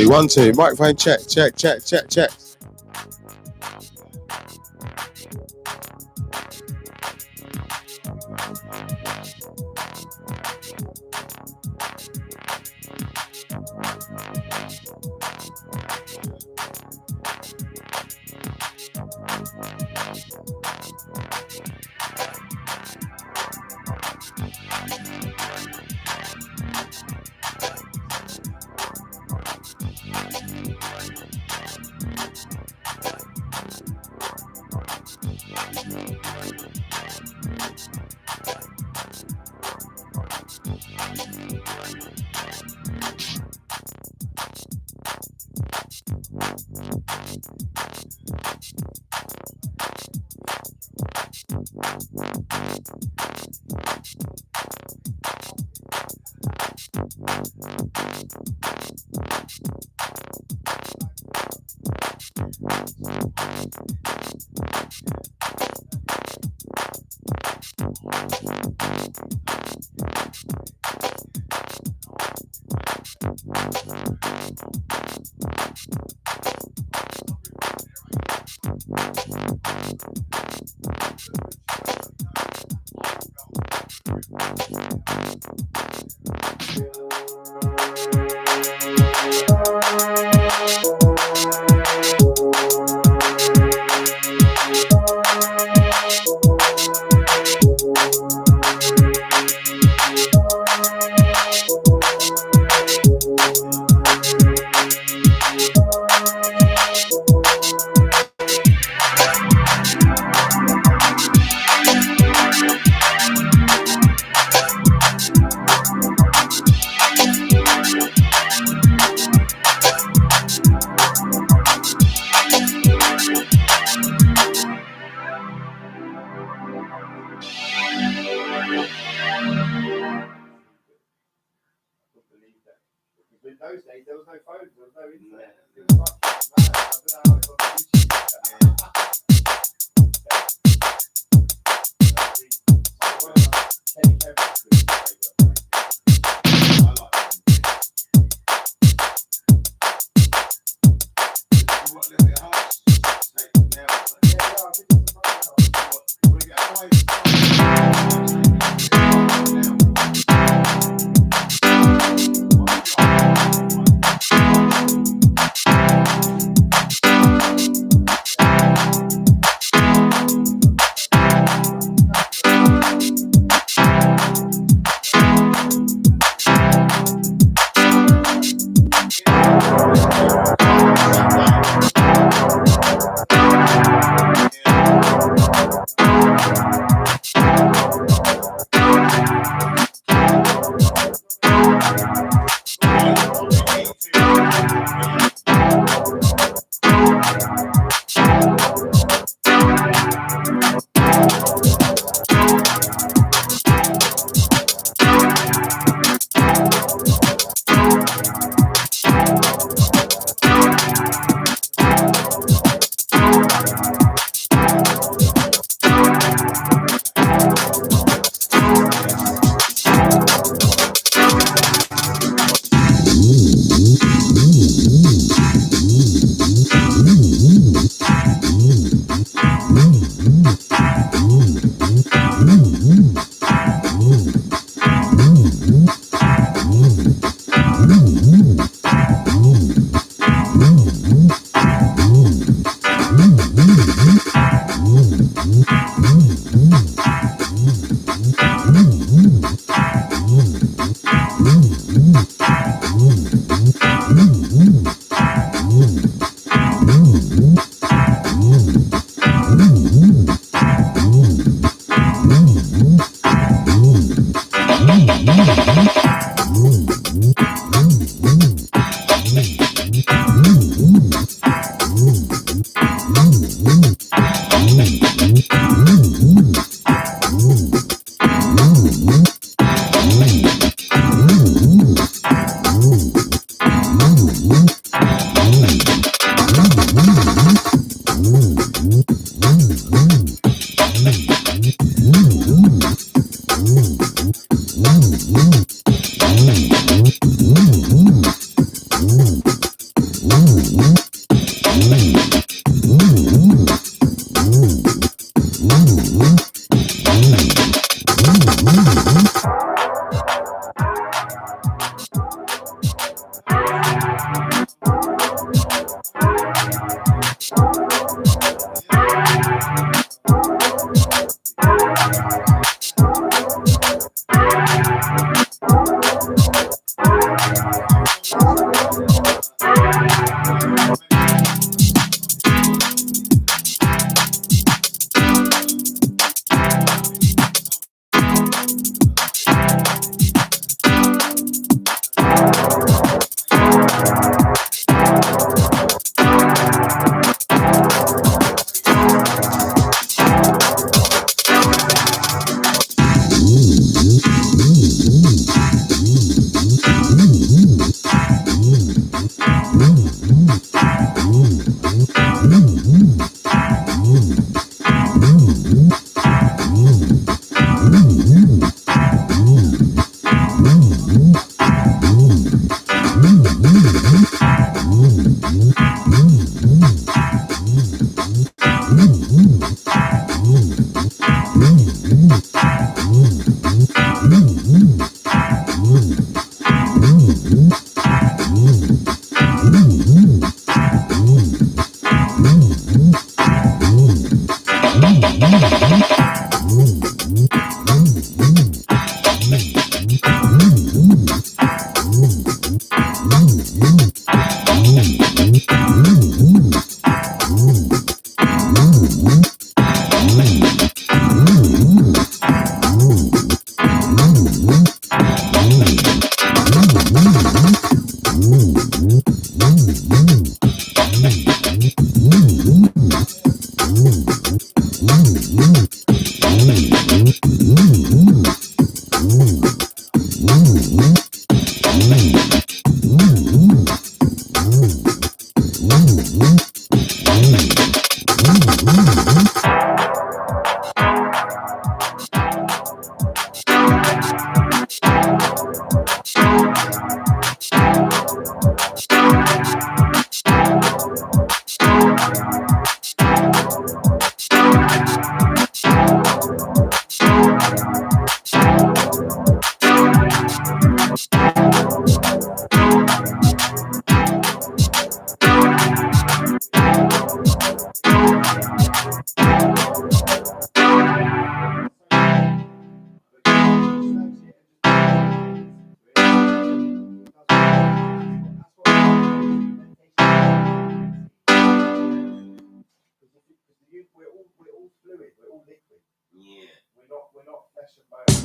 One, two. Microphone check.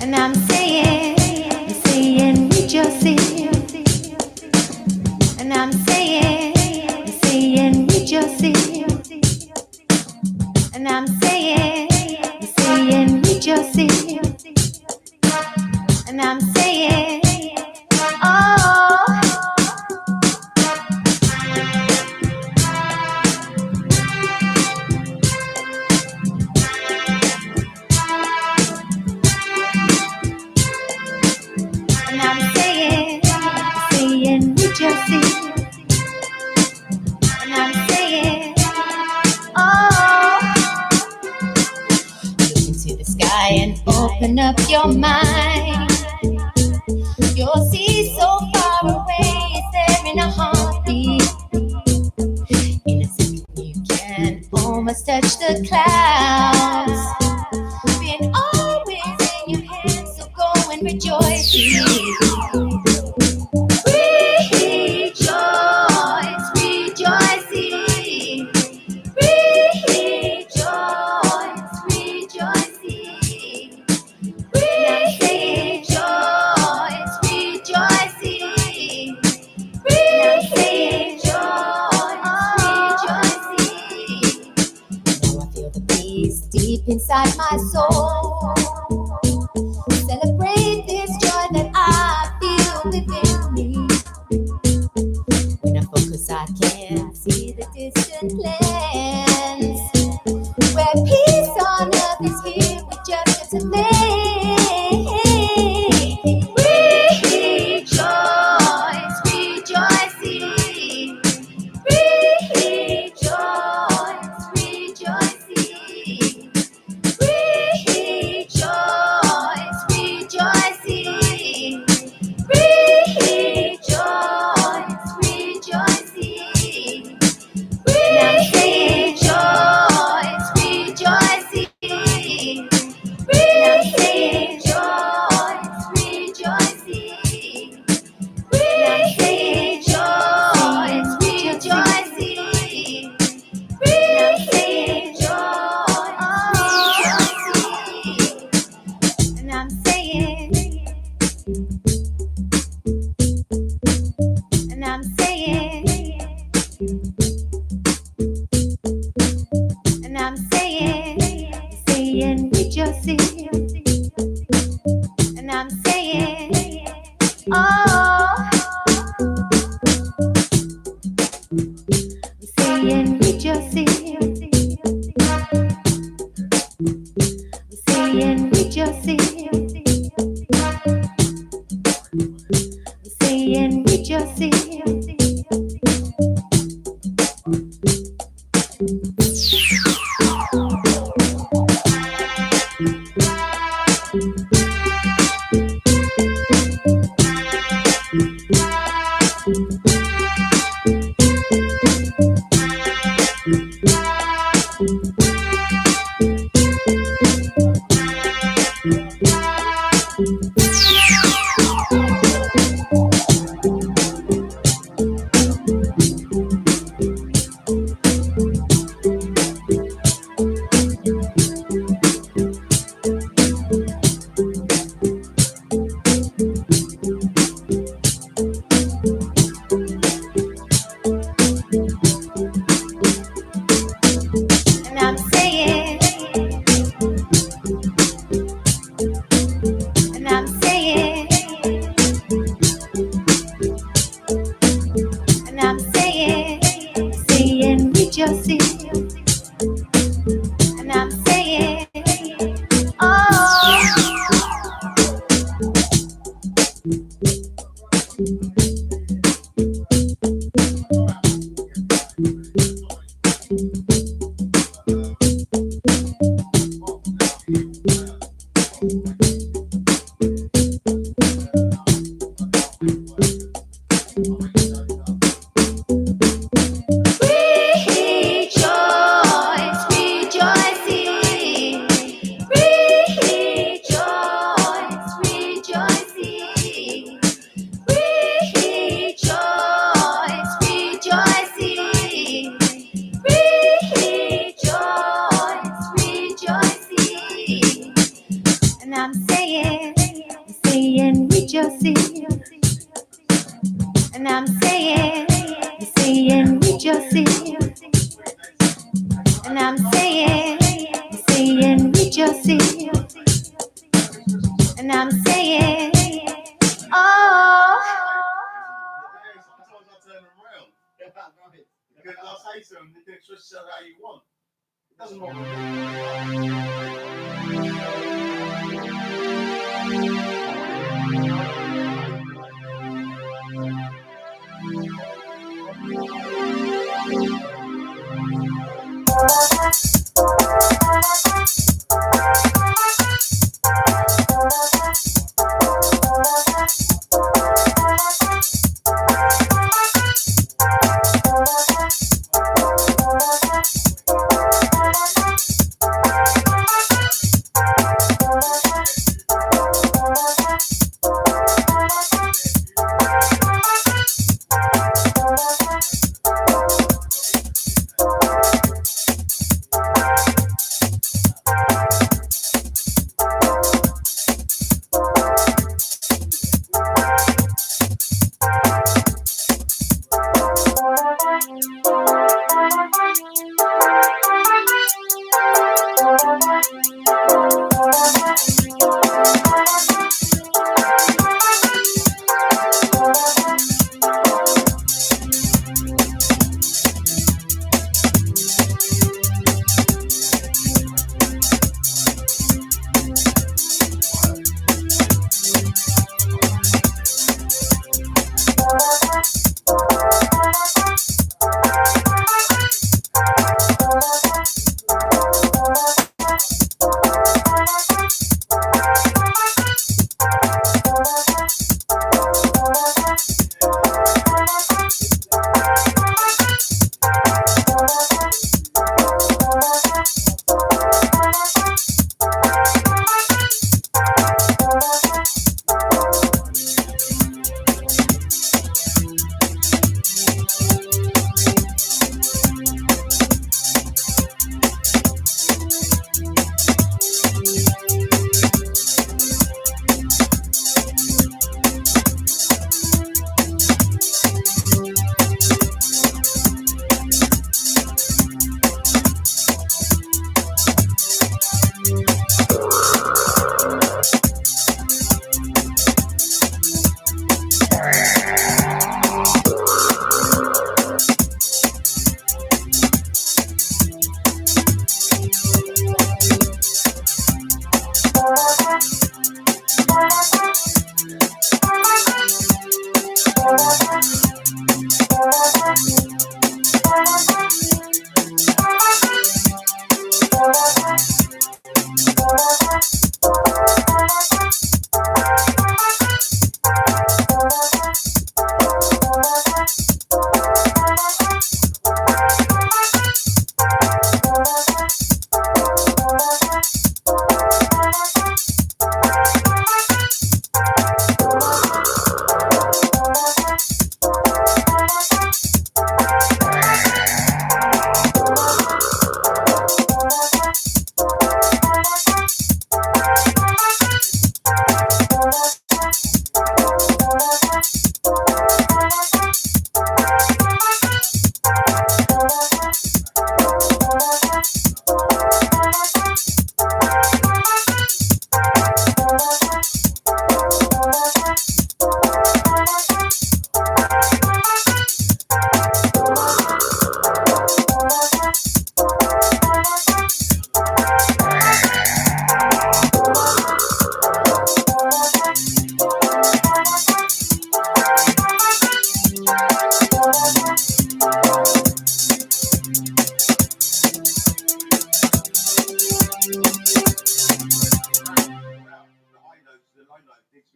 And I'm saying, rejoicing. And I'm saying, rejoicing. And I'm saying, rejoicing. And I'm saying, oh. And I'm saying, rejoicing. And I'm saying, oh. Look into the sky and open up your mind. You'll see so far away, it's there in a heartbeat. In a second you can almost touch the clouds. Been always in your hands, so go and rejoice. Deep inside my soul, celebrate. Oh, I'm saying with yourself. I'm saying with yourself. I'm saying with yourself. And I'm saying, and I'm saying, and I'm saying with yourself. And I'm saying, oh, rejoice, rejoicing, rejoice, rejoicing, rejoice, rejoicing, rejoice, rejoicing. And I'm saying with yourself. And I'm saying with yourself. And I'm saying with yourself. And I'm saying, oh. Because I'll say something, you can twist it how you want. It doesn't matter.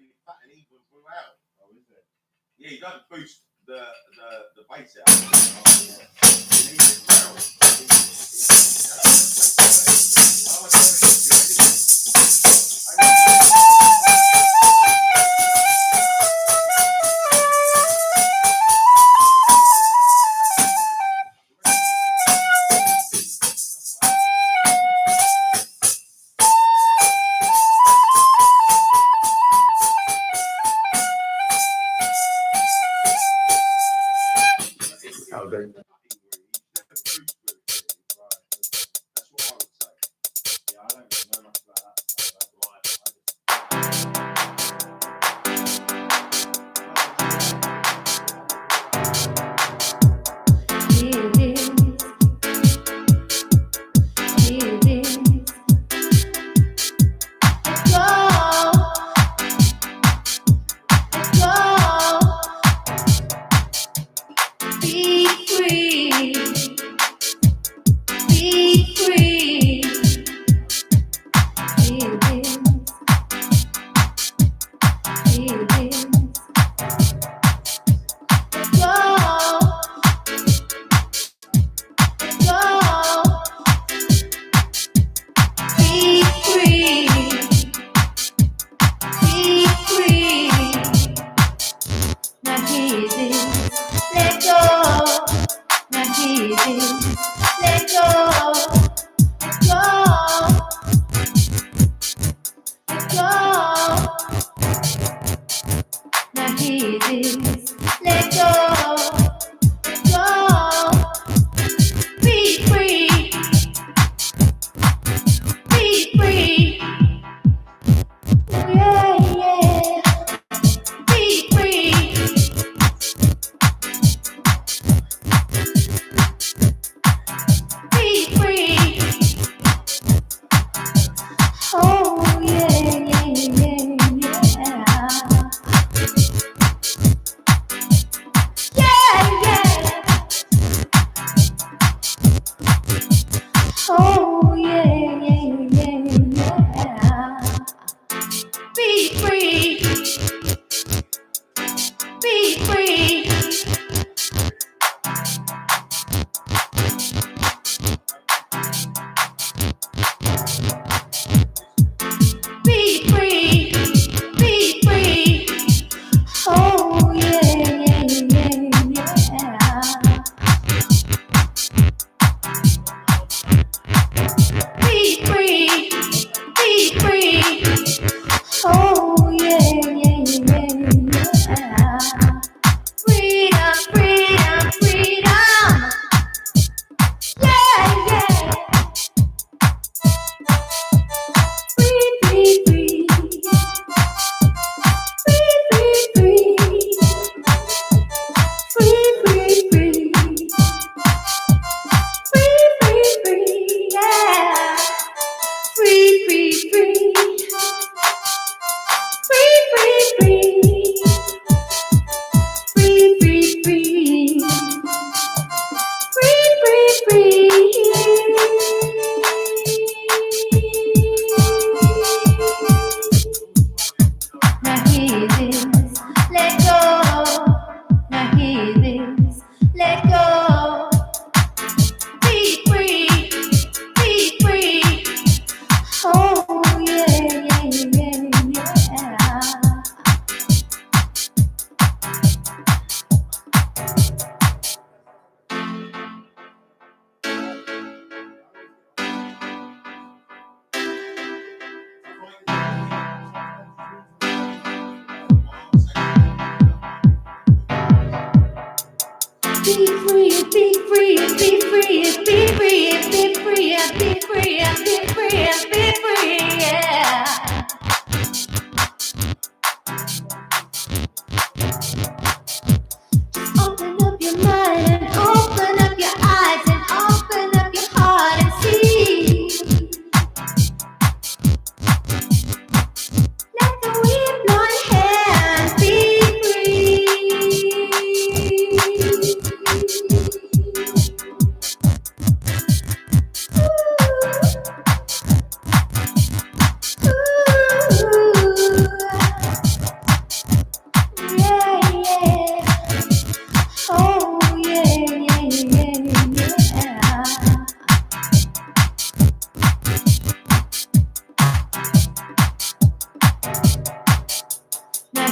really fat and even throughout. Oh, is it? Yeah, you don't boost the bass out. You need it well.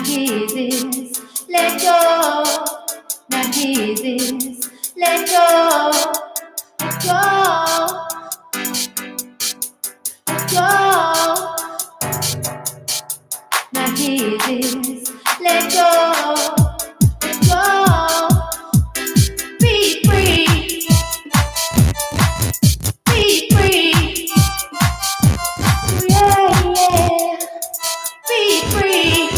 Now hear this, let go. Now hear this, let go. Let go, let go. Now hear this, let go. Let go. Be free, be free. Yeah, yeah. Be free,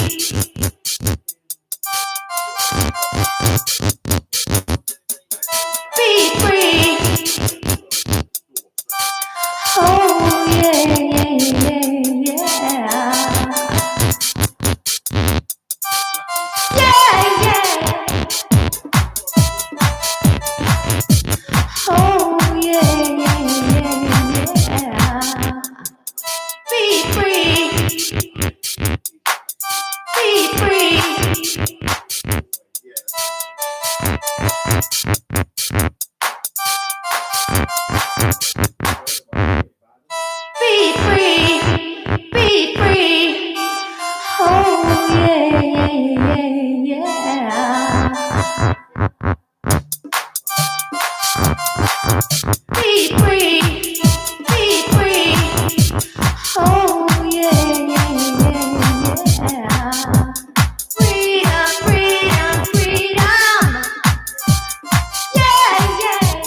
be free. Oh yeah, yeah, yeah, yeah, yeah. Oh yeah, yeah, yeah. Be free, be free, be free, be free. Oh yeah, yeah, yeah. Be free, be free. Oh yeah, yeah, yeah. Freedom, freedom, freedom. Yeah, yeah.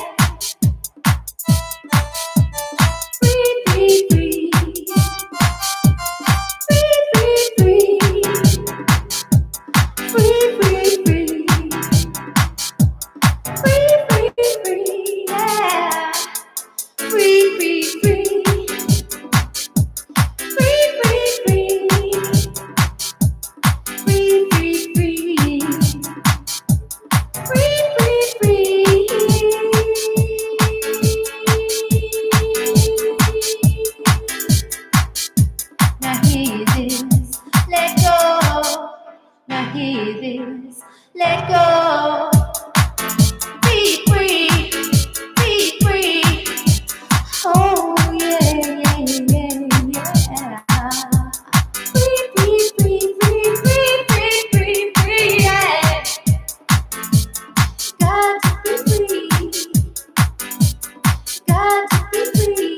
Free, free, free. Free, free, free. Free, free, free. Free, free, free. Yeah. Free, free, free. Free, free, free. Free, free, free. Free, free, free. Now hear this, let go. Now hear this, let go. Be free, be free. Oh yeah, yeah, yeah, yeah. Free, free, free, free, free, free, free, free, yeah. Got to be free, got to be free.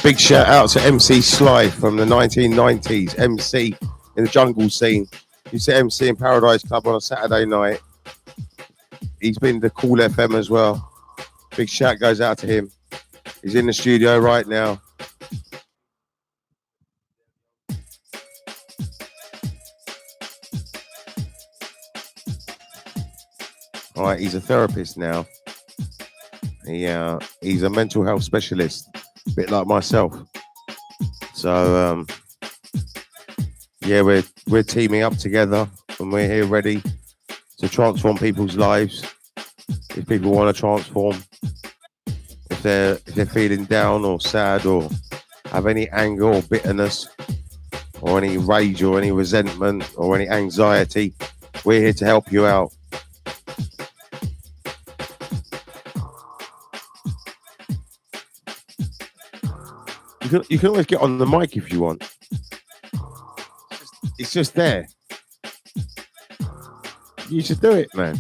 Big shout out to MC Sly from the 1990s, MC in the jungle scene. Used to MC in Paradise Club on a Saturday night. He's been to Cool FM as well. Big shout goes out to him. He's in the studio right now. All right, he's a therapist now. He's a mental health specialist, a bit like myself. So yeah, we're teaming up together, and we're here ready to transform people's lives. If people want to transform, if they're feeling down or sad or have any anger or bitterness or any rage or any resentment or any anxiety, we're here to help you out. You can always get on the mic if you want. It's just there. You should do it, man.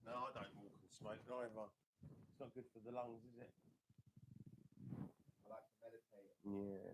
No, I don't walk and smoke either. It's not good for the lungs, is it? I like to meditate. Yeah.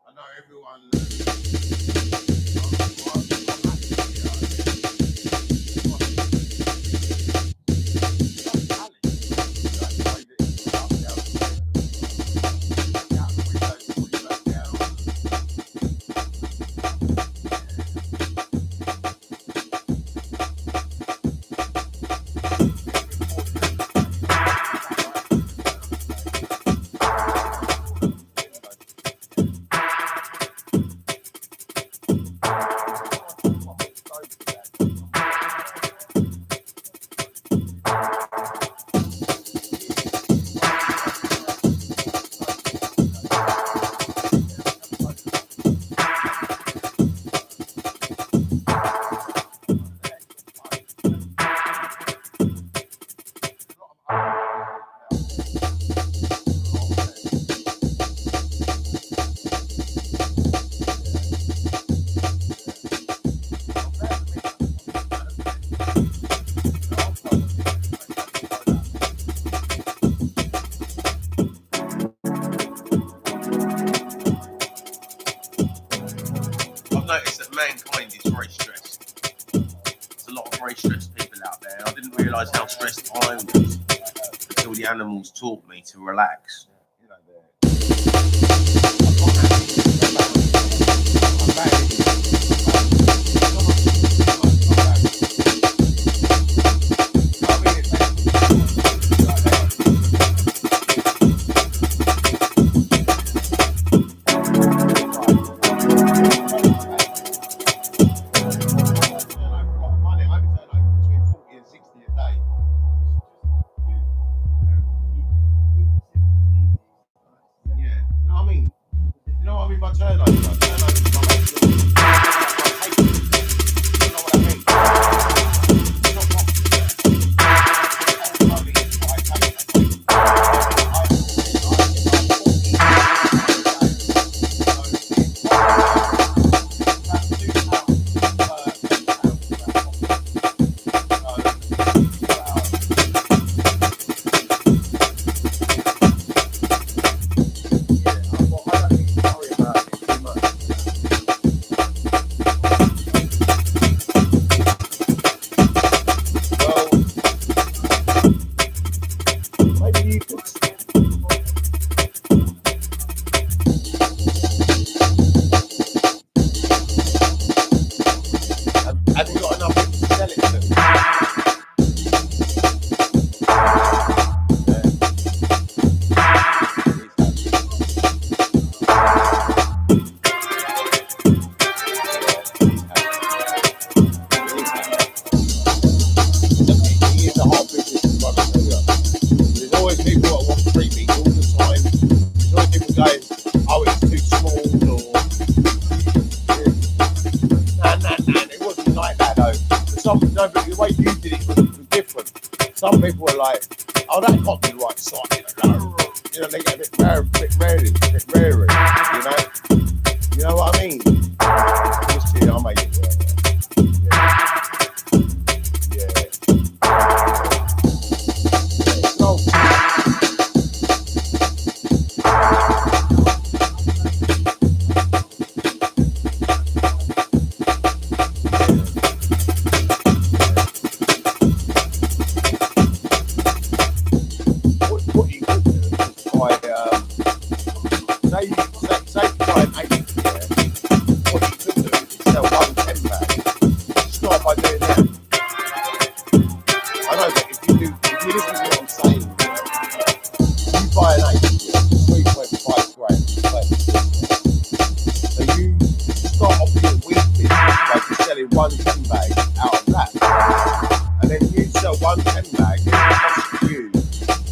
I know everyone. I've noticed that mankind is very stressed. There's a lot of very stressed people out there. I didn't realise how stressed I was until the animals taught me to relax. no, but the way you did it was different. Some people were like, oh, that can't be the right side. You know, they get a bit rare, you know? You know what I mean? Just here, I'll make it work. Yeah. So, what you could do is try, say you try an 8, yeah. What you could do is sell 1 10 bag. Start by doing that. I know, but if you listen to what I'm saying, you buy an 8, yeah, 3.5 grand. So you start off your week business by just selling 1 10 bag out of that. And then you sell 1 10 bag, it costs you,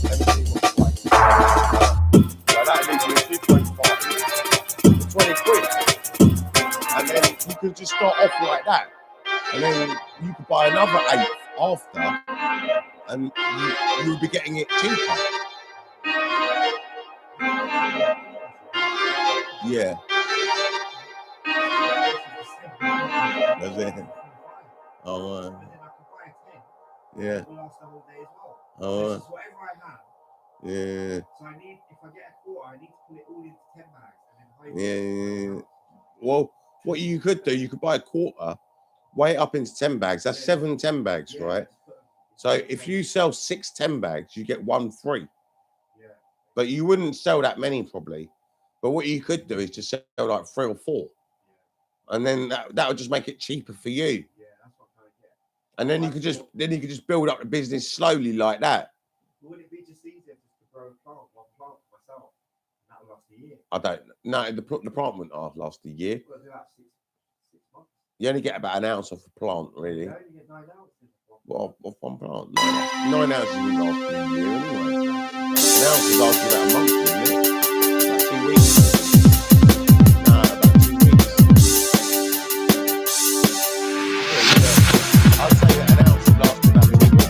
let me see what's like. So that leaves you 2.5 for 20 quid. And then you can just start off like that. And then you could buy another 8 after, and you'll be getting it cheaper. Yeah. That's it. Oh, yeah. Oh, yeah. So I need, if I get a quarter, I need to put it all into 10 bags and then Yeah. Well, what you could do, you could buy a quarter, weigh it up into 10 bags. That's 7 10 bags, right? So if you sell 6 10 bags, you get 1 free. Yeah. But you wouldn't sell that many probably. But what you could do is just sell like 3 or 4. And then that would just make it cheaper for you. Yeah, that's what I'm trying to get. And then you could just build up the business slowly like that. Would it be just easier just to grow one plant myself? And that would last a year. I don't know. The plant wouldn't last a year. You've got to do that 6 months. You only get about an ounce off a plant, really. You only get 9 ounces. Well, off one plant. 9 ounces would last for a year anyway. An ounce would last you about a month, wouldn't it? About 2 weeks. No, about 2 weeks. Yeah, I'd say that an ounce would last you about 2 weeks.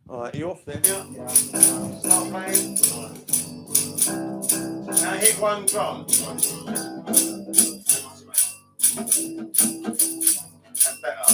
Alright, you off then? Yeah. Yeah. Start playing. Now hit one drum. That's better.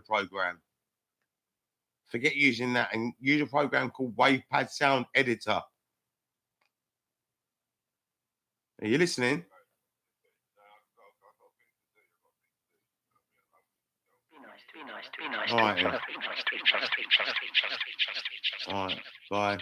Program. Forget using that and use a program called WavePad Sound Editor. Are you listening? All right. All right. Bye.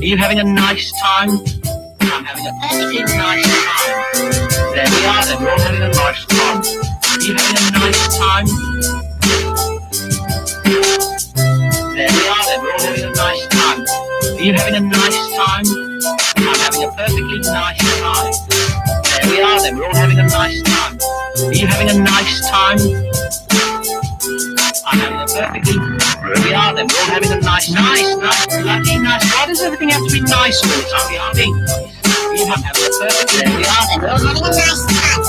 Are you having a nice time? I'm having a perfectly nice time. There we are then, we're all having a nice time. Are you having a nice time? There we are then, we're all having a nice time. Are you having a nice time? I'm having a perfectly nice time. There we are then, we're all having a nice time. Are you having a nice time? I'm having a perfectly. We are then. We're all having a nice, lucky, nice. Why does everything have to be nice all the time? We are being nice. You have having a perfect. There we are then. We're all having a nice time.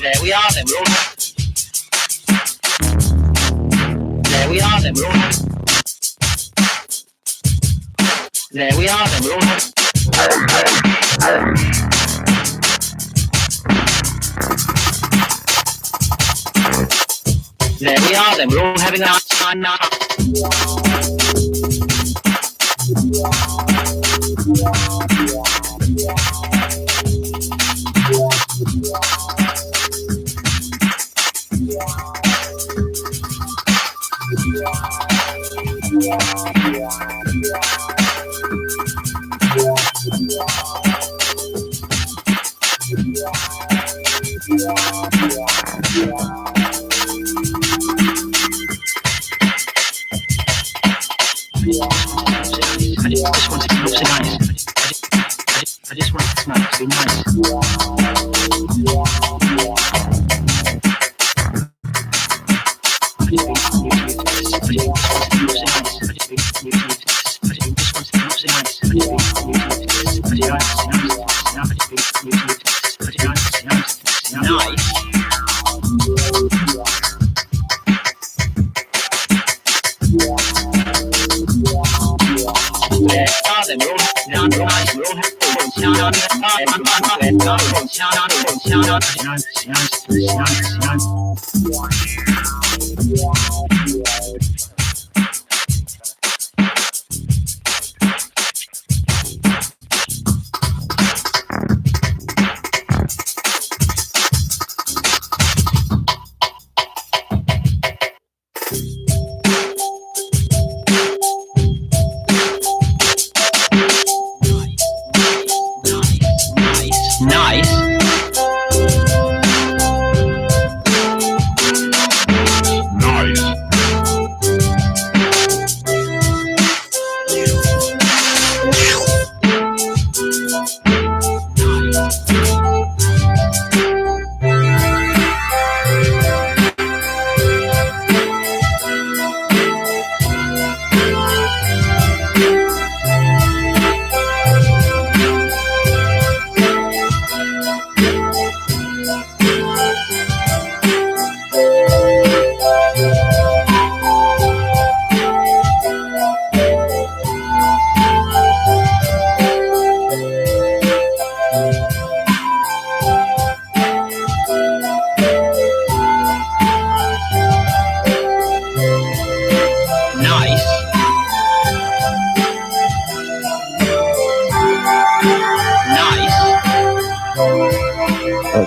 There we are then. We're all. There we are then. We're all. There we are then. We're all. There we are then. We're all having a nice time now. I just want it to be nice.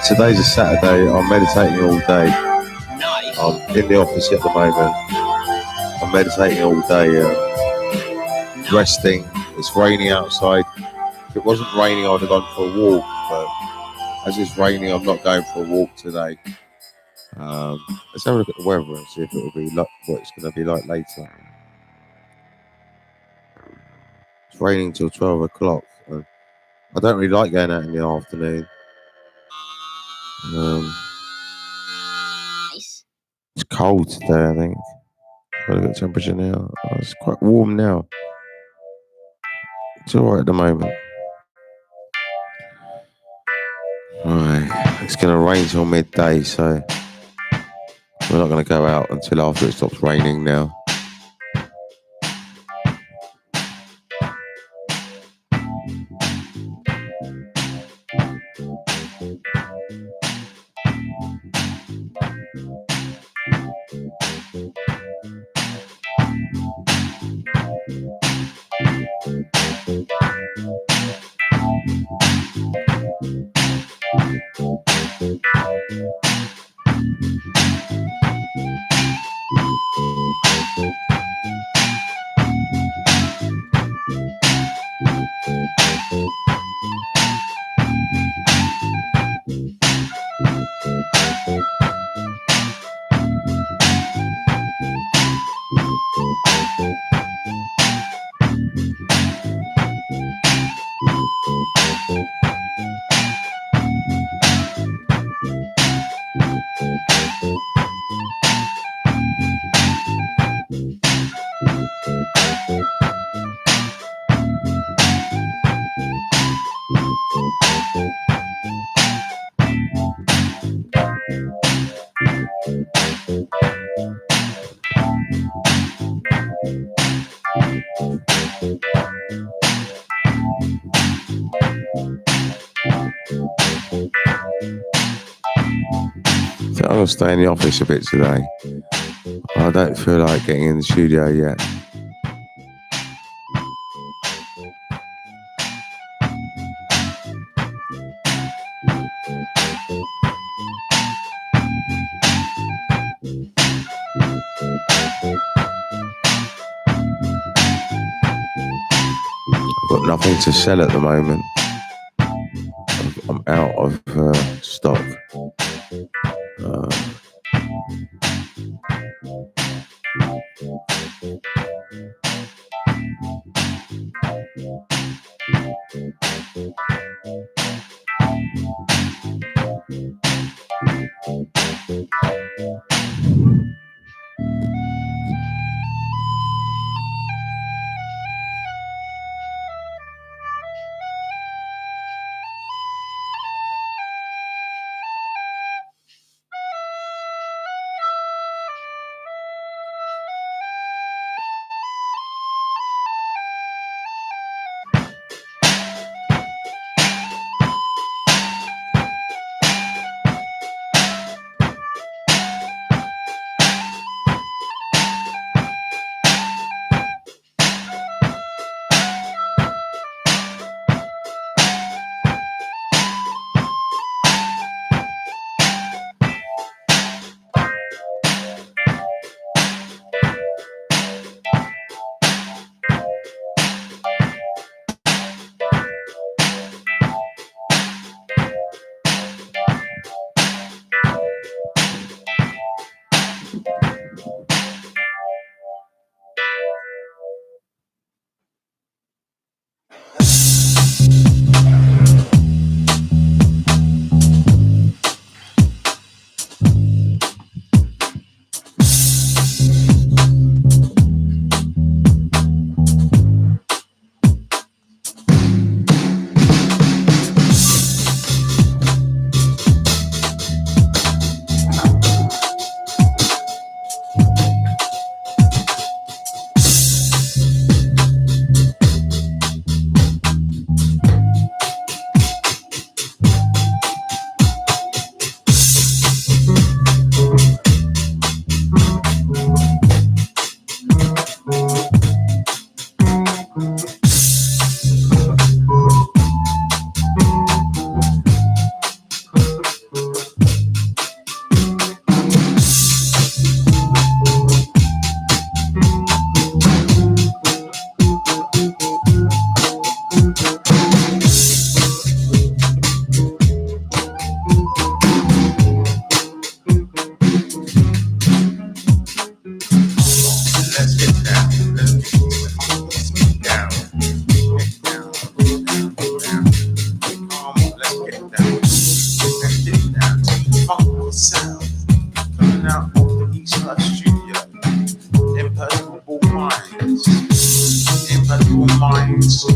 Today's a Saturday. I'm meditating all day. I'm in the office at the moment. I'm meditating all day, resting. It's raining outside. If it wasn't raining, I would have gone for a walk. But as it's raining, I'm not going for a walk today. Let's have a look at the weather and see if it will be like what it's going to be like later. It's raining till 12 o'clock. I don't really like going out in the afternoon. It's cold today, I think. Look at the temperature now. Oh, it's quite warm now. It's alright at the moment. Right, it's going to rain till midday, so we're not going to go out until after it stops raining now. So I'm going to stay in the office a bit today. I don't feel like getting in the studio yet. I've got nothing to sell at the moment. I'm out of stock.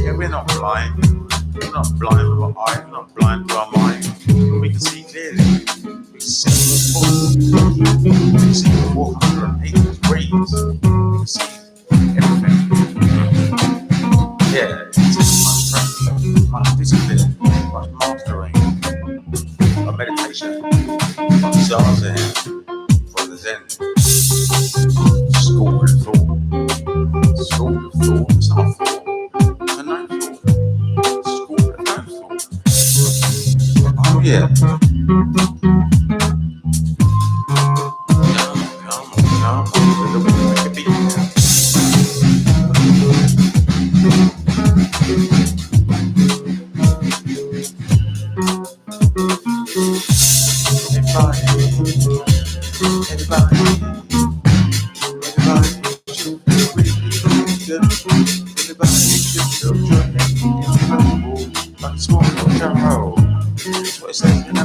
Yeah, we're not blind. We're not blind with our eyes. We're not blind to our mind. We can see clearly. We see forward. We can see 480 degrees. We can see everything. Yeah, it's much practice, much discipline, much mastering, a meditation, zazen for the Zen. School of thought. School of thought. It's not thought. Oh yeah. Come on. Make a beat now.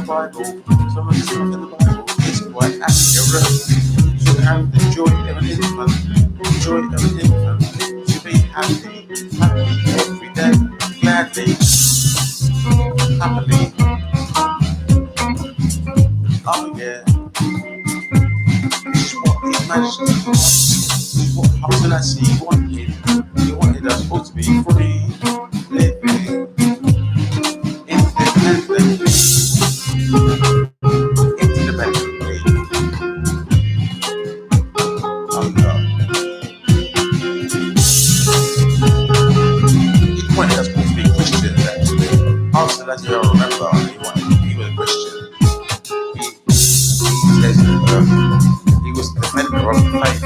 Bible, someone is in the Bible, is quite accurate. You should have the joy of an infant, the joy of an infant. You should be happy every day, gladly. happily. Oh yeah. This is what he managed to do. This is what Hussein wanted. He wanted us all to be free, living independently. Independently. Oh no. He wanted us all to be Christians actually. Hussein, as I remember, he was a Christian. He says he was the defender of the faith.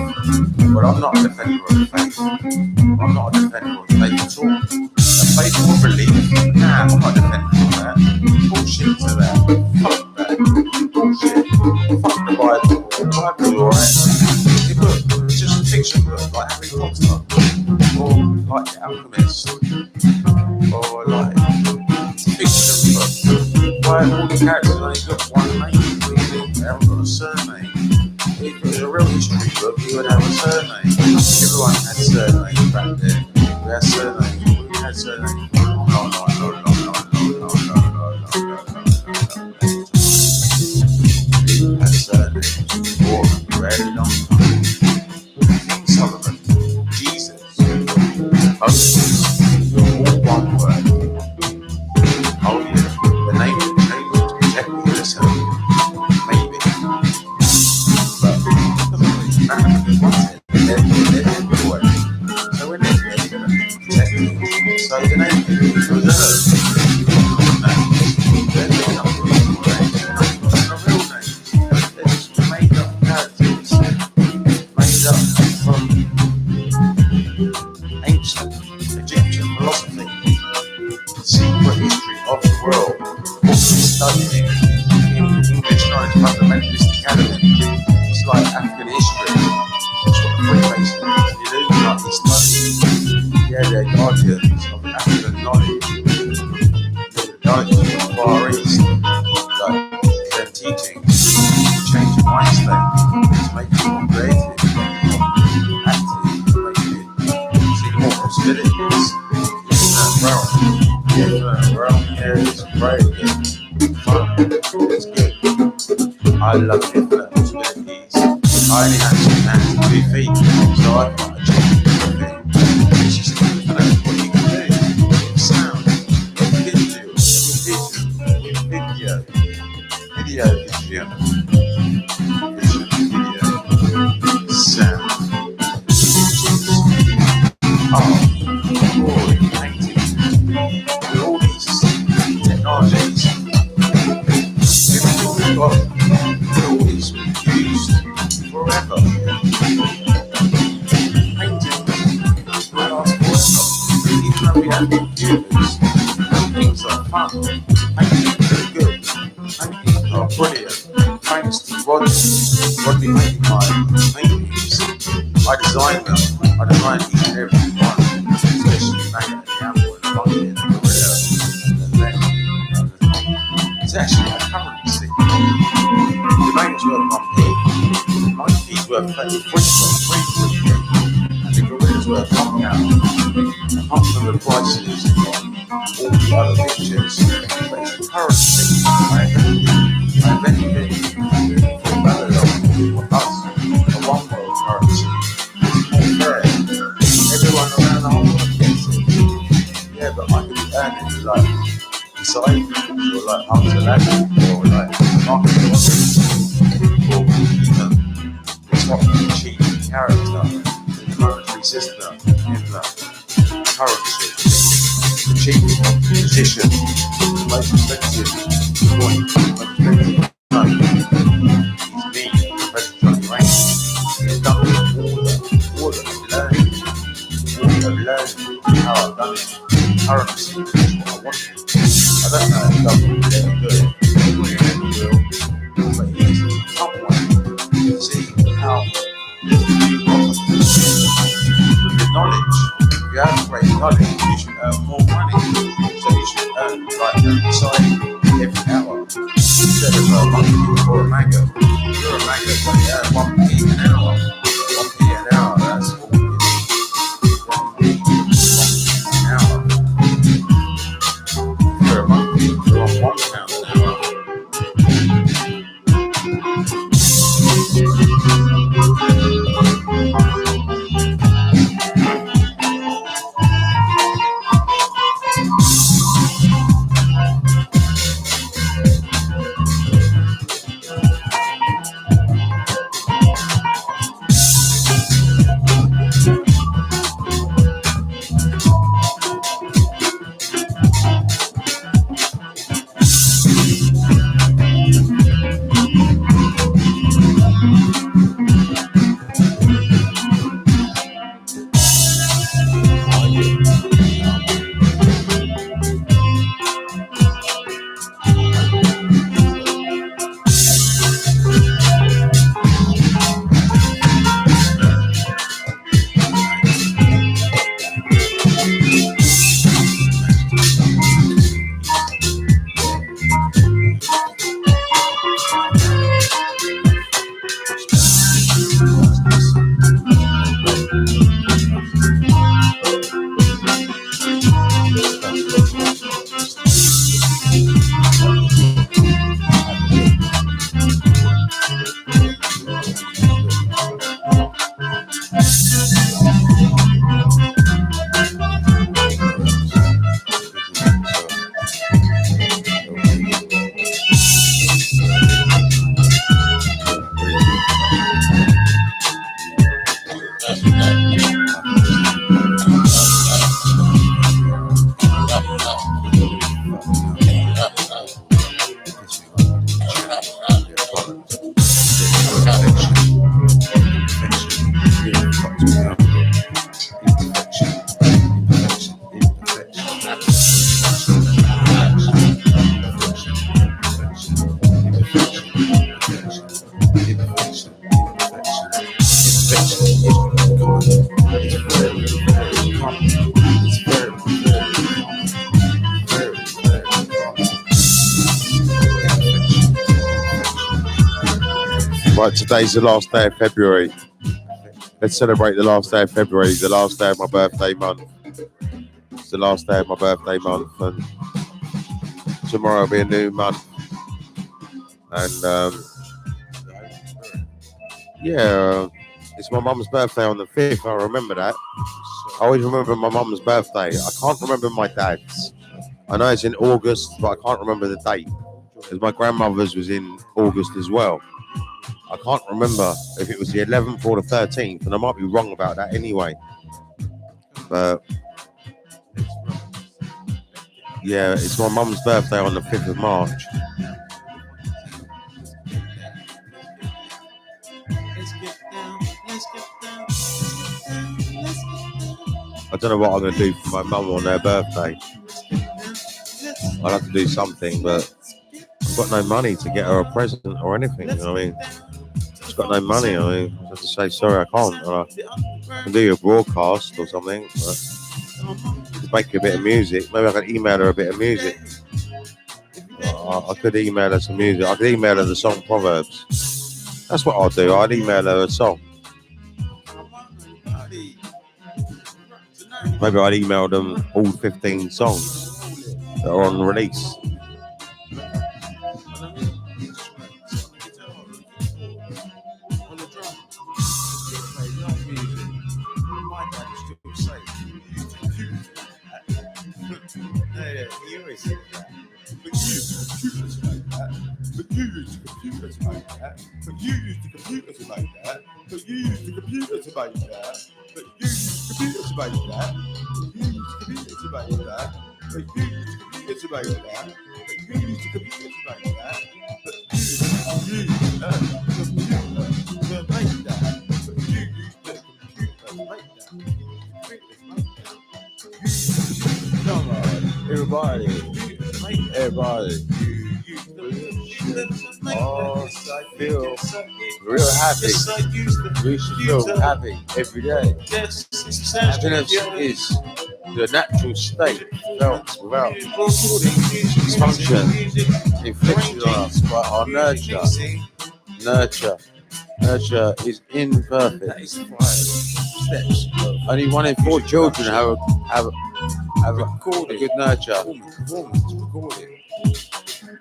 But I'm not a defender of the faith. I'm not a defender of the faith at all. A faith or belief? Nah, I'm not a defender of that. Bullshit to that. Fuck that. Bullshit. Fuck the Bible. The Bible's alright. It's a book. It's just a fiction book, like Harry Potter. Or like The Alchemist. Or like fiction book. Why all the characters only got one name? They haven't got a surname. If it was a real history book, you would have a surname. Everyone had surnames back then. We had surnames. We had surnames. We had surnames for a very long time. King Solomon, Jesus, Moses, all one word. Oh yeah, the name was exactly the same. Maybe. But it doesn't really matter because once they're everywhere. So when they're going to protect it, so the name is preserved. They're not a real name. They're just made up characters, made up from ancient Egyptian philosophy, secret history of the world, what we studying in English Knowledge Fundamentalist Academy. It's like African history. It's what the Freemasons do. Like they study. Yeah, they're guardians of African knowledge. They're the guardians of the Far East. Like their teachings change your mind state, to make you more creative, make you more active, make you see more possibilities. Yeah, it's great. It's fun. It's good. I love infinite possibilities. I only have 2 hands and 2 feet, so I can't achieve anything. It's just infinite what you can do with sound, with video, with video, sound, drawing, painting, with all these technologies. Everything we've got will always be used forever. Painting will last forever. Even though we have computers, paintings are fun. Paintings are good. Paintings are brilliant. Thanks to Rodney made my paintings. I designed them. I designed each and every one, especially back at the apple and the monkey and the gorilla and the leg. It's actually a currency. The bank's worth 1p, the monkey's worth 30 quid, and the gorilla's worth £1. Apart from the prices on all the other pictures, but it's a currency. I invented it for Babylon, for us, a one world currency. It's more fair. Everyone around the whole world gets it. Yeah, but I could earn it like disciples or like Hunter Ladder or like marketing or even the top cheap character in the monetary system in the currency. The cheapest position, the most expensive point, the most expensive note is me, the President Johnny Rain. It's done with order of learning how I've done it. Currency is what I wanted. I don't know if government will ever do it. Probably never will. But it is someone to see how you got with the knowledge. If you have great knowledge, you should earn more money. So you should earn like inside every hour. Instead of a monkey or a maggot. If you're a maggot, but you earn 1p an hour. 1p an hour, that's all you need. 1p an hour. If you're a monkey, you're on pounds an hour. Right, today's the last day of February. Let's celebrate the last day of February, the last day of my birthday month. It's the last day of my birthday month, and tomorrow will be a new month. And yeah, it's my mum's birthday on the 5th. I remember that. I always remember my mum's birthday. I can't remember my dad's. I know it's in August, but I can't remember the date because my grandmother's was in August as well. I can't remember if it was the 11th or the 13th, and I might be wrong about that anyway. But yeah, it's my mum's birthday on the 5th of March. I don't know what I'm going to do for my mum on her birthday. I'll have to do something, but I've got no money to get her a present or anything. You know what I mean? I've got no money. I mean, I have to say, sorry, I can't. I can do you a broadcast or something, but make you a bit of music. Maybe I can email her a bit of music. I could email her some music. I could email her the song Proverbs. That's what I'll do. I'd email her a song. Maybe I'd email them all 15 songs that are on release. Come on, everybody. Oh, I feel real happy. We should feel happy every day. Happiness is the natural state felt without dysfunction inflicted on us by our nurture. Nurture is imperfect. Only 1 in 4 children have a good nurture.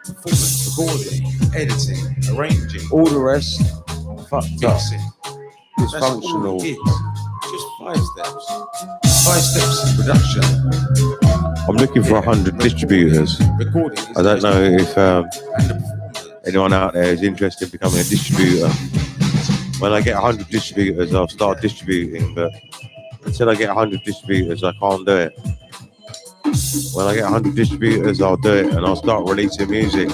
performance, recording, editing, arranging, All the rest, fucked up. mixing. That's all Dysfunctional. it is. Just 5 steps. 5 steps in production. I'm looking for 100 distributors. Recording is I don't know if and the performance. anyone out there is interested in becoming a distributor. When I get 100 distributors, I'll start distributing, but until I get 100 distributors, I can't do it. When I get 100 distributors, I'll do it, and I'll start releasing music.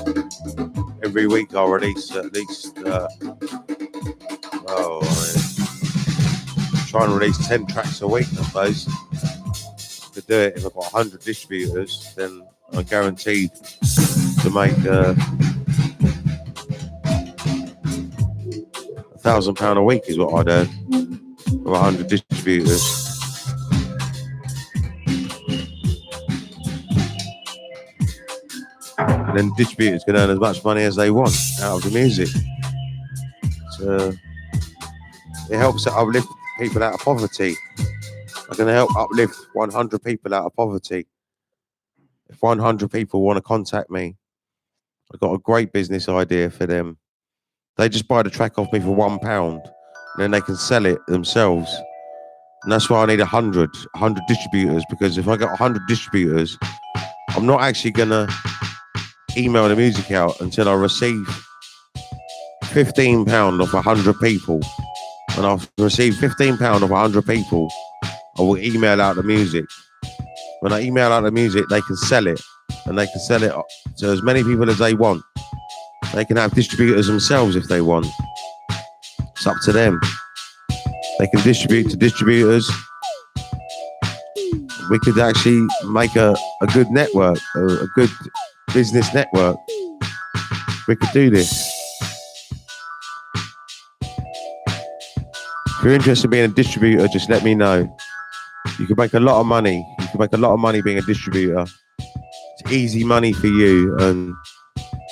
Every week I'll release at least, try and release 10 tracks a week, I suppose. To do it, if I've got 100 distributors, then I'm guaranteed to make £1,000 a week is what I'd earn with 100 distributors. And then distributors can earn as much money as they want out of the music. So it helps to uplift people out of poverty. I can help uplift 100 people out of poverty. If 100 people want to contact me, I've got a great business idea for them. They just buy the track off me for £1, and then they can sell it themselves. And that's why I need 100 distributors, because if I got 100 distributors, I'm not actually going to email the music out until I receive £15 off 100 people. When I've received £15 off 100 people, I will email out the music. When I email out the music, they can sell it, and they can sell it to as many people as they want. They can have distributors themselves if they want. It's up to them. They can distribute to distributors. We could actually make a good network, a good business network. We could do this. If you're interested in being a distributor, just let me know. You can make a lot of money. You can make a lot of money being a distributor. It's easy money for you, and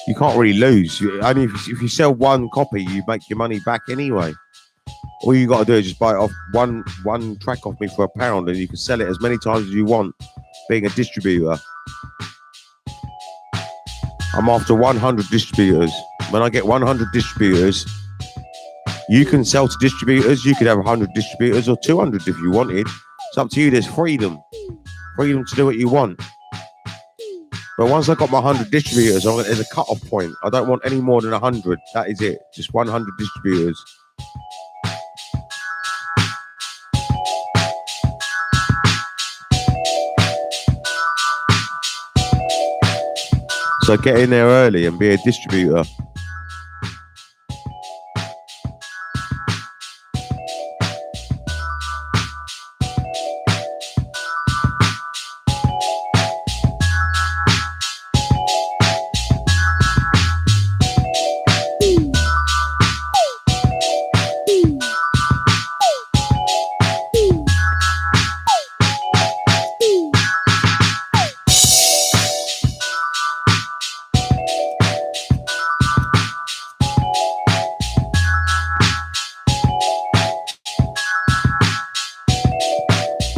you can't really lose. Only if you sell one copy, you make your money back anyway. All you got to do is just buy it off one track off me for £1, and you can sell it as many times as you want being a distributor. I'm after 100 distributors. When I get 100 distributors, you can sell to distributors. You could have 100 distributors or 200 if you wanted. It's up to you. There's freedom to do what you want. But once I've got my 100 distributors, there's a cut-off point. I don't want any more than 100. That is it. Just 100 distributors. So get in there early and be a distributor.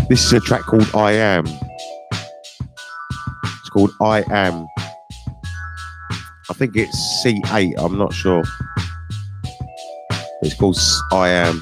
This is a track called I Am. It's called I Am. I think it's C8, I'm not sure. It's called I Am.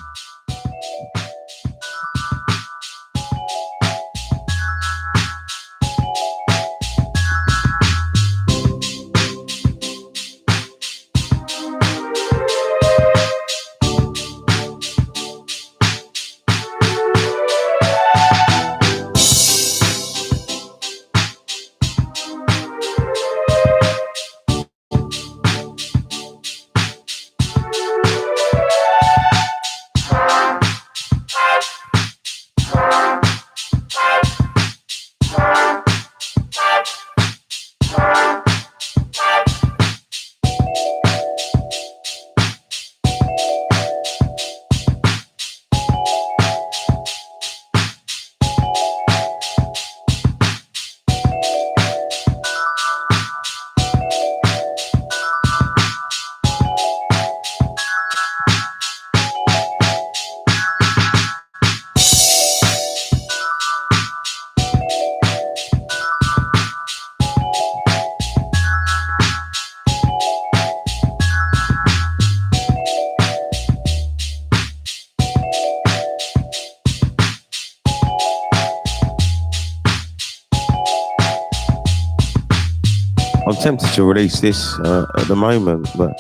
tempted to release this at the moment, but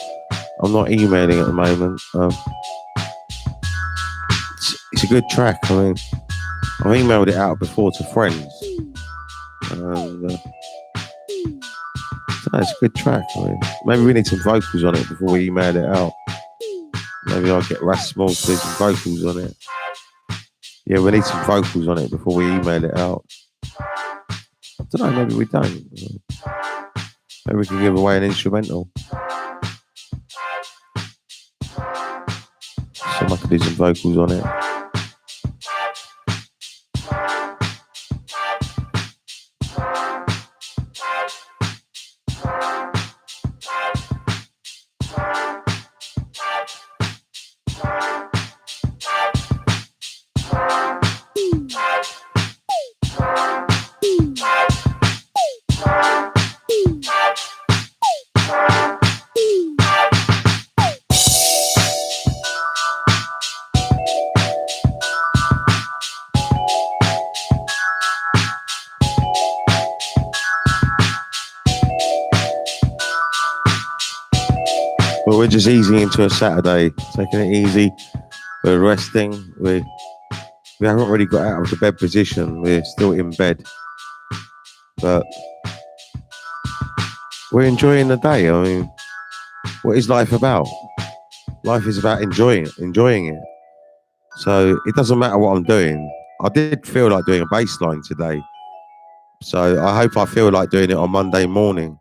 I'm not emailing at the moment. It's a good track. I mean, I've emailed it out before to friends, and so it's a good track. I mean, maybe we need some vocals on it before we email it out. Maybe I'll get Russ Small to do some vocals on it. Yeah, we need some vocals on it before we email it out. I don't know, maybe we don't. Maybe we can give away an instrumental. Someone can do some vocals on it. Well, we're just easing into a Saturday, taking it easy. We're resting. We haven't really got out of the bed position. We're still in bed, but we're enjoying the day. I mean, what is life about? Life is about enjoying it. So it doesn't matter what I'm doing. I did feel like doing a bass line today, so I hope I feel like doing it on Monday morning,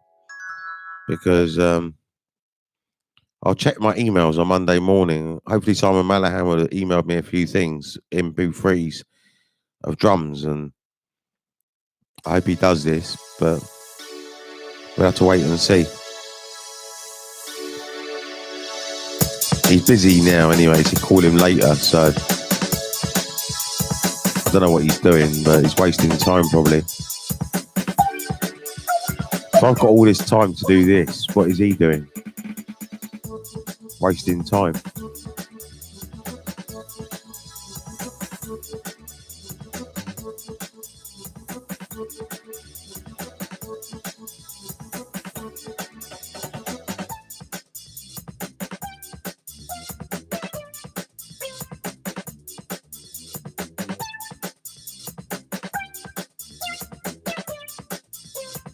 because I'll check my emails on Monday morning. Hopefully Simon Malahan will have emailed me a few things, MP3s of drums, and I hope he does this, but we'll have to wait and see. He's busy now anyway, so call him later, so I don't know what he's doing, but he's wasting time probably. If I've got all this time to do this, what is he doing? Wasting time.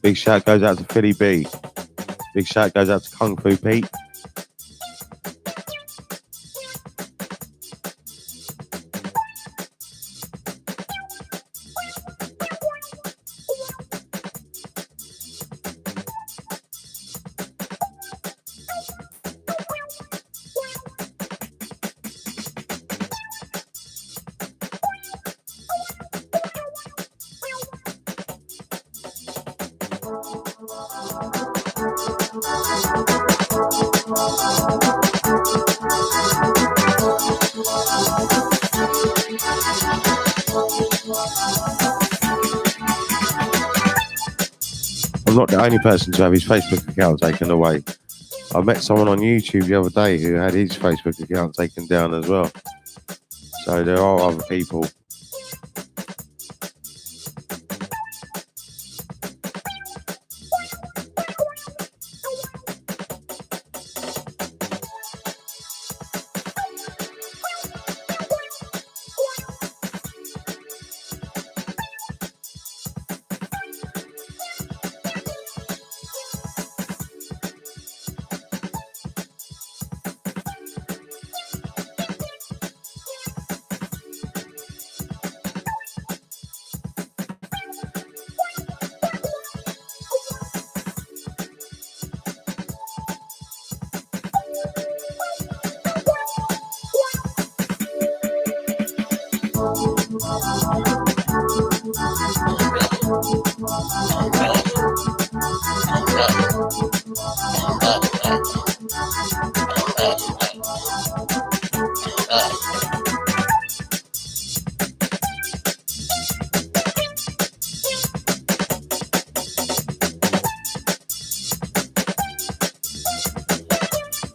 Big shout goes out to Philly B. Big shout goes out to Kung Fu Pete. I'm not the only person to have his Facebook account taken away. I met someone on YouTube the other day who had his Facebook account taken down as well. So there are other people.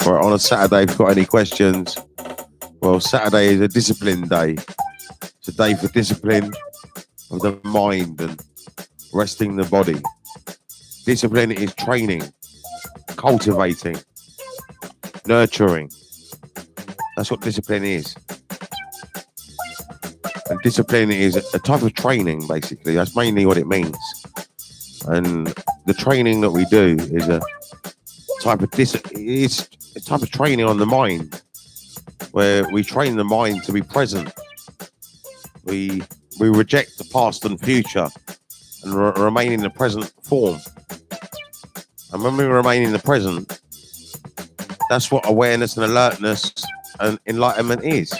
Or on a Saturday, if you've got any questions, well, Saturday is a discipline day. It's a day for discipline of the mind and resting the body. Discipline is training, cultivating, nurturing. That's what discipline is. And discipline is a type of training, basically. That's mainly what it means. And the training that we do is a type of it's a type of training on the mind, where we train the mind to be present. We reject the past and future and remain in the present form. And when we remain in the present, that's what awareness and alertness and enlightenment is.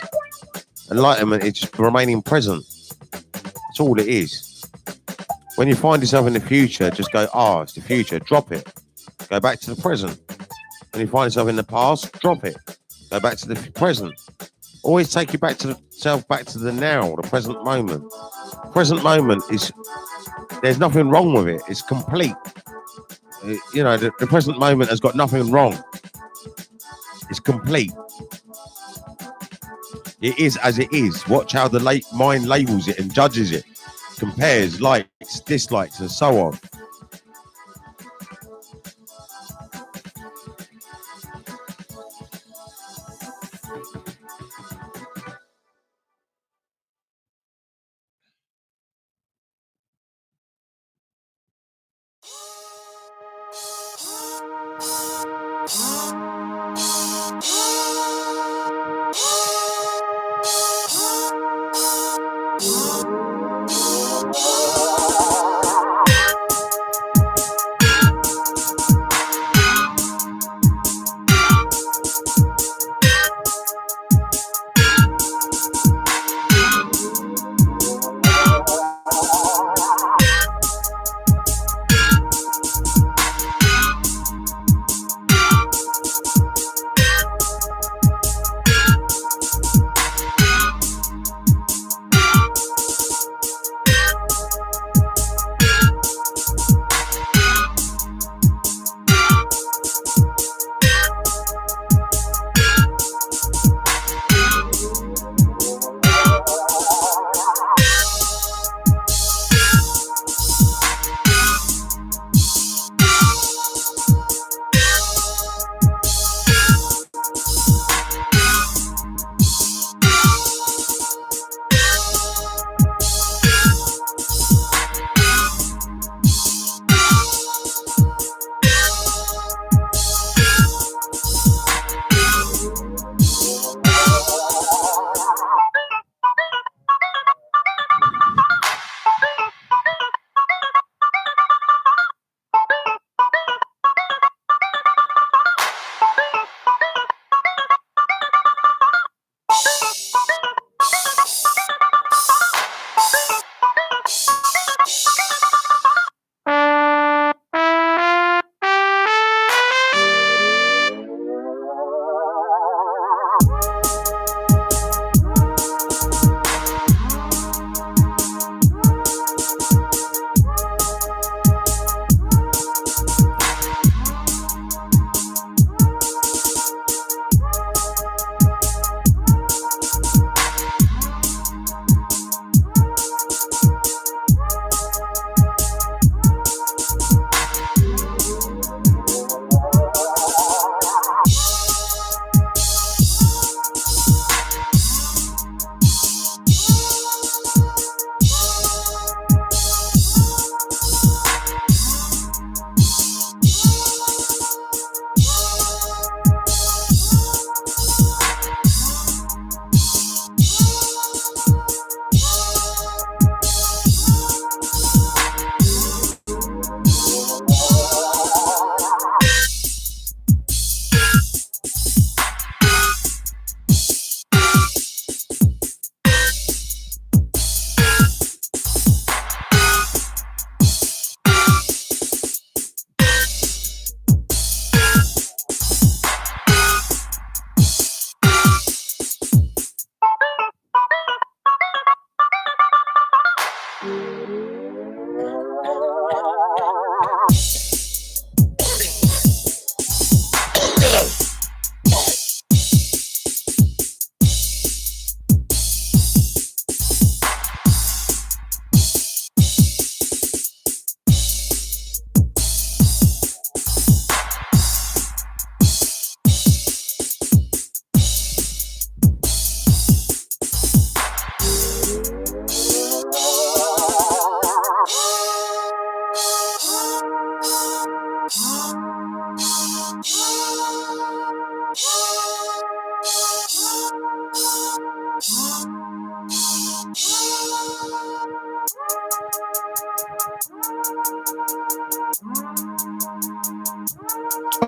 Enlightenment is just remaining present. That's all it is. When you find yourself in the future, just go, it's the future, drop it. Go back to the present. When you find yourself in the past, drop it. Go back to the present. Always take you back to the now, the present moment. Present moment is, there's nothing wrong with it. It's complete. The present moment has got nothing wrong. It's complete. It is as it is. Watch how the mind labels it and judges it, compares, likes, dislikes, and so on.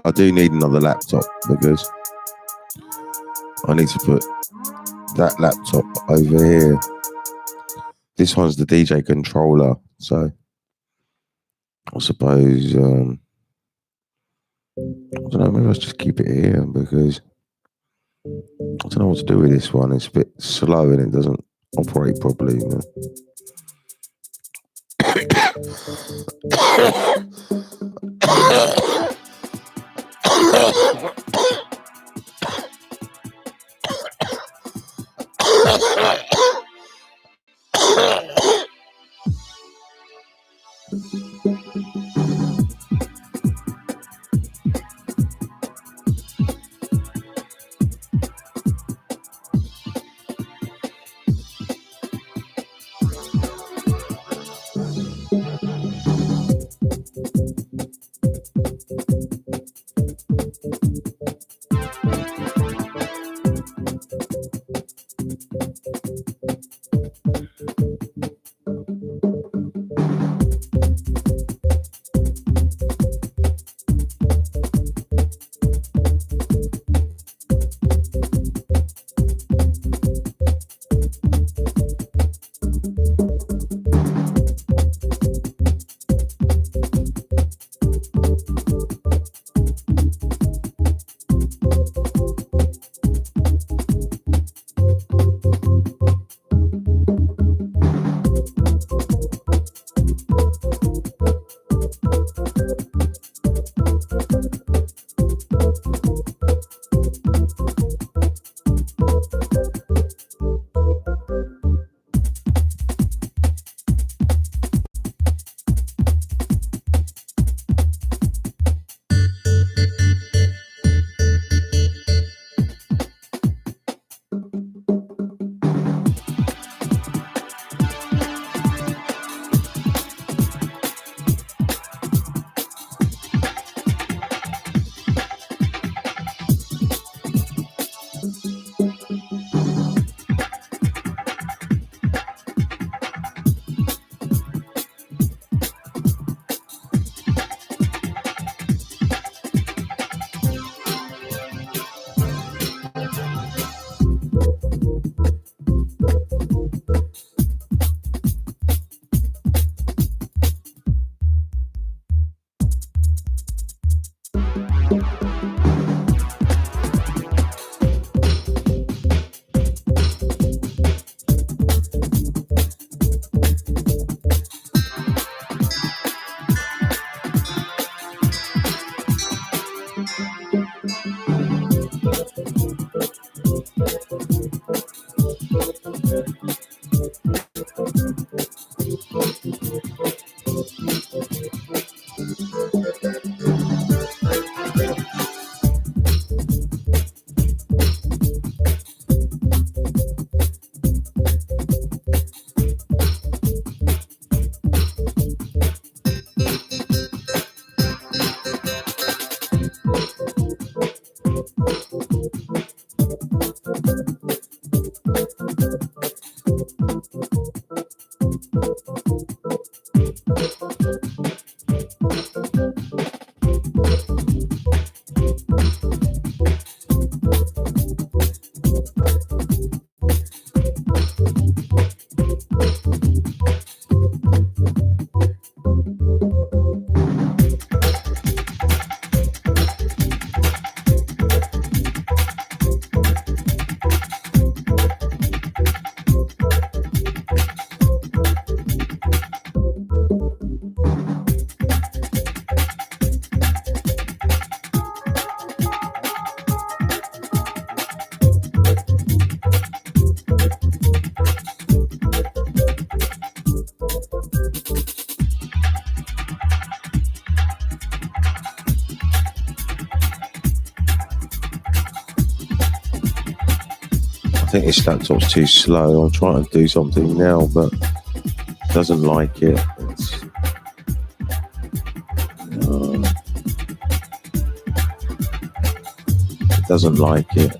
I do need another laptop because I need to put that laptop over here. This one's the DJ controller, so I suppose I don't know. Maybe I'll just keep it here because I don't know what to do with this one. It's a bit slow and it doesn't operate properly. You know? I think this laptop's too slow. I'm trying to do something now, but it doesn't like it. It doesn't like it.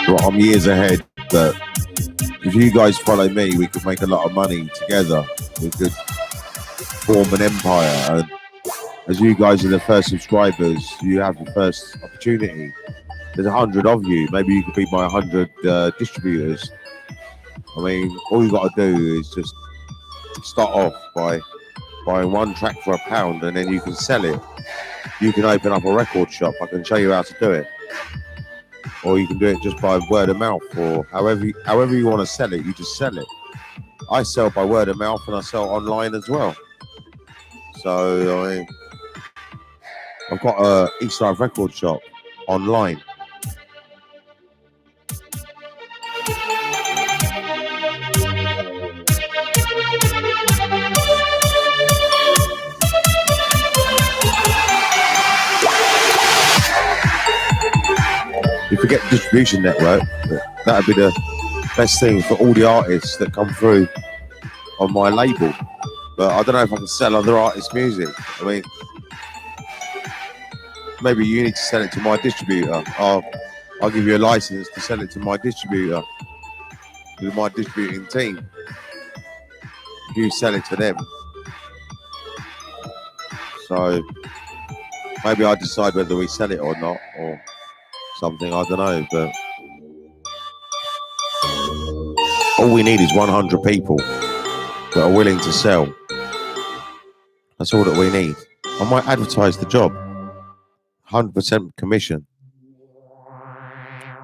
Well, I'm years ahead, but if you guys follow me, we could make a lot of money together. we could form an empire. And as you guys are the first subscribers, you have the first opportunity. There's 100 of you. Maybe you could be my 100 distributors. I mean, all you got to do is just start off by buying one track for £1, and then you can sell it. You can open up a record shop. I can show you how to do it. Or you can do it just by word of mouth, or however you want to sell it, you just sell it. I sell by word of mouth, and I sell online as well. So I've got a East Side record shop online. You forget distribution network, that would be the best thing for all the artists that come through on my label. But I don't know if I can sell other artists' music. I mean, maybe you need to sell it to my distributor. I'll give you a license to sell it to my distributor, to my distributing team. You sell it to them. So maybe I decide whether we sell it or not, or something, I don't know. But all we need is 100 people that are willing to sell. That's all that we need. I might advertise the job. 100% commission.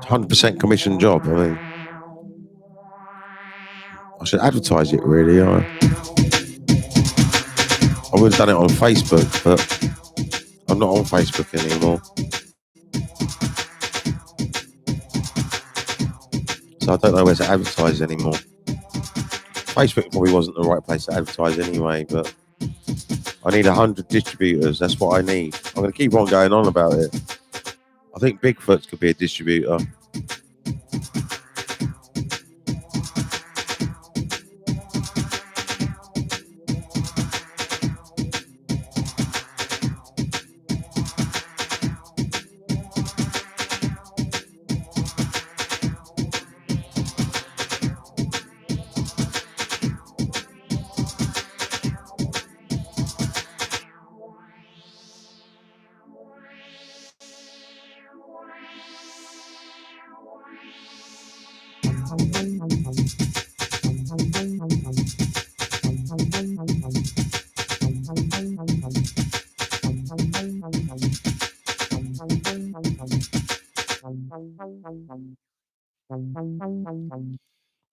100% commission job. I mean, I should advertise it really. I would have done it on Facebook, but I'm not on Facebook anymore. So I don't know where to advertise anymore. Facebook probably wasn't the right place to advertise anyway, but I need 100 distributors. That's what I need. I'm going to keep on going on about it. I think Bigfoot could be a distributor.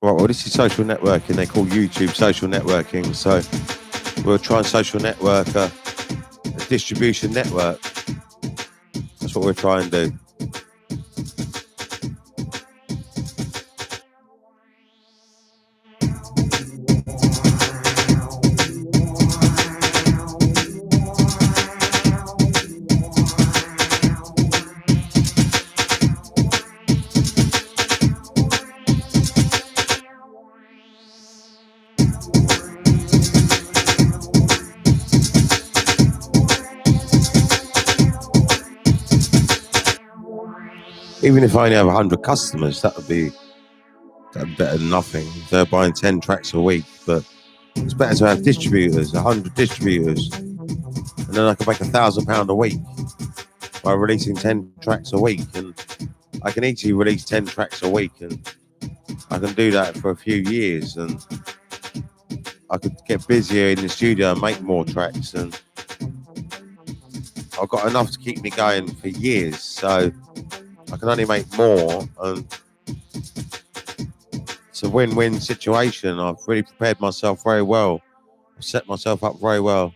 Right, well, this is social networking. They call YouTube social networking. So we'll try and social network a distribution network. That's what we're trying to do. Even if I only have 100 customers, that would be better than nothing. They're buying 10 tracks a week, but it's better to have distributors, 100 distributors, and then I can make £1,000 a week by releasing 10 tracks a week. And I can easily release 10 tracks a week, and I can do that for a few years, and I could get busier in the studio and make more tracks, and I've got enough to keep me going for years. So I can only make more, and it's a win-win situation. I've really prepared myself very well. I've set myself up very well.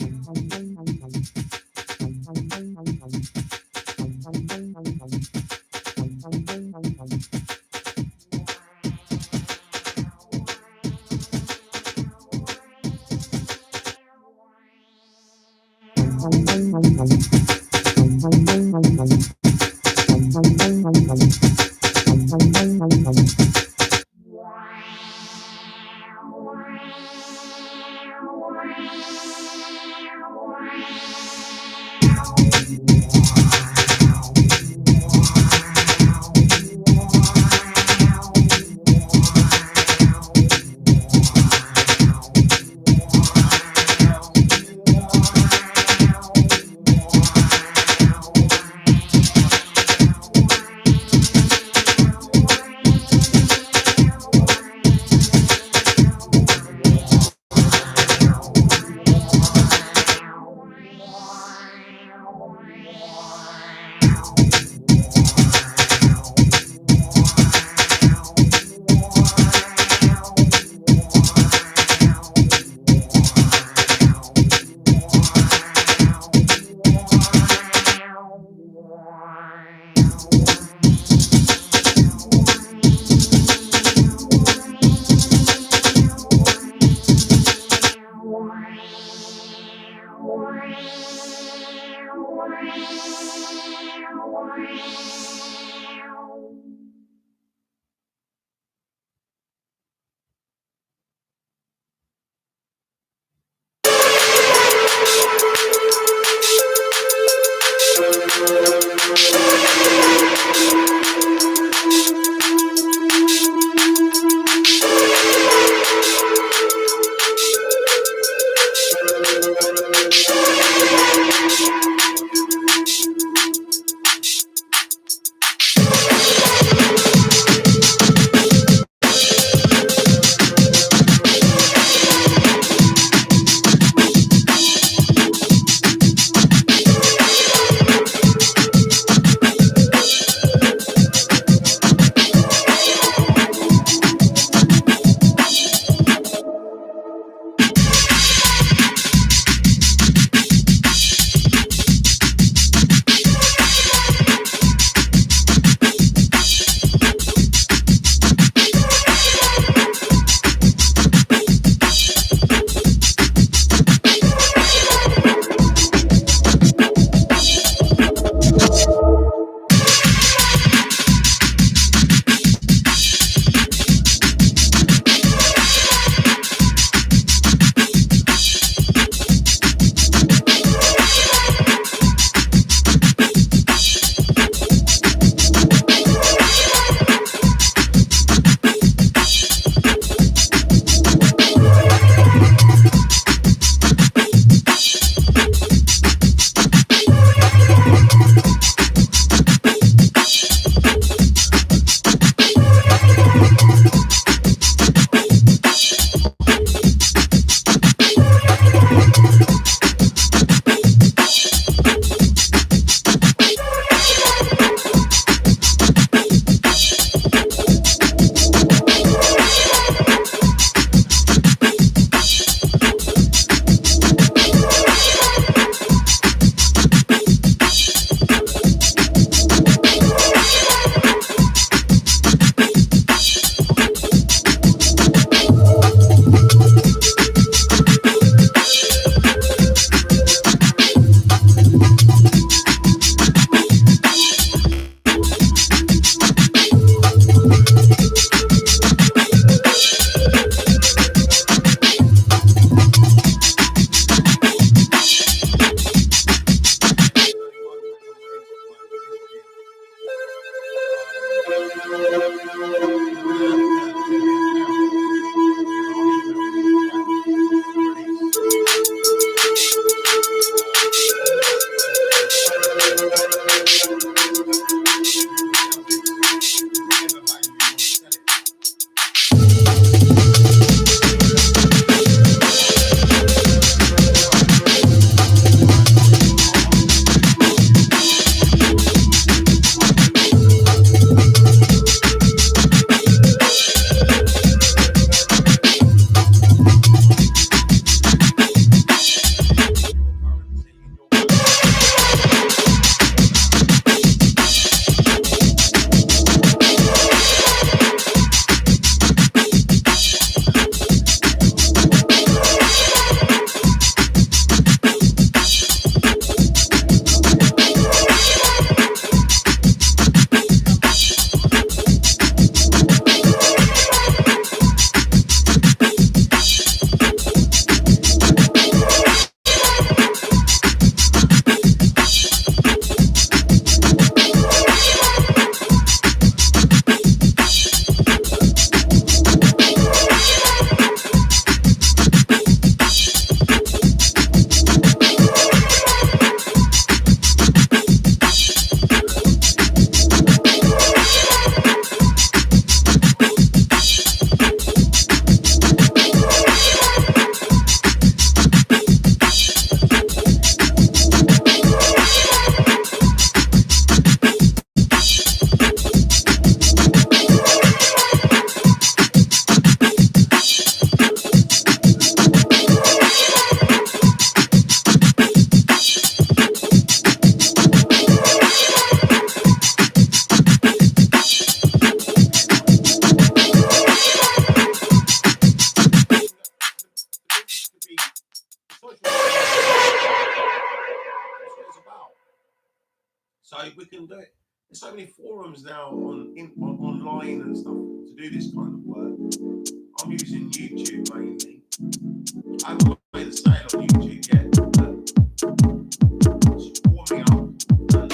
what it's about. So we can do it. There's so many forums now online and stuff to do this kind of work. I'm using YouTube mainly. I haven't made a sale on YouTube yet, but it's warming up. And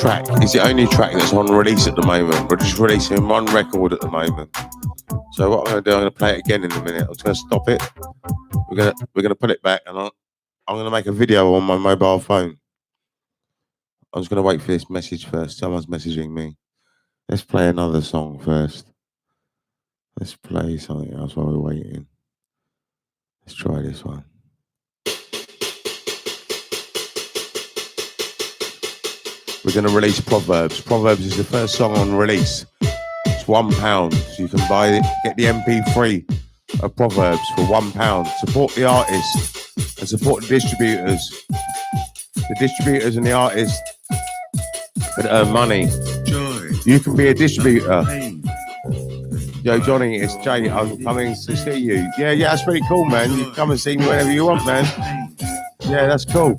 track is the only track that's on release at the moment. We're just releasing one record at the moment. So what I'm going to do, I'm going to play it again in a minute. I'm just going to stop it. We're going to put it back, and I'm going to make a video on my mobile phone. I'm just going to wait for this message first. Someone's messaging me. Let's play another song first. Let's play something else while we're waiting. Let's try this one. We're going to release Proverbs. Proverbs is the first song on release. It's £1, so you can buy it, get the MP3 of Proverbs for £1. Support the artists and support the distributors. The distributors and the artists that earn money. You can be a distributor. Yo, Johnny, it's Jay. I'm coming to see you. Yeah, that's pretty cool, man. You come and see me whenever you want, man. Yeah, that's cool.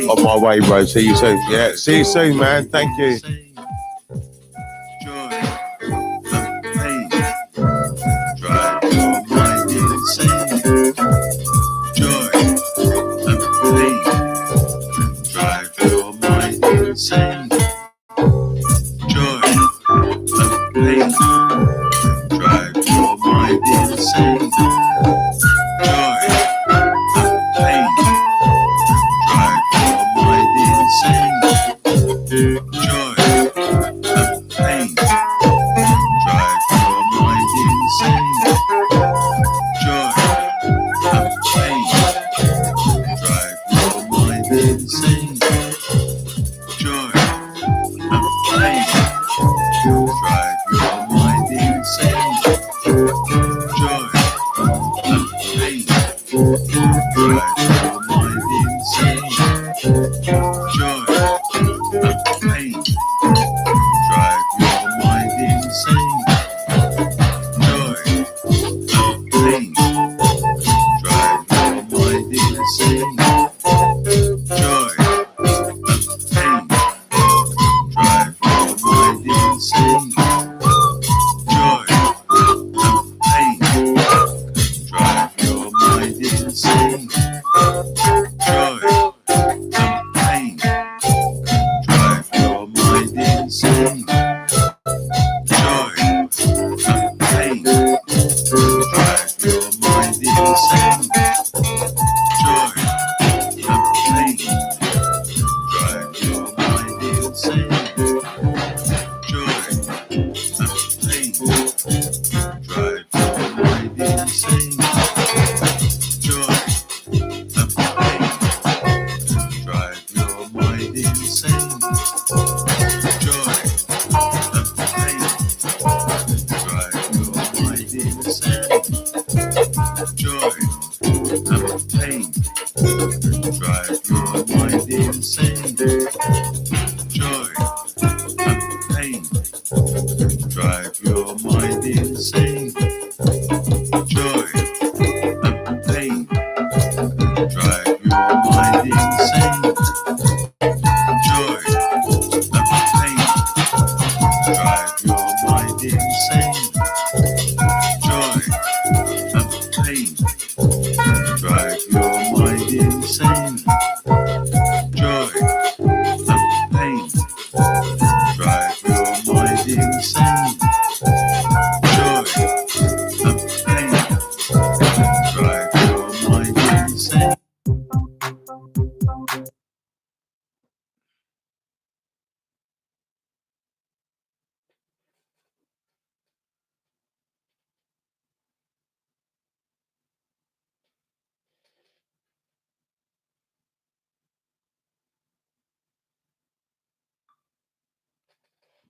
On my way, bro. See you soon. Yeah, see you soon, man. Thank you.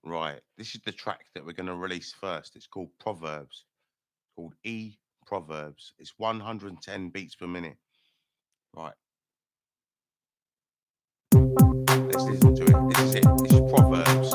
Right, this is the track that we're going to release first. It's called Proverbs. It's called Proverbs. It's 110 beats per minute. Right. Let's listen to it. This is it. This is Proverbs.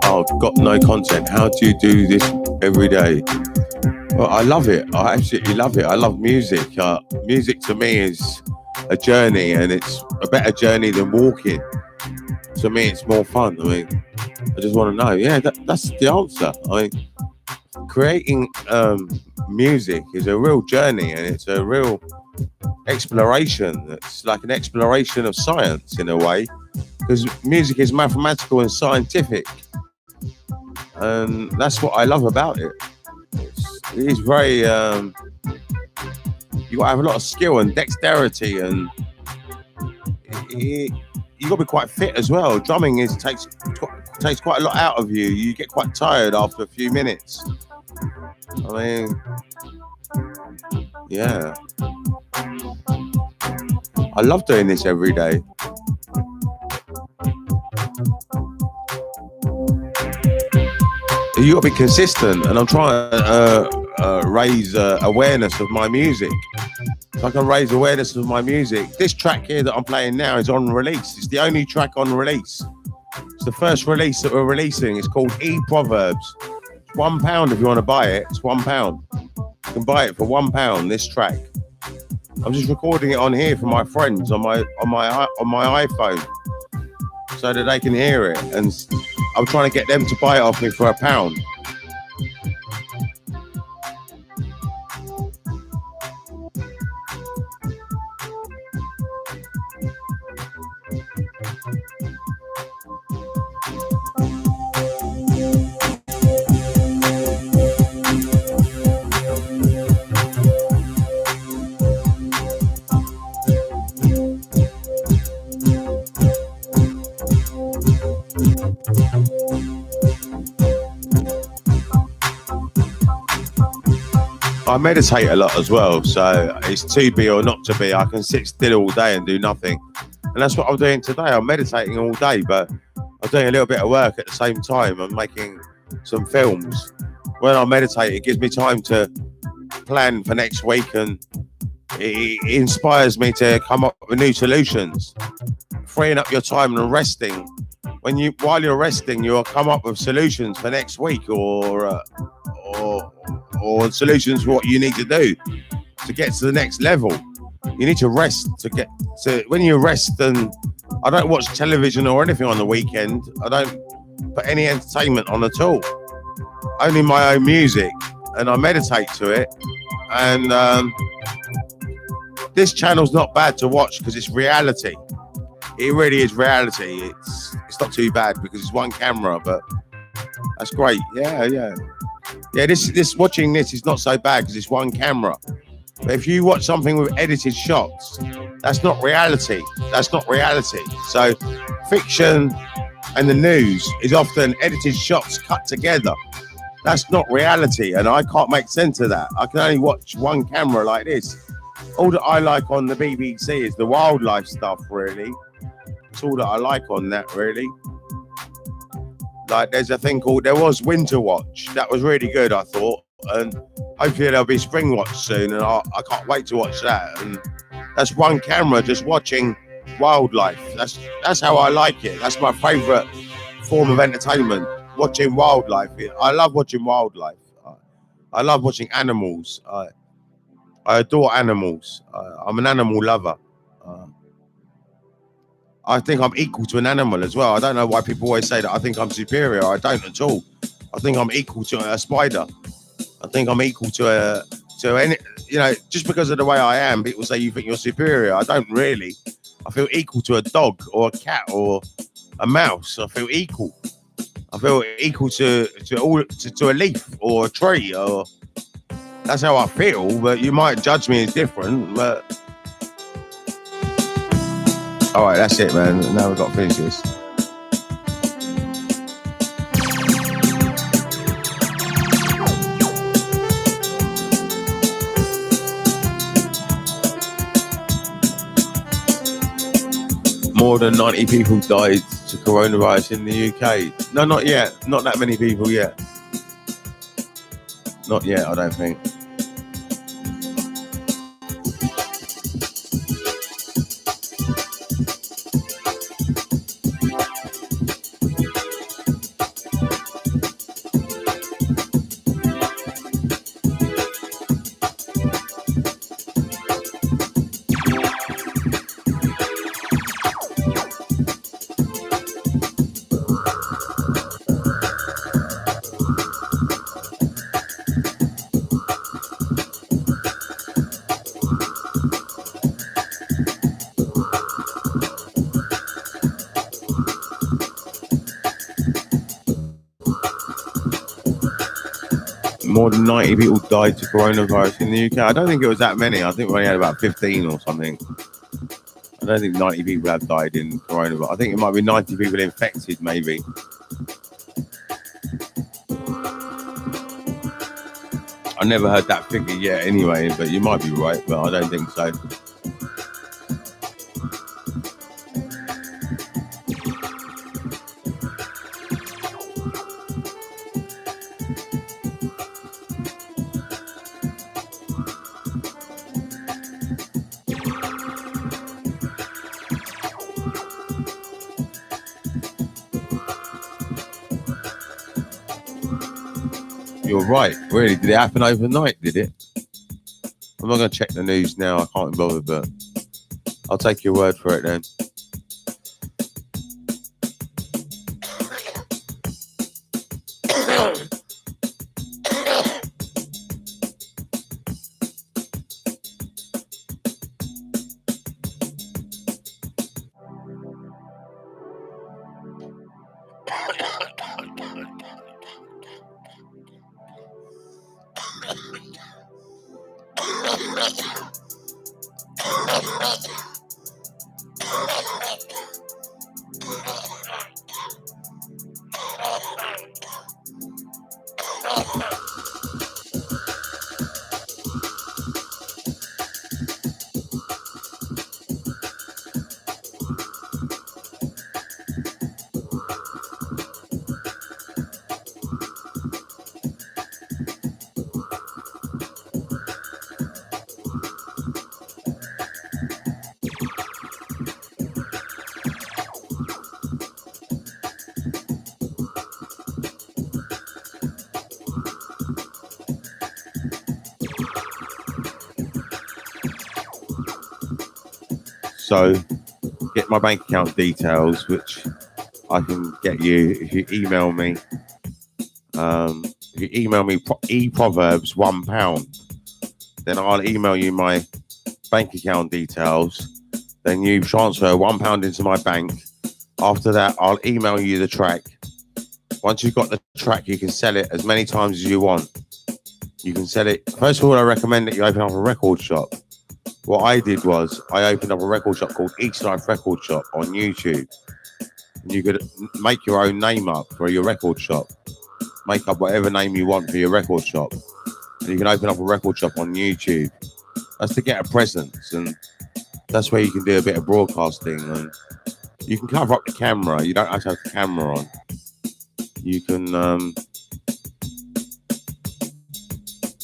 Oh, got no content. How do you do this every day? Well, I love it. I absolutely love it. I love music. Music to me is a journey, and it's a better journey than walking. To me, it's more fun. I mean, I just want to know. Yeah, that's the answer. I mean, creating music is a real journey, and it's a real exploration. It's like an exploration of science in a way, because music is mathematical and scientific, and that's what I love about it. It is very you got to have a lot of skill and dexterity, and you got to be quite fit as well. Drumming takes quite a lot out of you. You get quite tired after a few minutes. I mean, yeah, I love doing this every day. You got to be consistent, and I'm trying to raise awareness of my music. So I can raise awareness of my music. This track here that I'm playing now is on release. It's the only track on release. It's the first release that we're releasing. It's called E-Proverbs. It's £1 if you want to buy it. It's £1. You can buy it for £1. This track. I'm just recording it on here for my friends on my iPhone, so that they can hear it, and I'm trying to get them to buy it off me for £1. I meditate a lot as well, so it's to be or not to be. I can sit still all day and do nothing, and that's what I'm doing today. I'm meditating all day, but I'm doing a little bit of work at the same time. I'm making some films. When I meditate, it gives me time to plan for next week, and it inspires me to come up with new solutions. Freeing up your time and resting. While you're resting, you'll come up with solutions for next week, or solutions for what you need to do to get to the next level. You need to rest to get to. When you rest, and I don't watch television or anything on the weekend. I don't put any entertainment on at all. Only my own music, and I meditate to it. And this channel's not bad to watch because it's reality. It really is reality. It's not too bad because it's one camera, but that's great. Yeah. This watching this is not so bad because it's one camera. But if you watch something with edited shots, that's not reality. So fiction and the news is often edited shots cut together. That's not reality, and I can't make sense of that. I can only watch one camera like this. All that I like on the BBC is the wildlife stuff, really. It's all that I like on that, really. Like, there was Winter Watch. That was really good, I thought. And hopefully there'll be Spring Watch soon, and I can't wait to watch that. And that's one camera just watching wildlife. That's how I like it. That's my favourite form of entertainment, watching wildlife. I love watching wildlife. I love watching animals. I adore animals. I'm an animal lover. I think I'm equal to an animal as well. I don't know why people always say that I think I'm superior. I don't at all. I think I'm equal to a spider. I think I'm equal to any, just because of the way I am, people say you think you're superior. I don't really. I feel equal to a dog or a cat or a mouse. I feel equal. I feel equal to a leaf or a tree, or that's how I feel. But you might judge me as different, but. All right, that's it, man. Now we've got to finish this. More than 90 people died to coronavirus in the UK. No, not yet. Not that many people yet. Not yet, I don't think. more than 90 people died to coronavirus in the UK. I don't think it was that many. I think we only had about 15 or something. I don't think 90 people have died in coronavirus. I think it might be 90 people infected, maybe. I never heard that figure yet anyway, but you might be right, but I don't think so. You're right. Really? Did it happen overnight? Did it? I'm not going to check the news now. I can't be bothered, but I'll take your word for it then. So get my bank account details, which I can get you if you email me. If you email me e-proverbs £1, then I'll email you my bank account details. Then you transfer £1 into my bank. After that, I'll email you the track. Once you've got the track, you can sell it as many times as you want. You can sell it. First of all, I recommend that you open up a record shop. What I did was I opened up a record shop called East Life Record Shop on YouTube. And you could make your own name up for your record shop. Make up whatever name you want for your record shop. And you can open up a record shop on YouTube. That's to get a presence, and that's where you can do a bit of broadcasting, and you can cover up the camera. You don't have to have the camera on. You can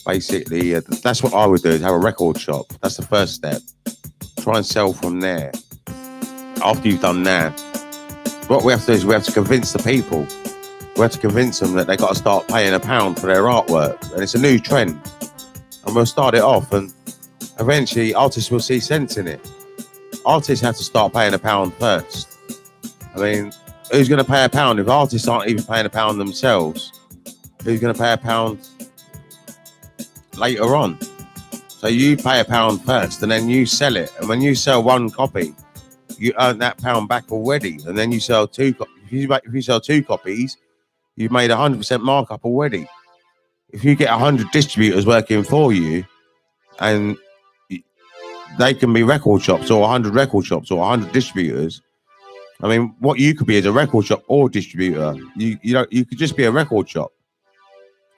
basically, that's what I would do, is have a record shop. That's the first step. Try and sell from there. After you've done that, what we have to do is we have to convince the people. We have to convince them that they got to start paying £1 for their artwork. And it's a new trend. And we'll start it off, and eventually artists will see sense in it. Artists have to start paying £1 first. I mean, who's going to pay £1 if artists aren't even paying £1 themselves? Who's going to pay £1 later on? So you pay £1 first, and then you sell it. And when you sell one copy, you earn that £1 back already. And then you sell two. If you sell 2 copies, you've made 100% markup already. If you get 100 distributors working for you, and they can be record shops, or 100 record shops, or 100 distributors. I mean, what you could be is a record shop or distributor. You could just be a record shop,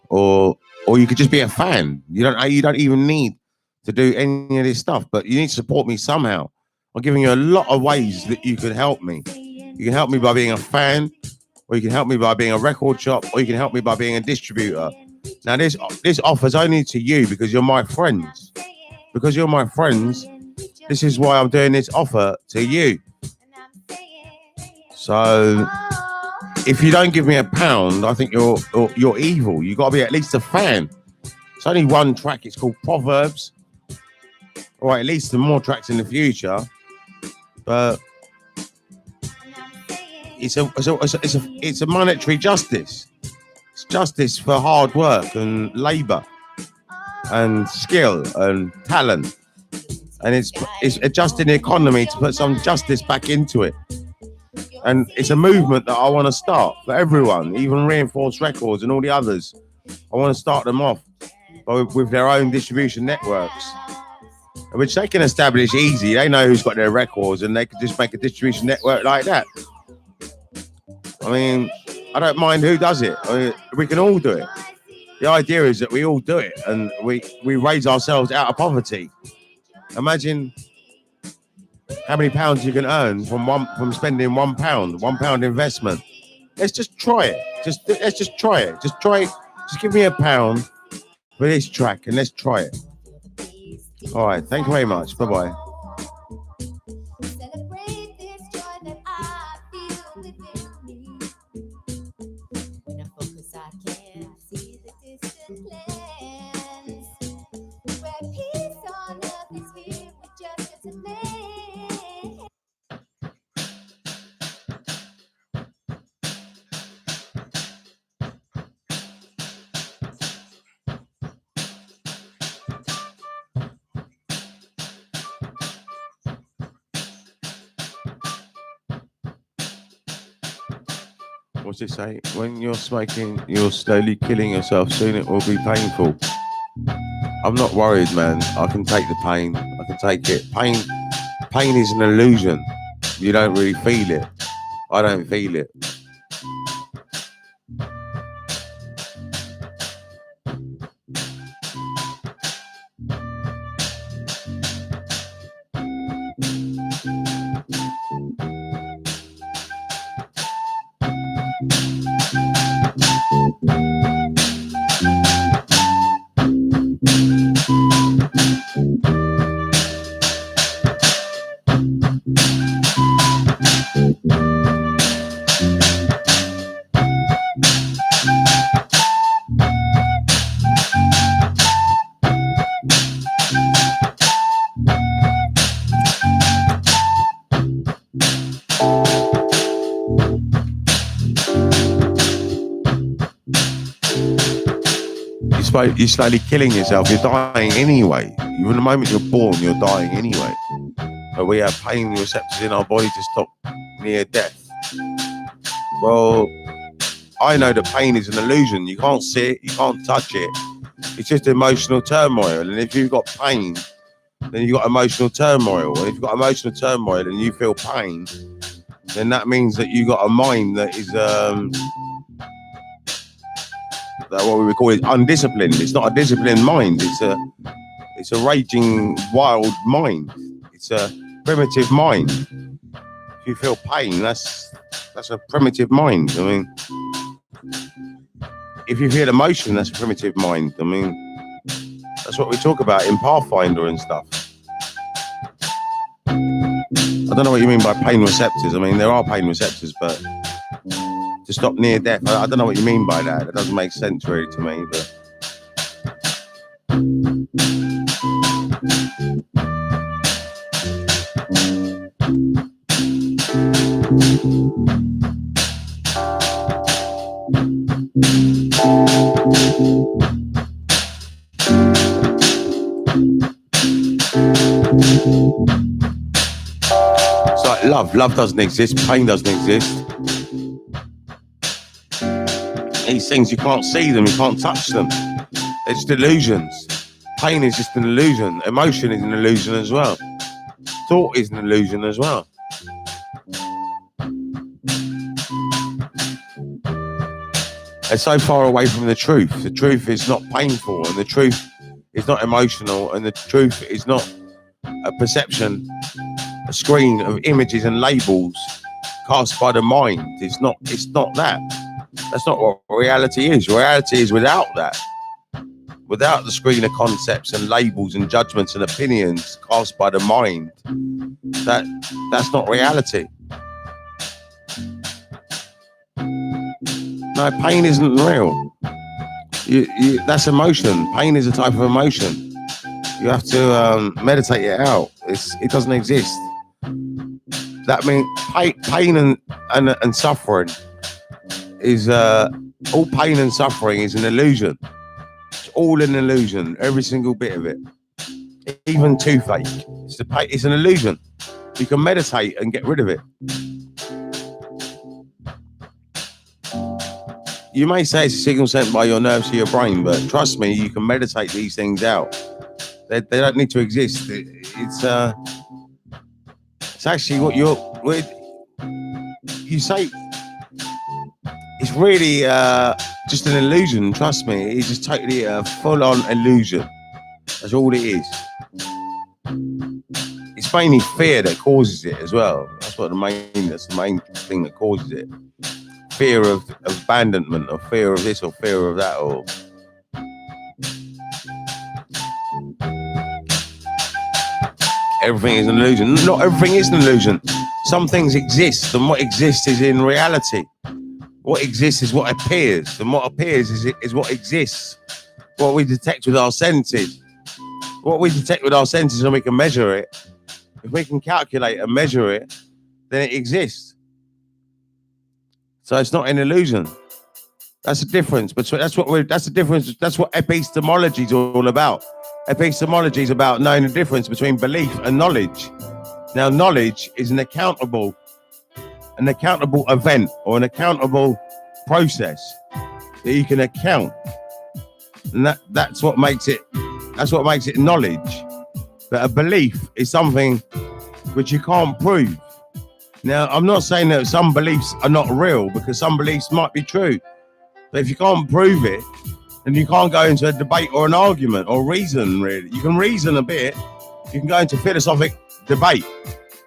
or you could just be a fan. You don't even need to do any of this stuff, but you need to support me somehow. I'm giving you a lot of ways that you can help me. You can help me by being a fan, or you can help me by being a record shop, or you can help me by being a distributor. Now, this offers only to you because you're my friends. Because you're my friends, this is why I'm doing this offer to you. So, if you don't give me £1, I think you're evil. You got to be at least a fan. It's only one track. It's called Proverbs. Or at least some more tracks in the future. But it's a monetary justice. It's justice for hard work and labour and skill and talent. And it's adjusting the economy to put some justice back into it. And it's a movement that I want to start for everyone, even Reinforced Records and all the others. I want to start them off with their own distribution networks, which they can establish easy. They know who's got their records, and they can just make a distribution network like that. I mean, I don't mind who does it. I mean, we can all do it. The idea is that we all do it, and we raise ourselves out of poverty. Imagine how many pounds you can earn from spending £1 investment. Let's just try it. Let's just try it. Just try it. Just give me £1 for this track, and let's try it. All right. Thank you very much. Bye bye. Celebrate this joy that I feel within me. When I focus, I can see the distant lands where peace on earth is here with justice and man. What's it say? When you're smoking, you're slowly killing yourself. Soon it will be painful. I'm not worried, man. I can take the pain. I can take it. Pain is an illusion. You don't really feel it. I don't feel it. You're slowly killing yourself. You're dying anyway. Even the moment you're born, you're dying anyway. But we have pain receptors in our body to stop near death. Well, I know that pain is an illusion. You can't see it. You can't touch it. It's just emotional turmoil. And if you've got pain, then you've got emotional turmoil. And if you've got emotional turmoil and you feel pain, then that means that you've got a mind that is what we would call it undisciplined. It's not a disciplined mind. It's a raging wild mind. It's a primitive mind. If you feel pain, that's a primitive mind. I mean, if you feel emotion, that's a primitive mind. I mean, that's what we talk about in Pathfinder and stuff. I don't know what you mean by pain receptors. I mean, there are pain receptors, but to stop near death, I don't know what you mean by that. It doesn't make sense really to me, but it's like love doesn't exist, pain doesn't exist. These things, you can't see them, you can't touch them. They're just illusions. Pain is just an illusion. Emotion is an illusion as well. Thought is an illusion as well. They're so far away from the truth. The truth is not painful, and the truth is not emotional, and the truth is not a perception, a screen of images and labels cast by the mind. It's not that. That's not what reality is. Reality is without that. Without the screen of concepts and labels and judgments and opinions cast by the mind. That's not reality. No, pain isn't real. That's emotion. Pain is a type of emotion. You have to meditate it out. It doesn't exist. That means pain and suffering is all pain and suffering is an illusion. It's all an illusion, every single bit of it. Even toothache, it's an illusion. You can meditate and get rid of it. you may say it's a signal sent by your nerves to your brain, but trust me, you can meditate these things out. They don't need to exist. It's actually what you say. It's really just an illusion. Trust me, it's just totally a full-on illusion. That's all it is. It's mainly fear that causes it as well. That's the main thing that causes it. Fear of abandonment, or fear of this, or fear of that, or everything is an illusion. Not everything is an illusion. Some things exist, and what exists is in reality. What exists is what appears, and what appears is what exists. What we detect with our senses. What we detect with our senses, and we can measure it. If we can calculate and measure it, then it exists. So it's not an illusion. That's the difference. But that's the difference. That's what epistemology is all about. Epistemology is about knowing the difference between belief and knowledge. Now, knowledge is an accountable event, or an accountable process that you can account, and that's what makes it knowledge. But a belief is something which you can't prove. Now, I'm not saying that some beliefs are not real, because some beliefs might be true. But if you can't prove it, then you can't go into a debate or an argument or reason, really. You can reason a bit. You can go into philosophic debate.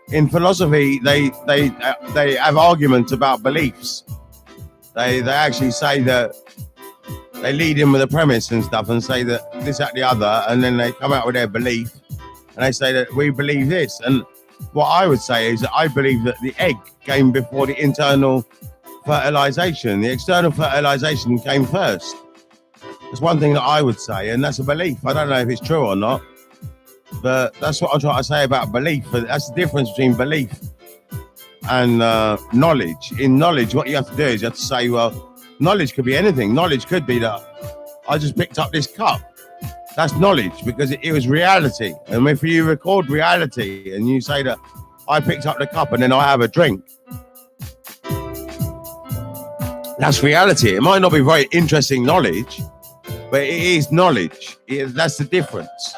In philosophy, they have arguments about beliefs. They actually say that they lead in with a premise and stuff and say that this, that, the other, and then they come out with their belief and they say that we believe this. And what I would say is that I believe that the egg came before the internal fertilization. The external fertilization came first. That's one thing that I would say, and that's a belief. I don't know if it's true or not, but that's what I'm trying to say about belief. That's the difference between belief and knowledge. In knowledge, what you have to do is you have to say, well, knowledge could be anything. Knowledge could be that I just picked up this cup. That's knowledge, because it was reality. And if you record reality and you say that I picked up the cup and then I have a drink, that's reality. It might not be very interesting knowledge, but it is knowledge. That's the difference.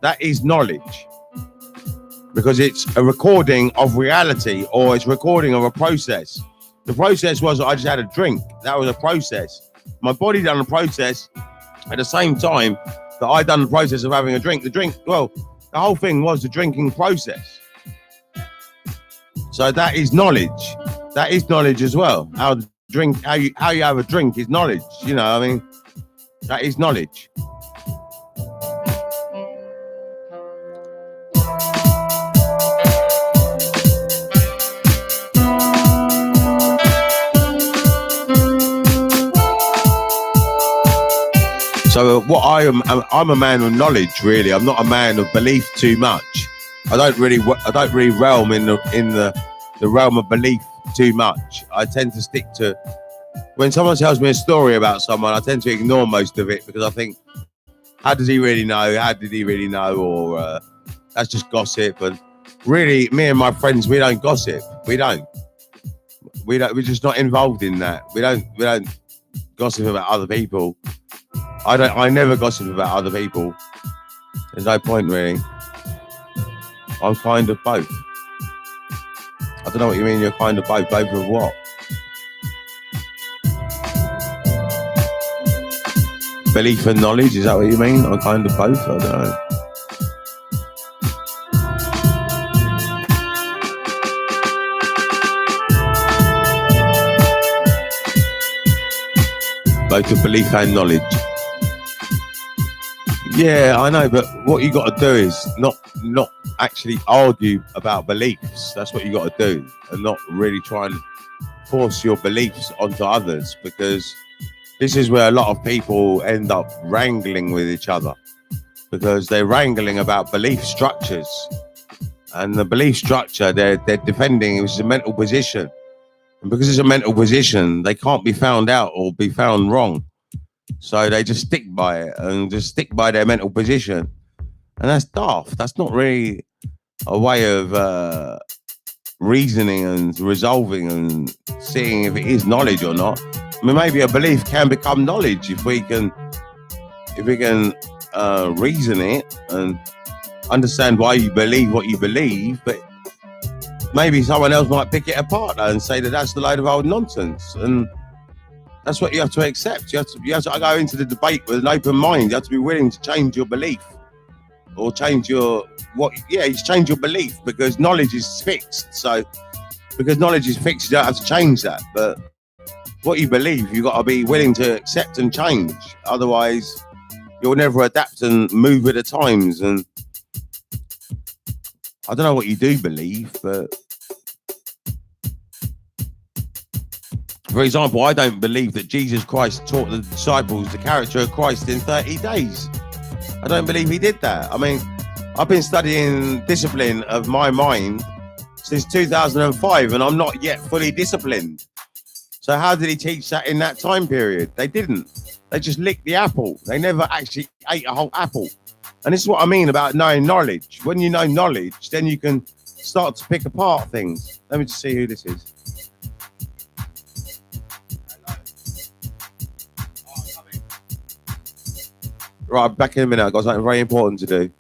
That is knowledge, because it's a recording of reality, or it's recording of a process. The process was I just had a drink. That was a process. My body done a process at the same time that I done the process of having a drink. The whole thing was the drinking process. So that is knowledge. That is knowledge as well. How you have a drink is knowledge. You know, I mean, that is knowledge. So what I'm a man of knowledge, really. I'm not a man of belief too much. I don't really realm in the realm of belief too much. I tend to stick to, when someone tells me a story about someone, I tend to ignore most of it, because I think, how does he really know? How did he really know? Or that's just gossip. And really, me and my friends, we don't gossip. We're just not involved in that. We don't gossip about other people. I never gossip about other people. There's no point, really. I'm kind of both. I don't know what you mean, you're kind of both. Both of what? Belief and knowledge, is that what you mean? I'm kind of both? I don't know. Both of belief and knowledge. Yeah, I know, but what you got to do is not actually argue about beliefs. That's what you got to do, and not really try and force your beliefs onto others, because this is where a lot of people end up wrangling with each other, because they're wrangling about belief structures, and the belief structure they're defending is a mental position, and because it's a mental position, they can't be found out or be found wrong. So they just stick by it and just stick by their mental position. And that's daft. That's not really a way of reasoning and resolving and seeing if it is knowledge or not. I mean, maybe a belief can become knowledge if we can reason it and understand why you believe what you believe. But maybe someone else might pick it apart and say that that's the load of old nonsense, and that's what you have to accept. You have to go into the debate with an open mind. You have to be willing to change your belief or change your change your belief, because knowledge is fixed. So because knowledge is fixed, you don't have to change that. But what you believe, you've got to be willing to accept and change. Otherwise, you'll never adapt and move with the times. And I don't know what you do believe, but for example, I don't believe that Jesus Christ taught the disciples the character of Christ in 30 days. I don't believe he did that. I mean, I've been studying discipline of my mind since 2005, and I'm not yet fully disciplined. So how did he teach that in that time period? They didn't. They just licked the apple. They never actually ate a whole apple. And this is what I mean about knowing knowledge. When you know knowledge, then you can start to pick apart things. Let me just see who this is. Right, back in a minute. I've got something very important to do.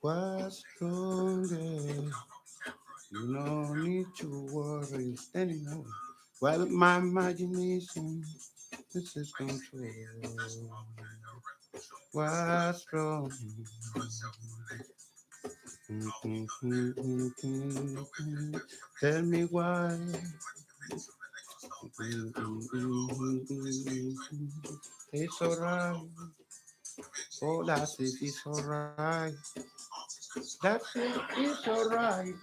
What's stronger? You no need to worry anymore. While my imagination, this is control. What's wrong? Tell me why. It's alright. Oh, that's it. It's alright. That's it. It's alright.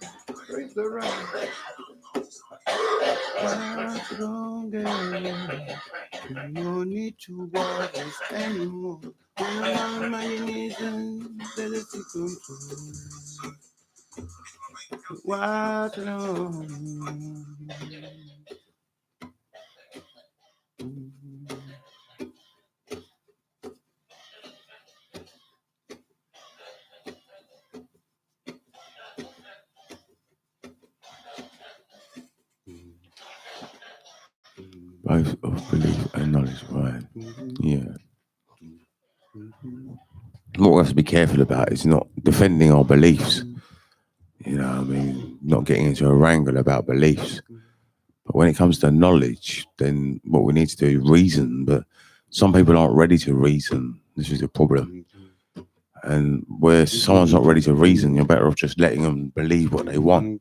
It's alright. What's wrong? No need to worry anymore. My imagination, that is the control. What's wrong? Both of belief and knowledge, right? Yeah. What we have to be careful about is not defending our beliefs. You know, I mean, not getting into a wrangle about beliefs. But when it comes to knowledge, then what we need to do is reason. But some people aren't ready to reason. This is the problem. And where someone's not ready to reason, you're better off just letting them believe what they want.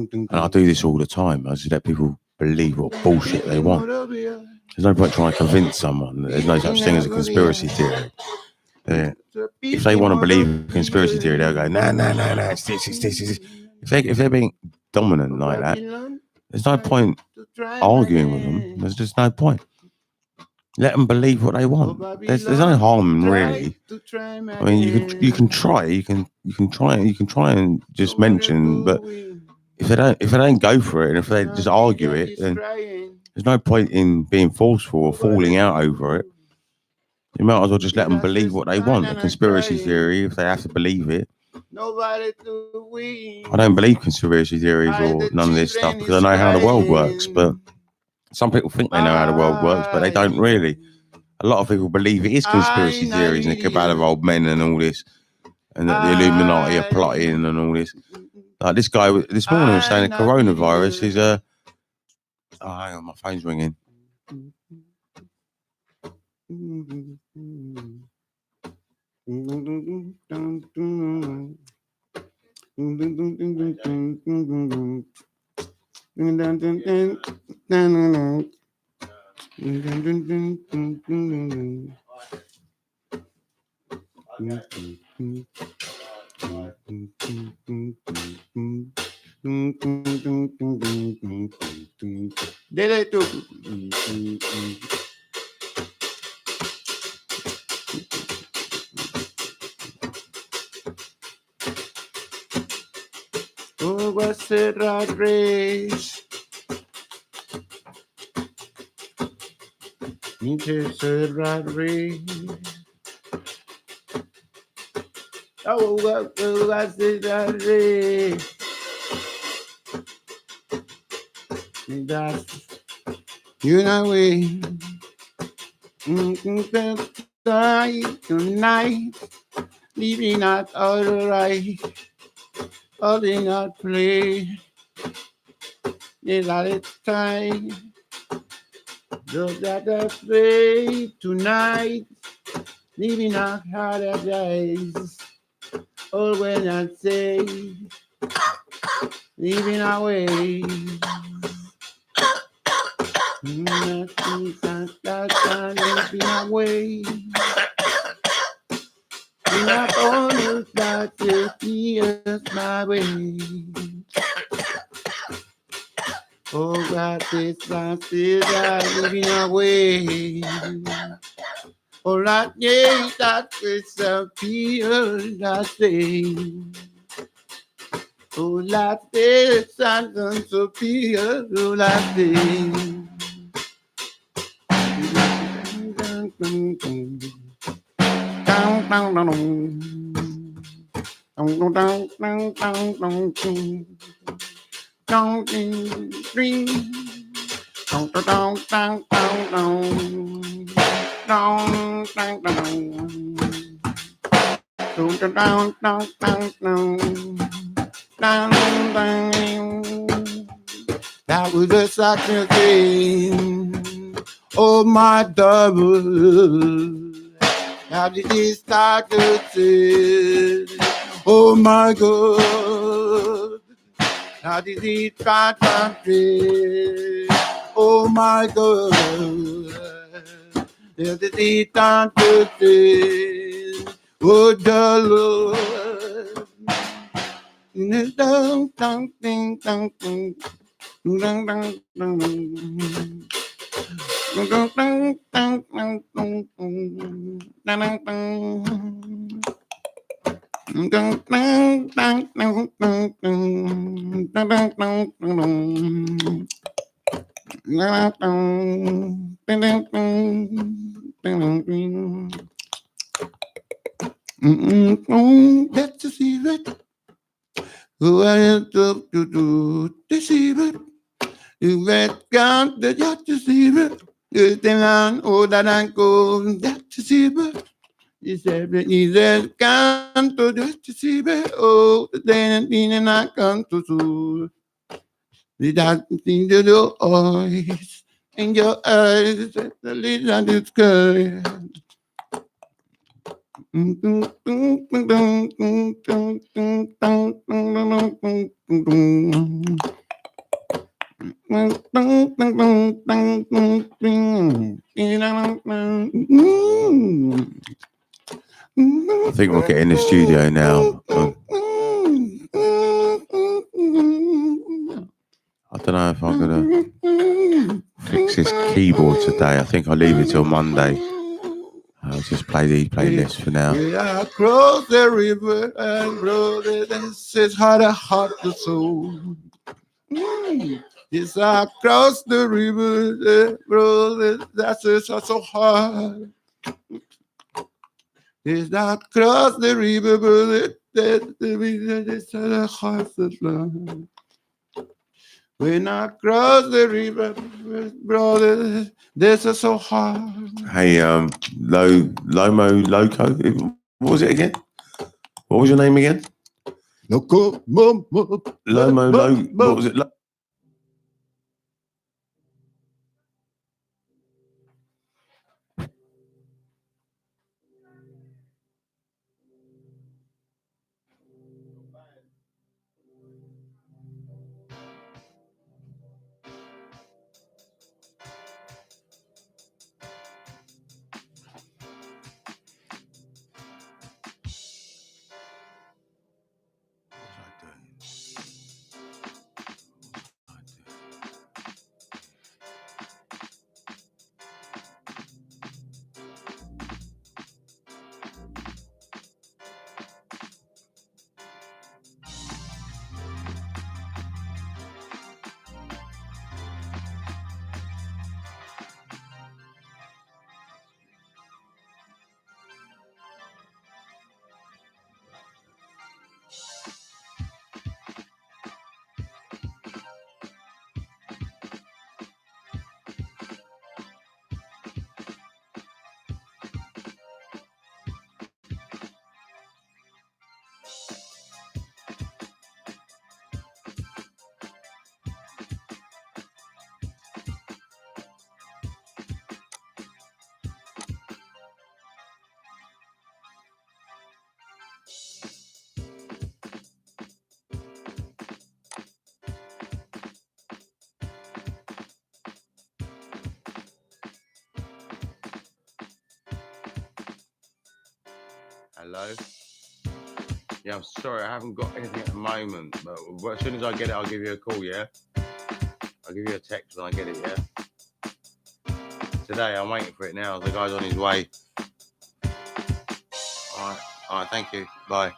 And I do this all the time. I just let people believe what bullshit they want. There's no point trying to convince someone that there's no such thing as a conspiracy theory. If they want to believe in conspiracy theory, they'll go, nah, it's this. If they're being dominant like that, there's no point arguing with them. There's just no point. Let them believe what they want. There's no harm really. I mean, you can try and just mention, but if they don't go for it and if they just argue it, then there's no point in being forceful or falling out over it. You might as well just let them believe what they want. A conspiracy theory, if they have to believe it. I don't believe conspiracy theories or none of this stuff because I know how the world works. But some people think they know how the world works, but they don't really. A lot of people believe it is conspiracy theories and the cabal of old men and all this, and that the Illuminati are plotting and all this. Like this guy this morning was saying the coronavirus is a. Oh, hang on, my phone's ringing. Oh, what's a rat race? It's a rat race. Oh, what's a rat race? That's you know we tonight, leaving out all right, all in our play. They let it time. Just that I play tonight, leaving out harder days. All when I say, leaving away. Leaving away. not always that you see us my way. Oh God, this time still living away. Oh, that yeah, that is a fear that day. Oh, that is something to fear that day. That was the second thing. Oh, my double. How did he start to say? Oh, my God. How did he try to say? Oh, my God. How did he start to say? Oh, the Lord. Dun, dun, ding, dun, dun. Dun, dun, dun, dun. Dun, dun, dun, dun, dun, dun, dun. Dun, dun, dun. Dun, dun, dun, dun, dun, dun, dun. Dun, dun, dun, dun, dun. Dun, dun, dun, dun, dun. Dun, dun, dun. That's a secret. Who I am to deceive it. You let God that you deceive it. You think I know that I go that deceive it. You said that you let God to just deceive it. Oh, the day and meaning I come to do. Without seeing your eyes. In your eyes, the lead on the sky. I think we'll get in the studio now. I don't know if I'm gonna fix this keyboard today. I think I'll leave it till Monday. I'll just play these playlists for now. I cross the river and brother, this is how the heart to soul. Yes, I cross the river, brother, that's just so hard. Yes, I cross the river, brother, that's the reason it's how the heart to soul. When I cross the river, brother, this is so hard. Hey, Lomo Loco, what was it again? What was your name again? Loco, Lomo Lo. What was it? Hello. Yeah, I'm sorry, I haven't got anything at the moment, but as soon as I get it, I'll give you a call, yeah? I'll give you a text when I get it, yeah? Today, I'm waiting for it now. The guy's on his way. Alright, thank you. Bye.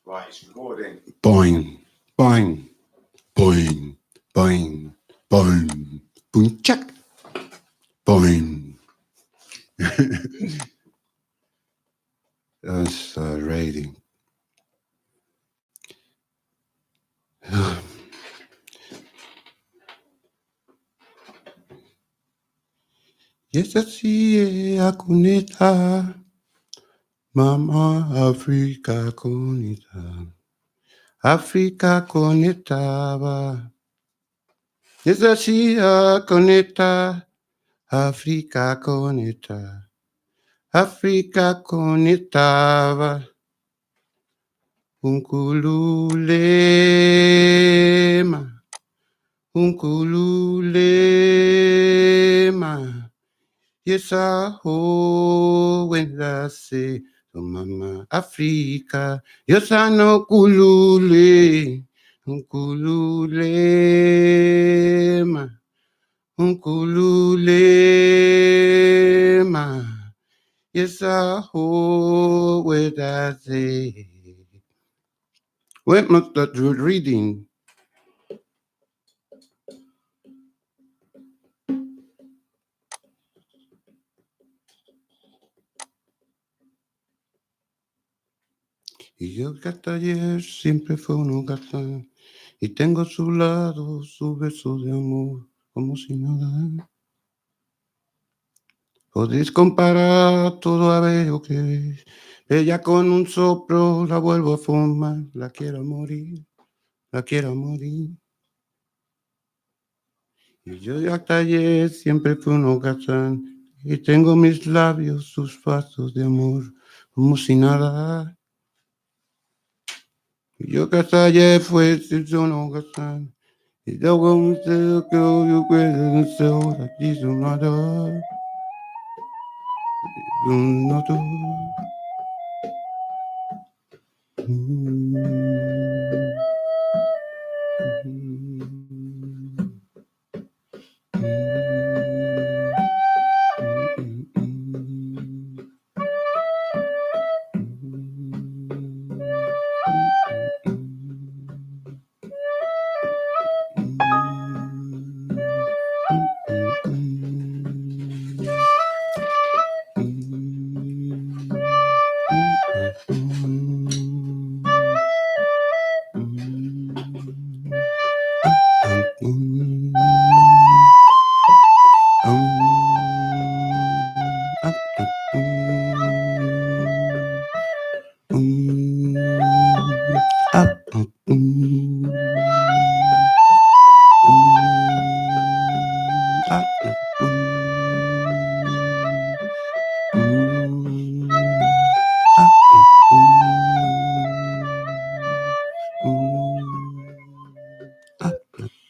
Right, it's recording. Boing, boing, boing, boing, boing, boing, check, boing. That's rating. Yes, I see Akunita, Mama Africa Kunita, Africa Kunita. Yes, I see Akunita, Africa Kunita, Africa Kunita. Unkululema, unkululema. Yes, I ho when I say to Mama Africa. Yes, I know kulule, unkululema, unkululema. Yes, I ho when I say. When must start reading? Y yo gata ayer siempre fue un gata y tengo a su lado su beso de amor como si nada. Podéis comparar todo a bello que ves, ella con un soplo la vuelvo a formar, la quiero morir, la quiero morir. Y yo hasta ayer siempre fui un holgazán y tengo mis labios sus pasos de amor como si nada. Y yo que hasta ayer fue un holgazán y luego me sé que yo puedo ser ahora dice nada. No tú.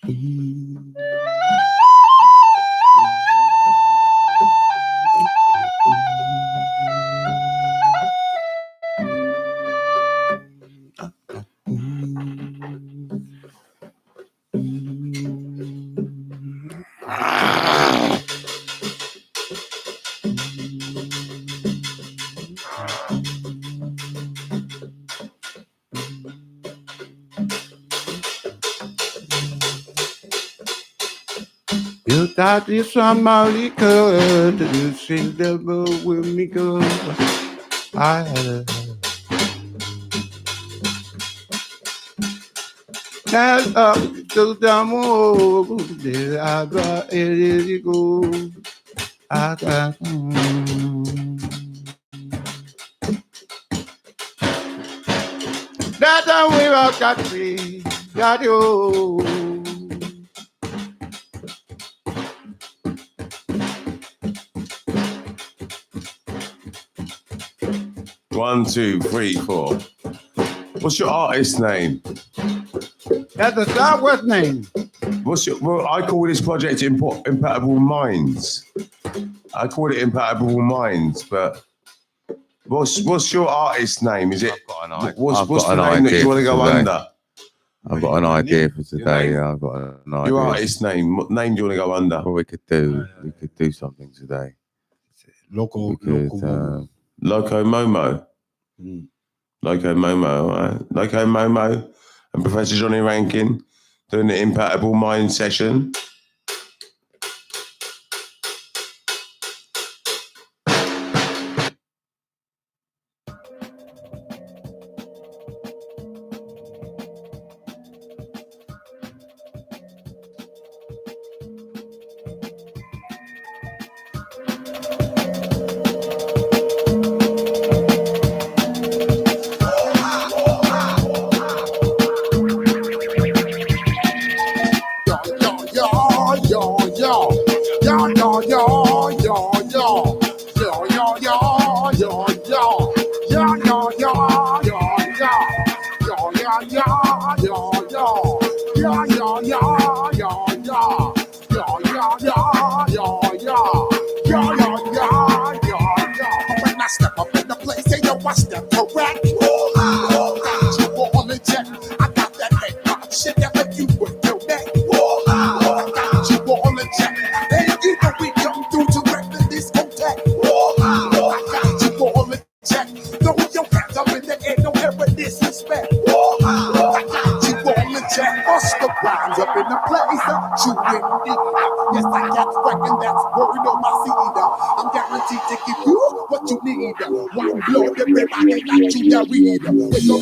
You thought you somebody could you see the boat with me good. I had a head up to the moon. Did I got it go? I got that time we all got free. Got you. 1, 2, 3, 4. What's your artist name? That's the Southwest name. What's your? Well, I call this project Impatible Minds. I call it Impatible Minds, but what's your artist name? Is it? What's the name that you want to go under? I've got an idea for today. Yeah, I've got an idea. Your artist name. What name do you want to go under? What we could do something today. Local Loco Momo. Loco Momo, all right. Loco Momo and Professor Johnny Rankin doing the Impatible Mind session.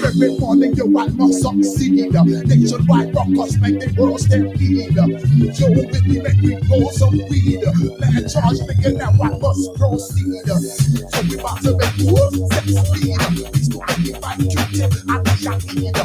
Every morning you want must succeed. Nationwide rockers make the world stampede. Yo, with me make we blow some weed. Man charge thinking that I must proceed. So we about to make moves, set speed. These two make me fight Q-tip, I wish I need.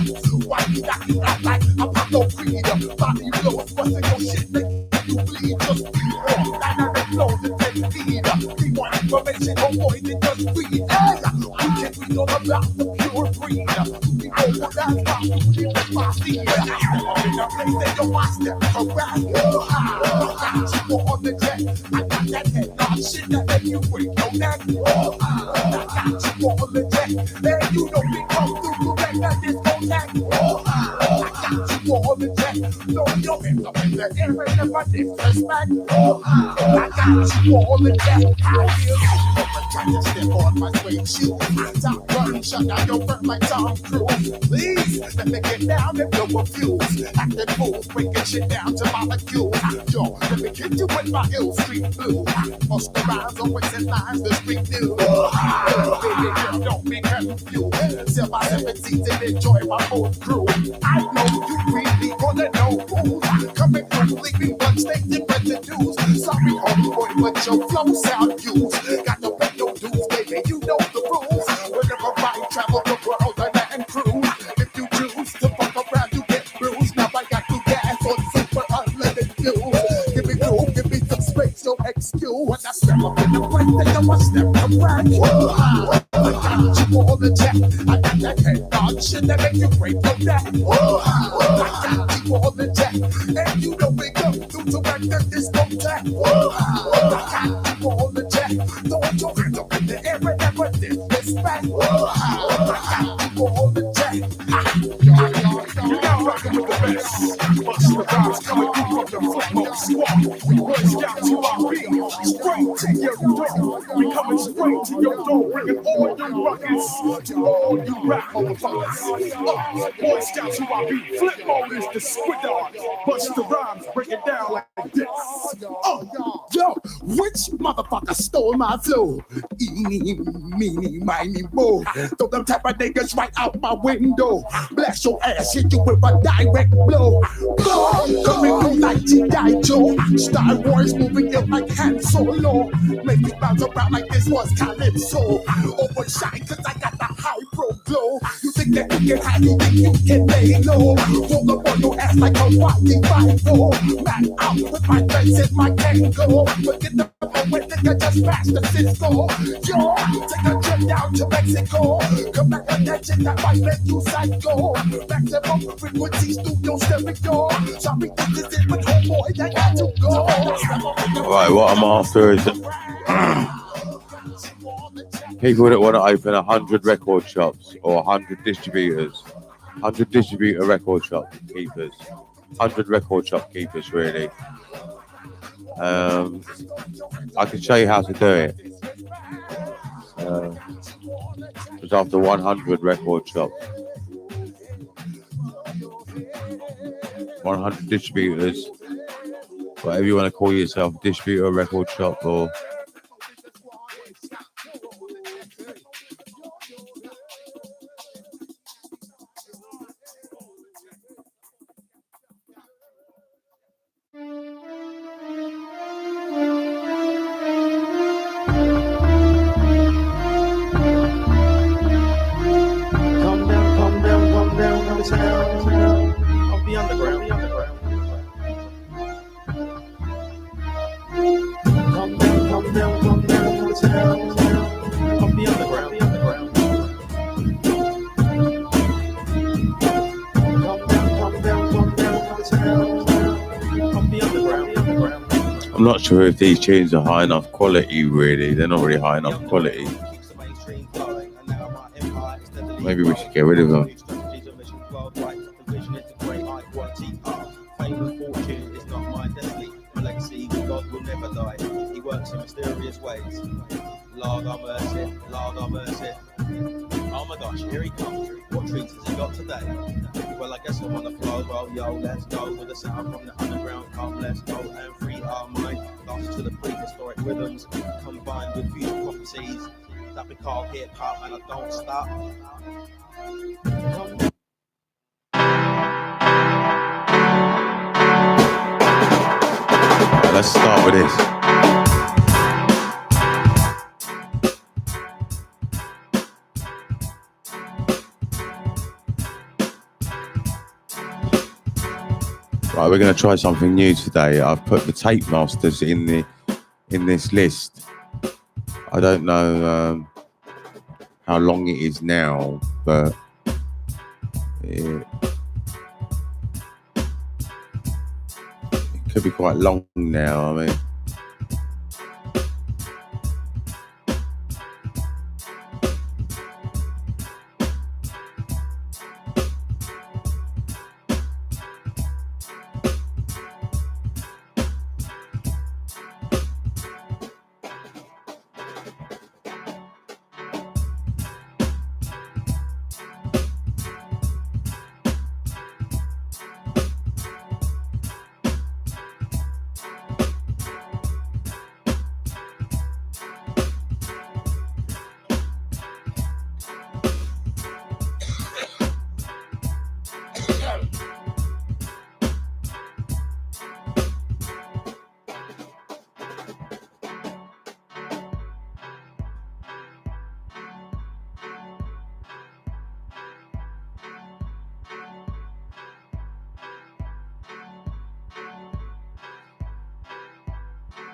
Why you knocking out like Apollo Creed? Body blows, busting your shit, make you bleed. Just bleed off, dynamic flows and take feed. We want information, avoid it, just breathe. Hey, we can read all about the pure breed. We go for that pop, we with my seed. In the place that you watch them around you. I got you on the jet. I got that head nod shit that make you break your neck. I got you on the jet. Man, you know we come through to make that discotheque. I got you on the jet. Throw your hands up in the air and never disrespect. I got you on the jet. I feel trying to step on my suede shoe. Top run, shut down your burn like Tom Cruise. Please, let me get down and blow a fuse. Acting fools, breaking shit down to molecules. Yo, let me get you with my ill street blue. Most the rhymes always in lines, the street do. Baby girl, don't be confused. Sell my 7 seats and enjoy my whole crew. I know you really wanna know who's coming from leaving one state and residues. Sorry, homeboy, but your flow sound used. Got to pay your dues, baby, you know the rules. Whenever I travel the world, I land cruise. If you choose to fuck around, you get bruised. Now I got you gas on super unlimited fuel. Give me room, give me some space, so Excuse when I step up in the place, they know I step up right. I got you all the check. I got that head dog shit that make you break your neck. I got you all the check. And you know we go through to record this discotheque. I got you all the check. Throw your hands up in the air and never disrespect. I got you all the check. You're now rocking with the best. Bust the vibes coming through from the footmost squad. We burst out to our beat, straight to your door. We coming straight to your door, bringing all your ruckus to all you rap motherfuckers. Boys down to our beat, flip mode is the squid dog. Bust the rhymes, break it down like this. Yo, which motherfucker stole my flow? Eeny, meeny, miny, mo. Throw them type of niggas right out my window. Blast your ass, hit you with a direct blow. Blow, coming through like G.I. Joe. Star Wars moving in like Han Solo. Make you bounce around like this was Calypso. Overshine cause I got the high pro glow. You think that you can hide, you think you can lay low. Roll up on your ass like a walking Bible. Back out with my face in my tango. Forget the moment that I just passed the Cisco. Yo, take a trip down to Mexico. Come back with that shit that might make you psycho. Maximum frequency studio stereo. Sorry, this is but homeboy, I got to go. Right, what I'm after is people that want to open 100 record shops or 100 distributors. 100 distributor record shop keepers. 100 record shop keepers, really. I can show you how to do it. Just after 100 record shops. 100 distributors. Whatever you want to call yourself, distributor, record shop, or Come down to the sound of the underground. Come down to the sound of the underground. Come down to the sound of the underground. I'm not sure if these tunes are high enough quality, really. They're not really high enough quality. Maybe we should get rid of them. In mysterious ways. Lord have mercy, Lord have mercy. Oh my gosh, here he comes. What treats has he got today? Well, I guess I'm on the flow. Well, yo, let's go with the sound from the underground. Come, let's go and free our mind. Lost to the prehistoric rhythms combined with future prophecies that we call hip hop, and I don't stop. Let's start with this. Right, we're going to try something new today. I've put the tape masters in this list. I don't know how long it is now, but it could be quite long now. I mean,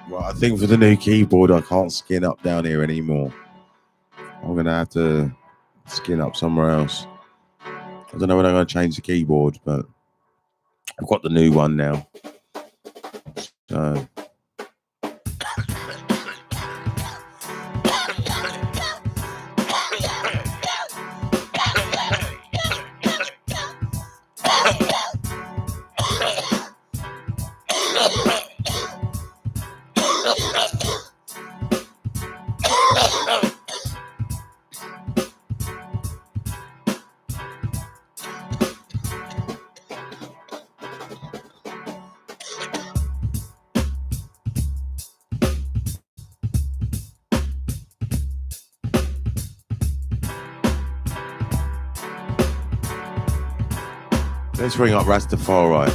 Well, I think for the new keyboard, I can't skin up down here anymore. I'm going to have to skin up somewhere else. I don't know when I'm going to change the keyboard, but I've got the new one now. So. Let's ring up Rastafari.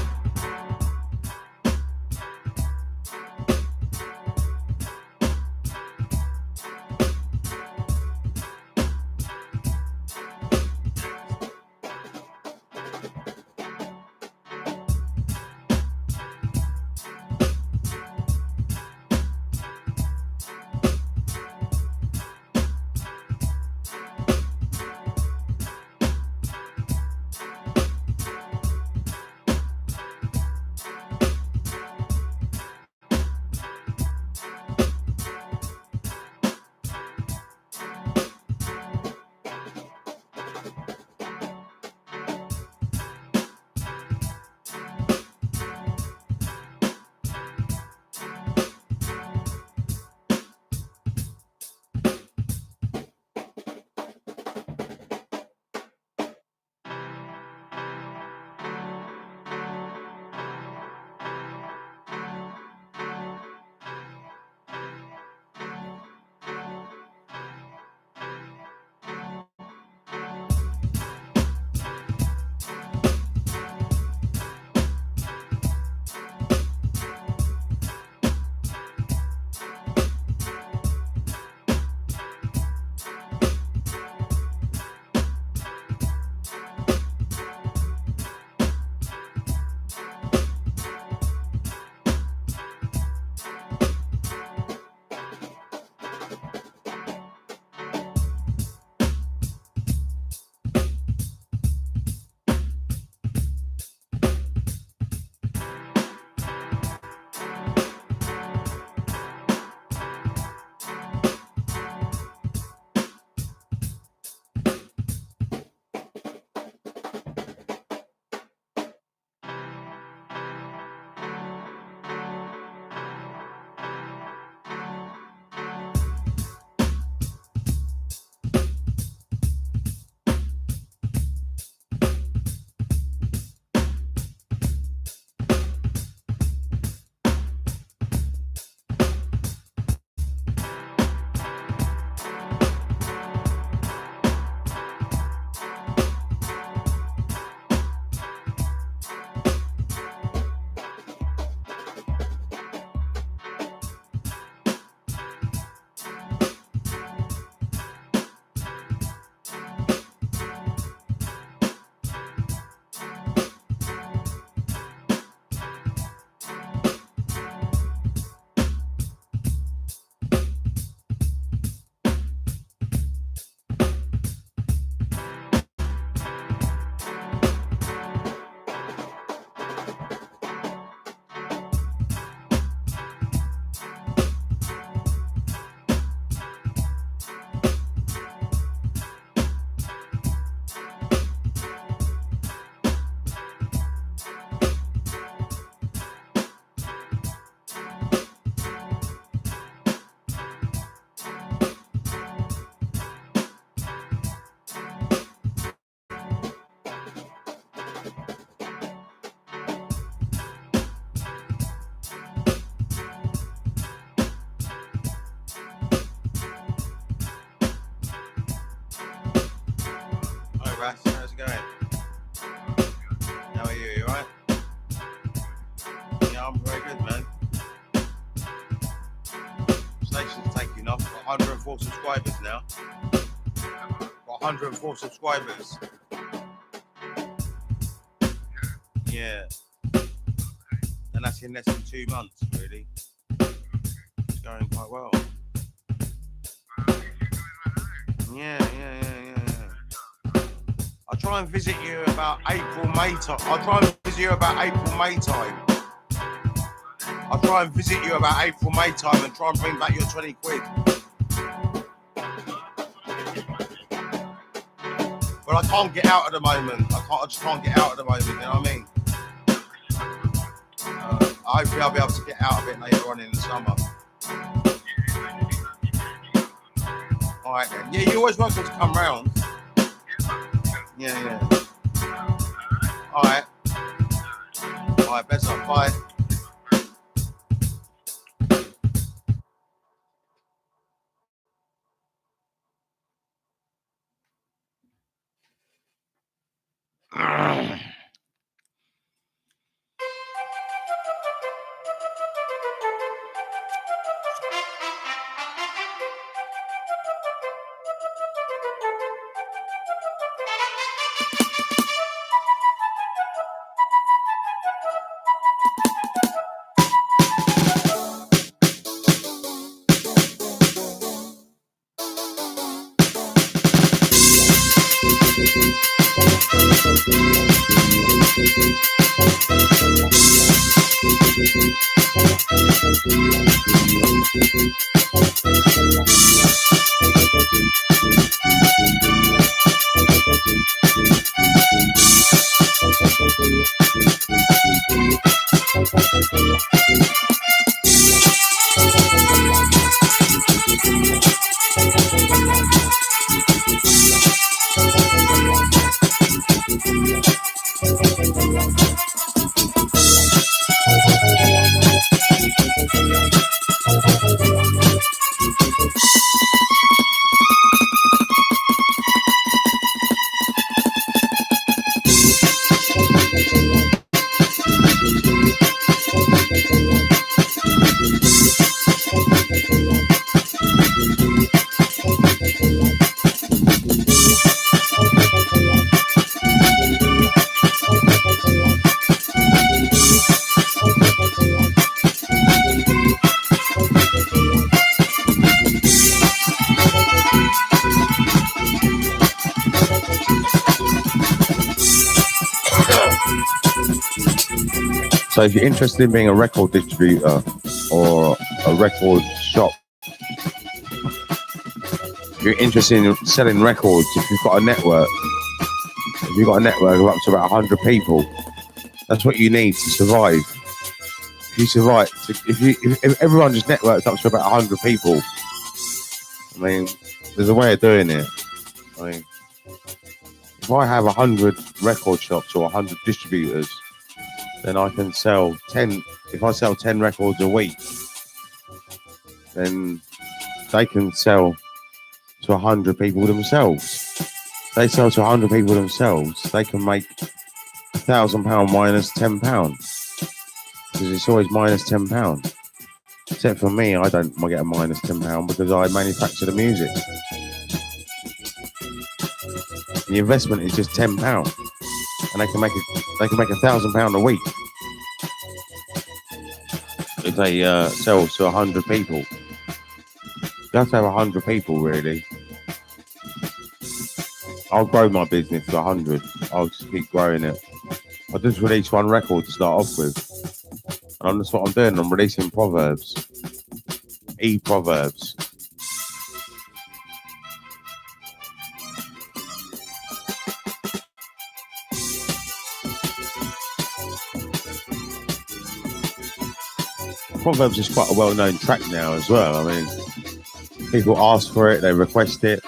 Hi, Ras. How's it going? How are you? You alright? Yeah, I'm very good, man. Station's taking off. Got 104 subscribers now. Got 104 subscribers. Yeah. And that's in less than 2 months, really. going quite well. Yeah. I'll try and visit you about April, May time. I'll try and visit you about April, May time. I'll try and visit you about April, May time and try and bring back your 20 quid. But I can't get out at the moment. I just can't get out at the moment, you know what I mean? Hopefully I'll be able to get out a bit later on in the summer. Alright then. Yeah, you're always welcome to come round. Yeah. Alright. Alright, best up. Bye. So if you're interested in being a record distributor or a record shop, if you're interested in selling records, if you've got a network of up to about 100 people, that's what you need to survive. If you survive, if everyone just networks up to about 100 people, I mean, there's a way of doing it. I mean, if I have 100 record shops or 100 distributors, then I can sell 10. If I sell 10 records a week, then they can sell to 100 people themselves. They sell to 100 people themselves, they can make £1,000 minus £10. Because it's always minus £10. Except for me, I don't get a minus £10 because I manufacture the music. The investment is just £10, and they can make £1,000 a week if they sell to 100 people. You have to have 100 people, really. I'll grow my business to 100. I'll just keep growing it. I just released one record to start off with, and that's what I'm doing. I'm releasing Proverbs, Proverbs. Proverbs is quite a well-known track now as well. I mean, people ask for it, they request it.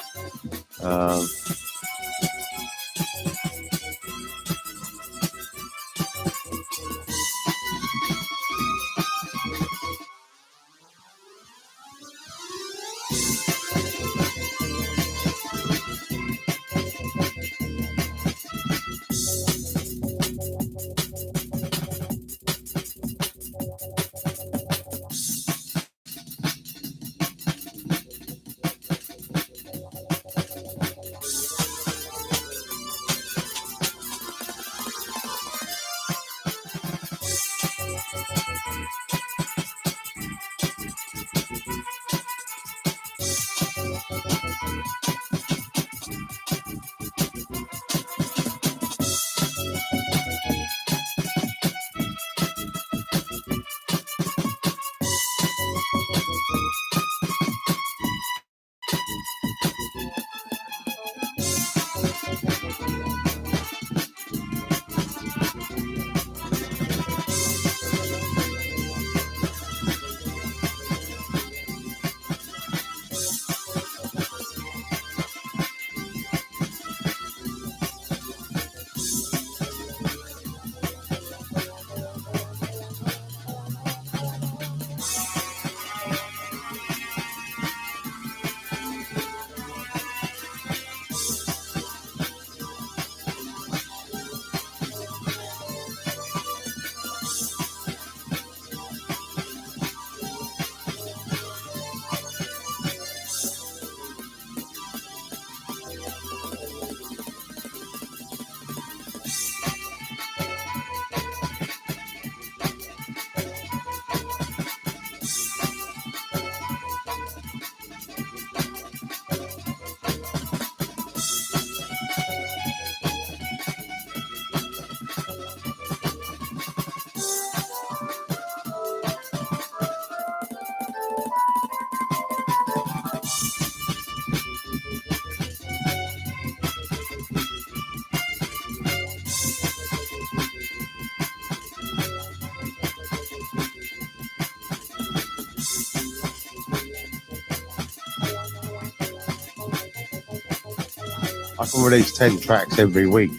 I can release 10 tracks every week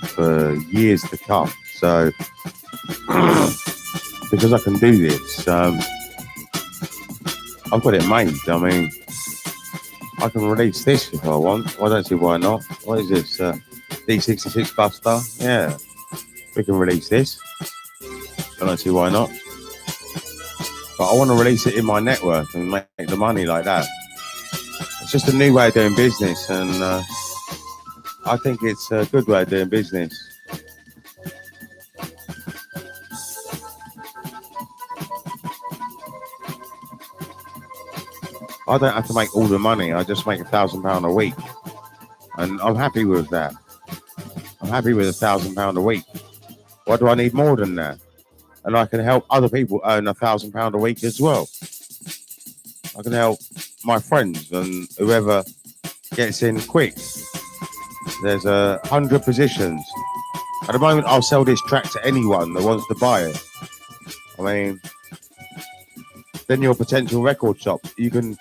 for years to come. So, because I can do this, I've got it made. I mean, I can release this if I want. I don't see why not. What is this? D66 Buster? Yeah, we can release this. I don't see why not. But I want to release it in my network and make the money like that. It's just a new way of doing business, and I think it's a good way of doing business. I don't have to make all the money. I just make £1,000 a week, and I'm happy with that. I'm happy with £1,000 a week. Why do I need more than that? And I can help other people earn £1,000 a week as well. I can help my friends and whoever gets in quick. There's 100 positions. At the moment, I'll sell this track to anyone that wants to buy it. I mean, then your potential record shop, you can,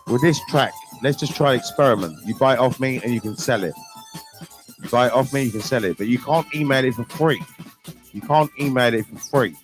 with this track, let's just try experiment. You buy it off me and you can sell it. You buy it off me, you can sell it, but you can't email it for free. You can't email it for free.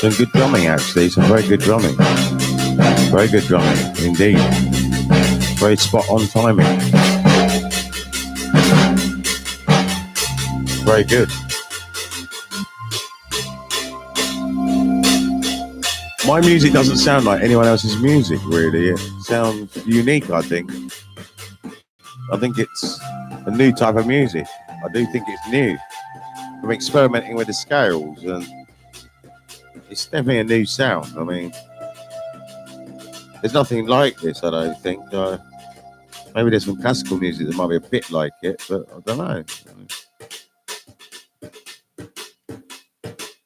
Some good drumming, actually. Some very good drumming. Very good drumming, indeed. Very spot on timing. Very good. My music doesn't sound like anyone else's music, really. It sounds unique, I think. I think it's a new type of music. I do think it's new. I'm experimenting with the scales, and it's definitely a new sound. I mean, there's nothing like this, I don't think. Maybe there's some classical music that might be a bit like it, but I don't know.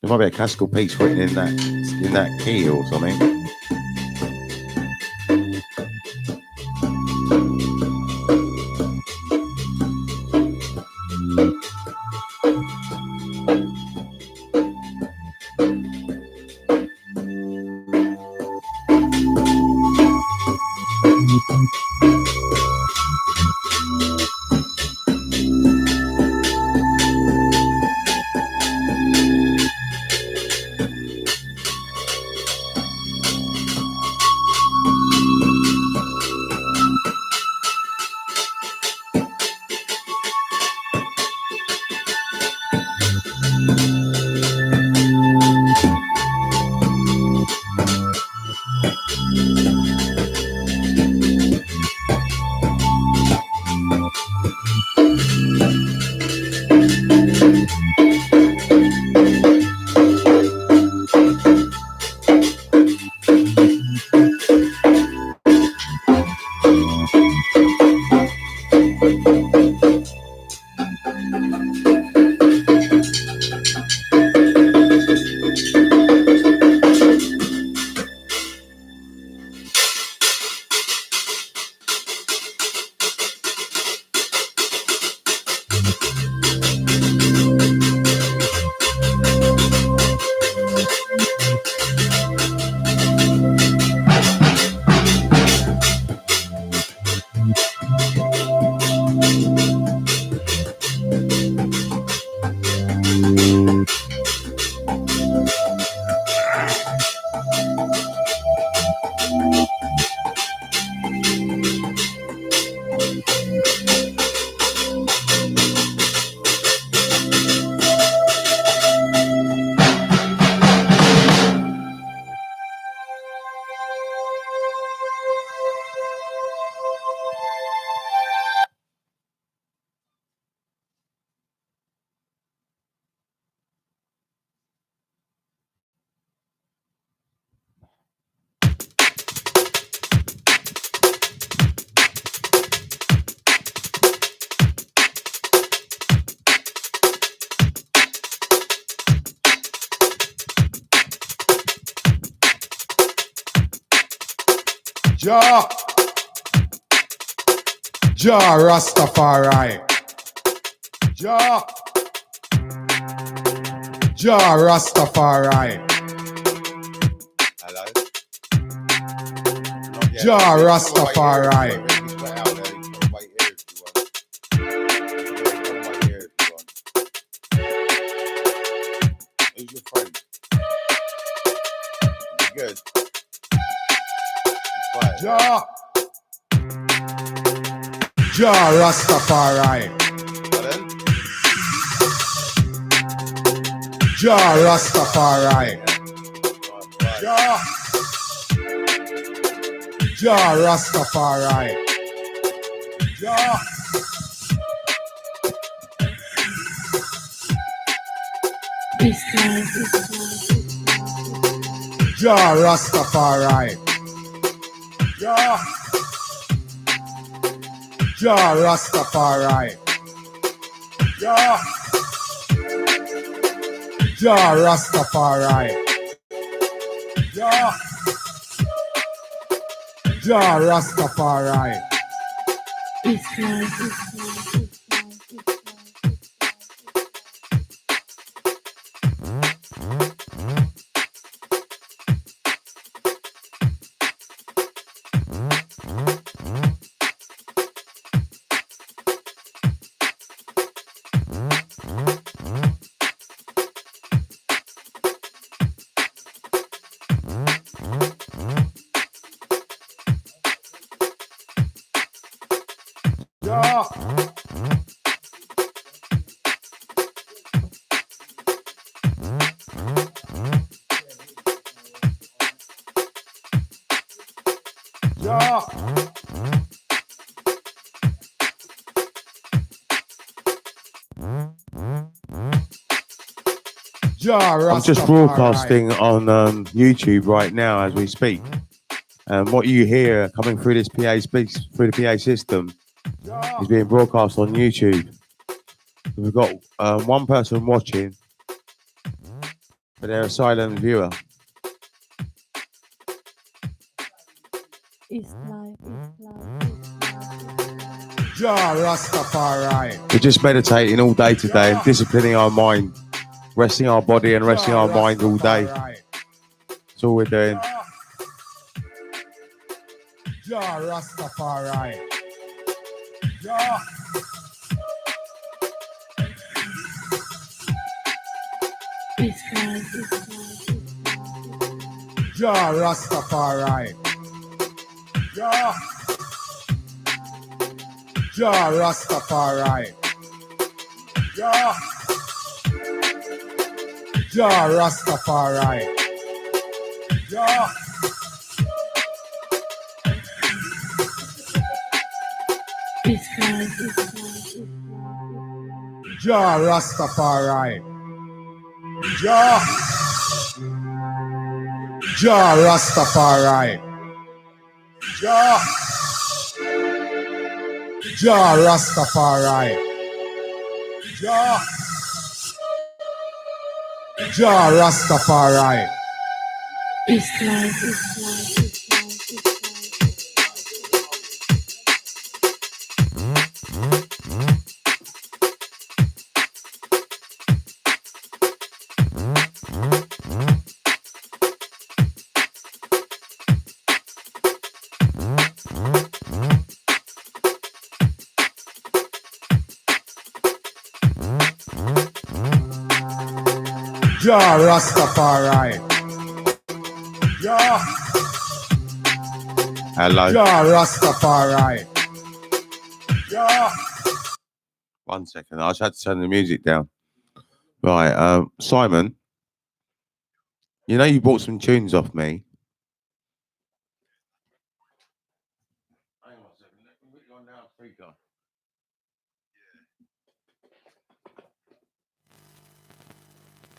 There might be a classical piece written in that key or something. Jah, Jah Rastafari. Jah, Jah Rastafari. Hello. Jah Rastafari. Who's your friend? Good. Jah, Jah Rastafari. Jah Rastafari. Jah, Jah Rastafari. Jah. Jah Rastafari. Jah, Jah Rastafari. Jah, Jah Rastafari. Jah, Jah Rastafari. Jah, Jah, Jah I'm just Rastafari. broadcasting on YouTube right now as we speak. And what you hear coming through this through the PA system is being broadcast on YouTube. We've got one person watching, but they're a silent viewer. Jah Rastafari. We're just meditating all day today and disciplining our mind, resting our body and resting our mind all day. That's all we're doing. Jah Rastafari. Jah. Jah Rastafari. Jah. Jah Rastafari. Jah. Jah Rastafari. Jah. Jah Rastafari. Jah. Jah Rastafari. Jah. Jah Rastafari. Jah. Jah Rastafari. Jah Rastafari. Jah. Hello. Jah Rastafari. Jah. 1 second. I just had to turn the music down. Right. Simon, you know you bought some tunes off me. Hang on a second. Let me put you on loudspeaker.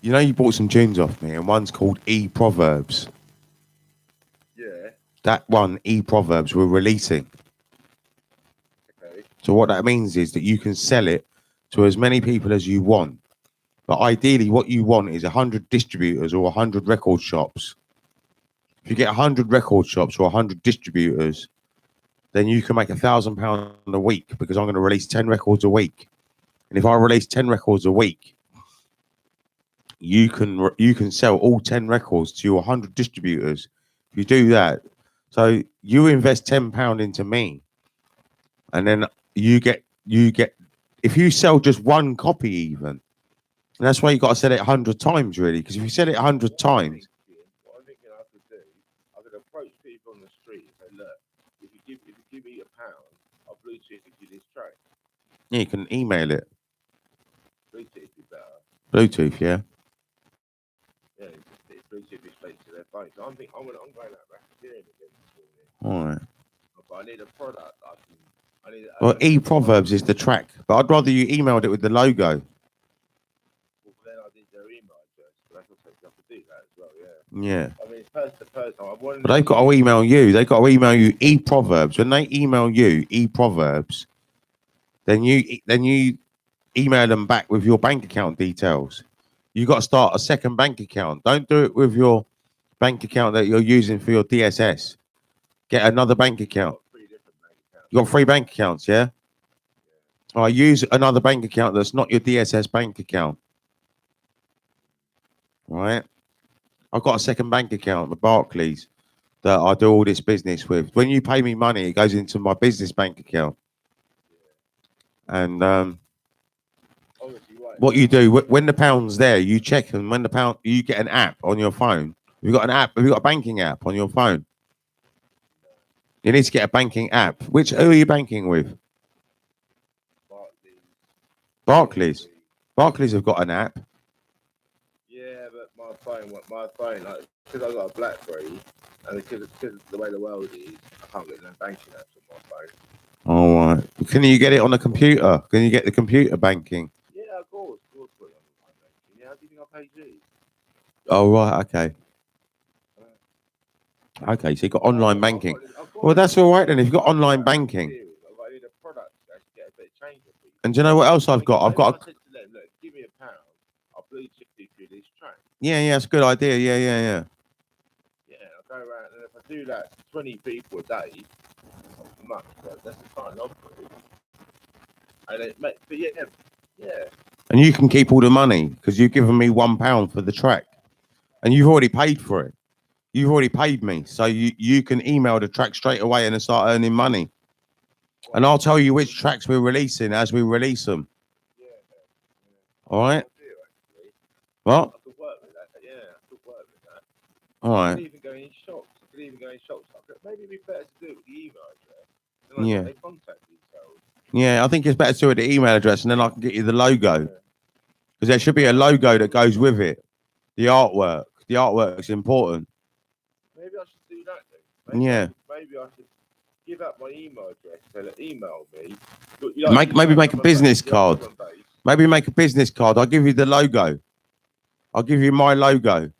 You know you bought some tunes off me, and one's called E-Proverbs. Yeah. That one, E-Proverbs, we're releasing. Okay. So what that means is that you can sell it to as many people as you want. But ideally, what you want is 100 distributors or 100 record shops. If you get 100 record shops or 100 distributors, then you can make £1,000 a week, because I'm going to release 10 records a week. And if I release 10 records a week, you can sell all 10 records to your 100 distributors. If you do that, so you invest £10 into me, and then you get if you sell just one copy even, and that's why you got to sell it 100 times really, because if you sell it 100 times, What I'm thinking I could do, I could approach people on the street and say, look, if you give me £1, I'll Bluetooth you this track. yeah, you can email it. Bluetooth is better. Bluetooth, yeah. Yeah, it's Bluetooth is straight to their phone. So I'm going out back again this morning. All right. But I need a product. Well, E-Proverbs is the track, but I'd rather you emailed it with the logo. Well, then I did their email address, but that's also I could do that as well, yeah. Yeah. I mean, it's person to person. But they've got to email you. They've got to email you E-Proverbs. When they email you E-Proverbs, then you email them back with your bank account details. You got to start a second bank account. Don't do it with your bank account that you're using for your DSS. Get another bank account. You got 3 bank accounts, yeah? I use another bank account that's not your DSS bank account. All right? I've got a second bank account with Barclays that I do all this business with. When you pay me money, it goes into my business bank account. And what you do, when the pound's there, you check, and when the pound, you get an app on your phone. Have you got an app? Have you got a banking app on your phone? You need to get a banking app. Who are you banking with? Barclays. Barclays have got an app. Yeah, but my phone, like, because I got a BlackBerry, and because of the way the world is, I can't get no banking apps on my phone. All right. Can you get it on a computer? Can you get the computer banking? Yeah, of course. Yeah, how do you think I pay you? Oh, right. Okay. Okay, so you've got online banking. Well, that's all right then. If you've got online banking. I need a product to actually get a bit of change. And do you know what else I've got? I've got. I said to them, look, give me £1, I'll Bluetooth you this track. Yeah, it's a good idea. Yeah. Yeah, I'll go around, and if I do that to 20 people a day, not much, but that's the kind of offer. And it makes, but yeah. And you can keep all the money because you've given me £1 for the track, and you've already paid for it. You've already paid me, so you can email the track straight away and then start earning money. And I'll tell you which tracks we're releasing as we release them. Yeah. All right. I What? could work with that. Yeah, I could work with that. All I right. could even go in shops. Maybe it'd be better to do it with the email address. Yeah. They contact themselves. Yeah, I think it's better to do it the email address, and then I can get you the logo. Because there should be a logo that goes with it. The artwork. The artwork's important. Maybe I should do that then. Maybe I should give out my email address. So that email me. Maybe make a business card. Maybe make a business card. I'll give you the logo. I'll give you my logo.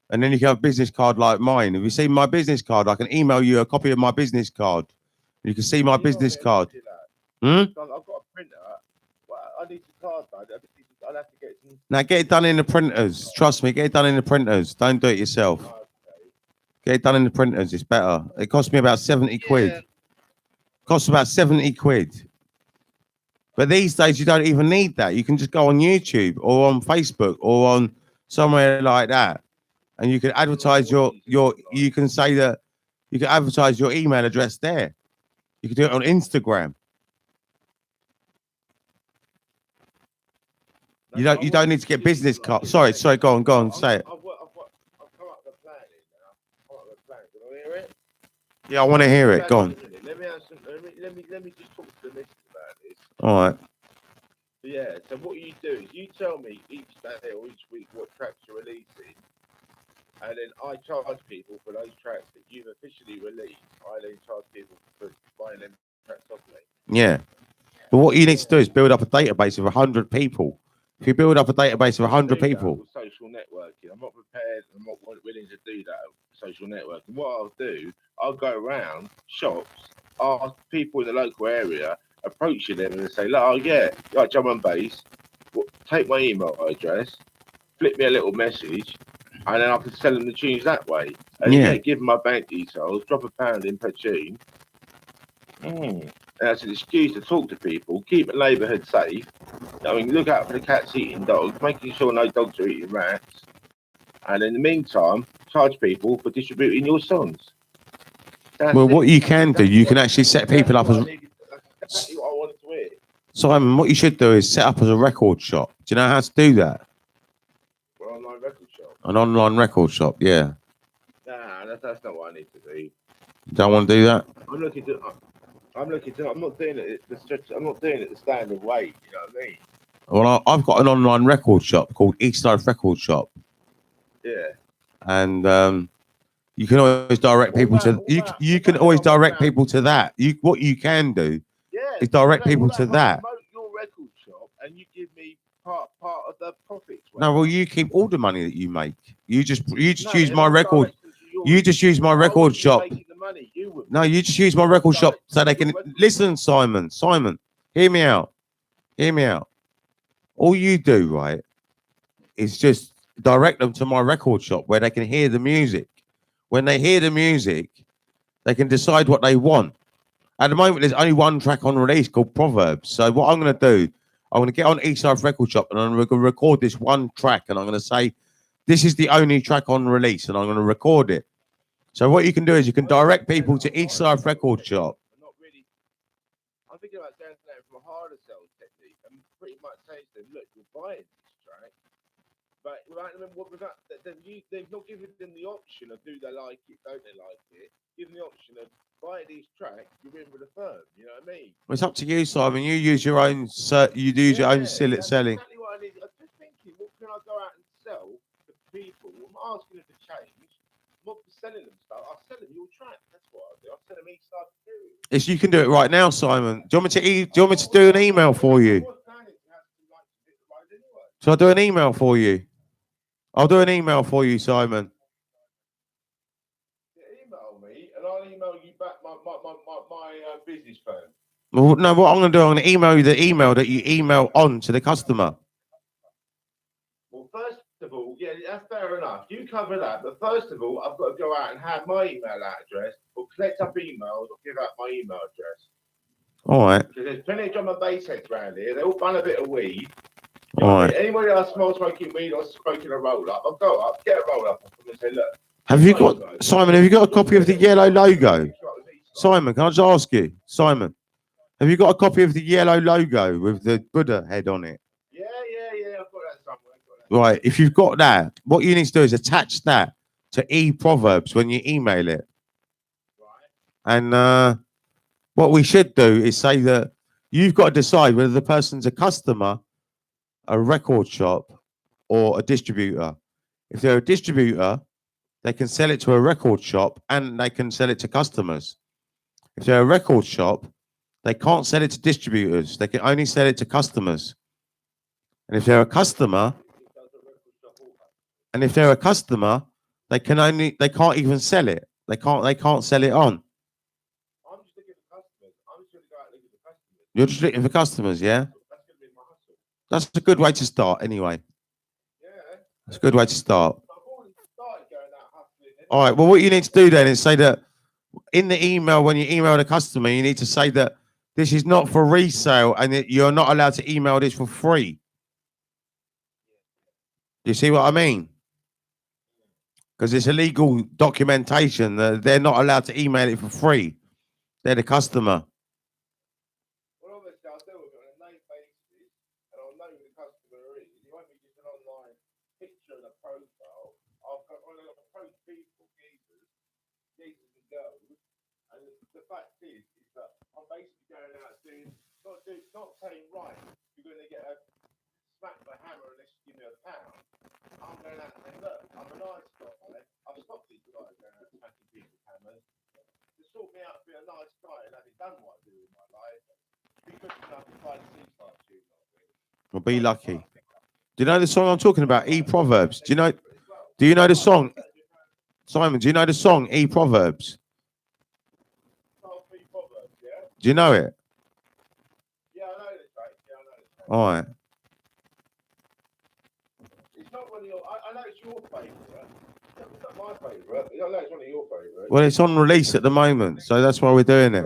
And then you can have a business card like mine. If you see my business card, I can email you a copy of my business card. You can see my business card. Hmm? I've got a printer. Well, I need some cards, though. I'll have to get some. Now get it done in the printers. Trust me, get it done in the printers. Don't do it yourself. Okay. Get it done in the printers. It's better. It cost me about 70 quid. Costs about 70 quid. But these days you don't even need that. You can just go on YouTube or on Facebook or on somewhere like that, and you can advertise your. You can say that you can advertise your email address there. You can do it on Instagram. You don't need to get business cards. Sorry, go on, say it. I've come up with a plan now. I've come up with a plan. Can I hear it? Yeah, I want to hear it. Go on. Let me just talk to the missus about this. All right. Yeah, so what you do is you tell me each day or each week what tracks you're releasing, and then I charge people for those tracks that you've officially released. I then charge people for buying them tracks off me. Yeah. But what you need to do is build up a database of 100 people. If you build up a database of 100 people. Social networking. I'm not prepared. I'm not willing to do that. Social networking. What I'll do, I'll go around shops, ask people in the local area, approaching them and say, "Oh yeah, like drum and bass. Well, take my email address, flip me a little message, and then I can sell them the tunes that way. And Yeah. give them my bank details, drop £1 in per tune. And that's an excuse to talk to people, keep the neighbourhood safe. I mean, look out for the cats eating dogs, making sure no dogs are eating rats. And in the meantime, charge people for distributing your songs." Well, what you can do, you can actually set people up as. That's exactly what I wanted to hear. Simon, what you should do is set up as a record shop. Do you know how to do that? An online record shop. An online record shop, yeah. Nah, that's not what I need to do. You don't want to do that? I'm not doing it the standard way. You know what I mean? Well, I've got an online record shop called East Life Record Shop, Yeah. and you can always direct people to you can always direct people to that. What you can do is direct people to that. Promote your record shop, and you give me part of the profits. No, well, you keep all the money that you make. You just use my record. You just use my record shop. No, you just use my record shop so they can listen, Simon. Simon, hear me out. Hear me out. All you do, right, is just direct them to my record shop where they can hear the music. When they hear the music, they can decide what they want. At the moment, there's only one track on release called Proverbs. So what I'm going to do, I'm going to get on East Life Record Shop and I'm going to record this one track and I'm going to say, this is the only track on release and I'm going to record it. So what you can do is you can direct people to East Life Record Shop. I'm thinking about going down from a harder sell technique and pretty much saying to them, look, you're buying this track, but they've not given them the option of do they like it, don't they like it. Give them the option of buy these tracks, you're in with a firm. You know what I mean? Well, it's up to you, Simon. You use your own. You use your own selling. Exactly what I need. I'm just thinking, what can I go out and sell to people? I'm not asking them to change. I'm not selling them stuff. I'll sell them your track. That's what I do. I'll sell them each side of the It's you can do it right now, Simon. Do you want me to do an email for you? Shall I do an email for you? I'll do an email for you, Simon. Email me, and I'll email you back my business phone. Well, no, what I'm going to do, I'm going to email you the email that you email on to the customer. Well, first of all, yeah, that's fair enough. You cover that, but first of all, I've got to go out and have my email address, or collect up emails, or give out my email address. All right. Because there's plenty of drum and bass heads around here. They all fun a bit of weed. All right. Anybody else smoking weed or smoking a roll up, I'll go up, get a roll up, and say, look. Have you got, Simon, have you got a copy of the yellow logo? Simon, can I just ask you, Simon, have you got a copy of the yellow logo with the Buddha head on it? Yeah, I've got that somewhere. Right, if you've got that, what you need to do is attach that to e-proverbs when you email it. Right. And what we should do is say that you've got to decide whether the person's a customer, a record shop, or a distributor. If they're a distributor, they can sell it to a record shop and they can sell it to customers. If they're a record shop, they can't sell it to distributors. They can only sell it to customers. And if they're a customer, they can't even sell it. They can't sell it on. I'm just looking at customers. I'm just going to go out and look at the customers. You're just looking for customers, yeah? That's going to be my hustle. That's a good way to start, anyway. Yeah. That's a good way to start. I've already started going out hustling. All right. Well, what you need to do then is say that in the email, when you email the customer, you need to say that this is not for resale and that you're not allowed to email this for free. You see what I mean? Because it's illegal documentation. They're not allowed to email it for free. They're the customer. Well, obviously, I'll do it on a name basis, and I'll know who the customer is. It won't be just an online picture and a profile. I've got approach people, geezers and girls, and the fact is that I'm basically going out doing, not saying, right, you're going to get a smack the hammer unless you give me £1. I'm going out and saying, look, I'm a nice guy. I've stopped these guys going out smacking people's hammers. To sort me out to be a nice guy and having done what I do in my life, be good enough to buy the seaside tune. Well, be lucky. Do you know the song I'm talking about? E-Proverbs. Do you know the song? Simon, do you know the song E-Proverbs? Do you know it? Yeah, I know the track. Yeah, I know the track. All right. It's not one of your. I know it's your favourite. It's not my favourite. I know it's one of your favourites. Well, it's on release at the moment, so that's why we're doing it.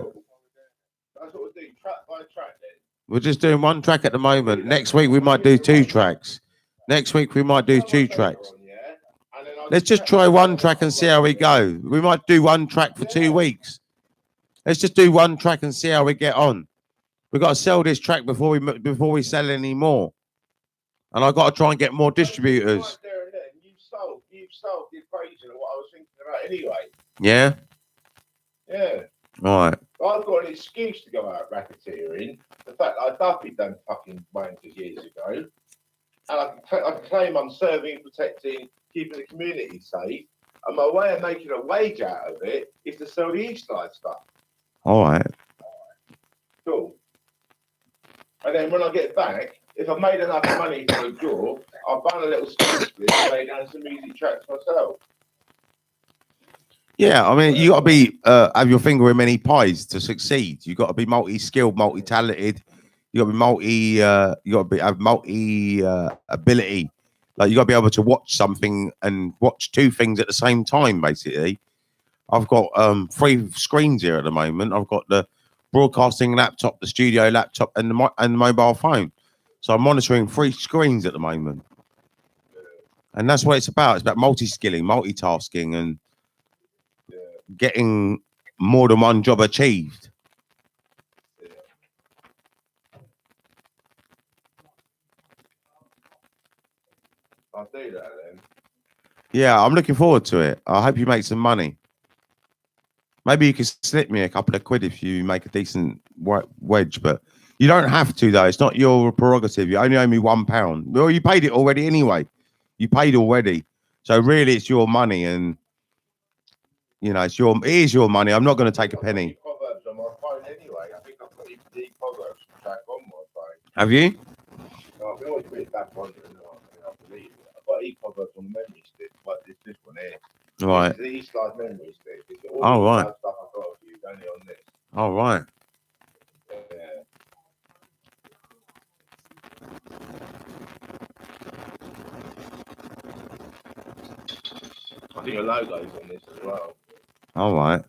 That's what we do, track by track then. We're just doing one track at the moment. Next week we might do 2 tracks. Next week we might do 2 tracks. Let's just try one track and see how we go. We might do one track for 2 weeks. Let's just do one track and see how we get on. We've got to sell this track before we sell any more. And I've got to try and get more distributors. Right there and then, you've solved the equation of what I was thinking about anyway. Yeah? Yeah. All right. I've got an excuse to go out racketeering. The fact that I duffy done fucking wankers years ago. And I can claim I'm serving, protecting, keeping the community safe. And my way of making a wage out of it is to sell the East Side stuff. All right. Cool. And then when I get back, if I've made enough money for a job, I'll buy a little split and lay down some music tracks myself. Yeah, I mean, you got to be have your finger in many pies to succeed. You got to be multi-skilled, multi-talented. You got to be have multi ability. Like you got to be able to watch something and watch 2 things at the same time. Basically, I've got 3 screens here at the moment. I've got the broadcasting laptop, the studio laptop, and the mobile phone. So I'm monitoring 3 screens at the moment, and that's what it's about. It's about multi-skilling, multitasking, and getting more than one job achieved. I'll do that then. Yeah, I'm looking forward to it. I hope you make some money. Maybe you can slip me a couple of quid if you make a decent wedge, but you don't have to, though. It's not your prerogative. You only owe me £1. Well, you paid it already anyway. You paid already. So really, it's your money, and you know, it is your money. I'm not going to take a penny. Proverbs on my phone anyway. I think I've got the Proverbs track on my phone. Have you? No, I can always put it back on. I believe it. I've got e-Proverbs on the memory stick, but it's this one here. Right. It's the East Side memory stick. It's all Oh, right. stuff I've got of you, only on this. Oh, right. Yeah. I think your logo's on this as well. All right.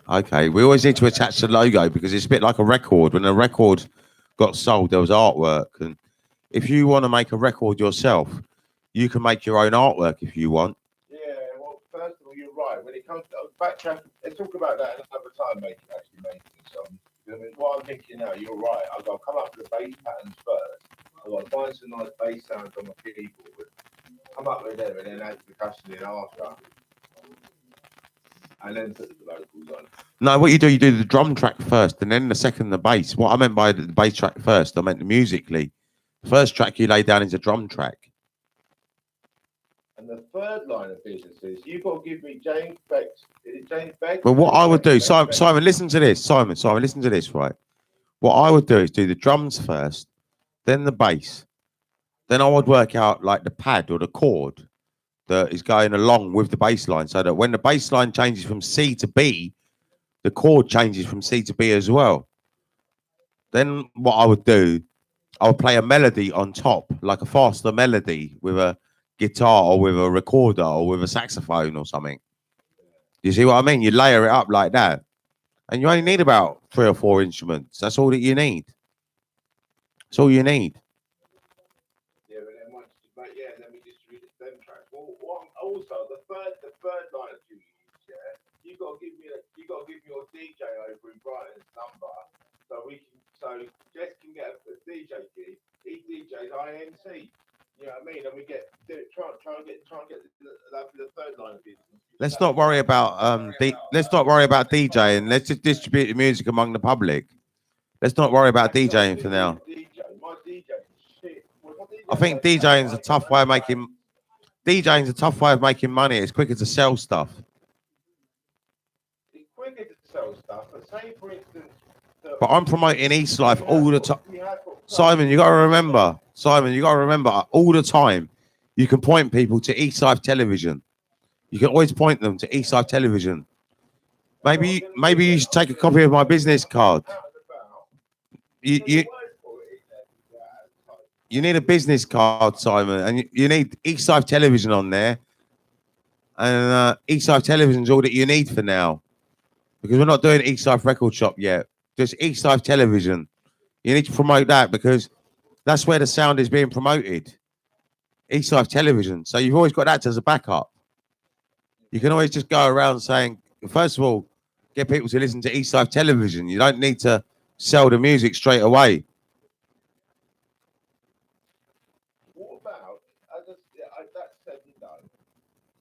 Okay. We always need to attach the logo because it's a bit like a record. When a record got sold, there was artwork. And if you want to make a record yourself, you can make your own artwork if you want. Yeah, well, first of all, you're right. When it comes to backtrack, let's talk about that another time, making songs. I mean, what I'm thinking now, you're right. I've got to come up with the bass patterns first. I've got to find some nice bass sounds on my keyboard. Come up with them and then add percussion in after. And then put the vocals on. No, what you do the drum track first and then the second the bass. What I meant by the bass track first, I meant musically. The first track you lay down is a drum track. And the third line of business is you've got to give me James Beck's. Is it James Beck? But what I would do, Simon, listen to this. Simon, listen to this, right? What I would do is do the drums first, then the bass. Then I would work out like the pad or the chord that is going along with the bass line so that when the bass line changes from C to B, the chord changes from C to B as well. Then what I would do, I would play a melody on top, like a faster melody with a guitar or with a recorder or with a saxophone or something. You see what I mean? You layer it up like that. And you only need about 3 or 4 instruments. That's all that you need. That's all you need. Yeah, but then once, but yeah, then we distribute them tracks. Well, also the third line of duties, yeah, you got to give me your DJ over in Brighton's number, so Jess can get a DJ gig. He DJs IMC. You know what I mean? And we try and get the third line of business. Let's not worry about let's not worry about DJing. Let's just distribute the music among the public. Let's not worry about DJing for now. My DJ is shit. I think DJing is a tough way of making money. It's quicker to sell stuff. It's quicker to sell stuff, but say for instance. But I'm promoting East Life all the time. Simon, you got to remember all the time. You can point people to East Life Television. You can always point them to East Life Television. Maybe you should take a copy of my business card. You need a business card, Simon, and you need East Life Television on there. And East Life Television is all that you need for now, because we're not doing East Life Record Shop yet. Just East Life Television. You need to promote that because that's where the sound is being promoted. East Life Television. So you've always got that as a backup. You can always just go around saying, first of all, get people to listen to East Life Television. You don't need to sell the music straight away. What about, that said and done,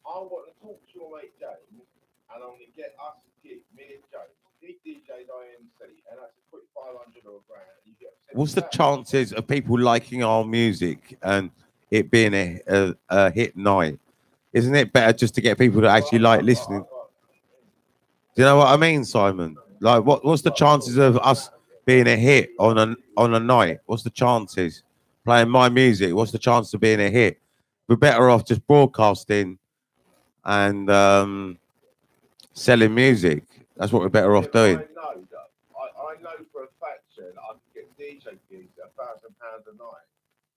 I want to talk to your mate James, and I'm going to get us a gig, me and James. He DJs IMC, and that's a quick 500 or a grand. You get What's the chances of people liking our music and it being a hit night? Isn't it better just to get people to actually like listening? Do you know what I mean, Simon? Like, what's the chances of us being a hit on a night? What's the chances? Playing my music, what's the chance of being a hit? We're better off just broadcasting and selling music. That's what we're better off doing. I know for a fact, that I can get DJ gigs at £1,000 a night.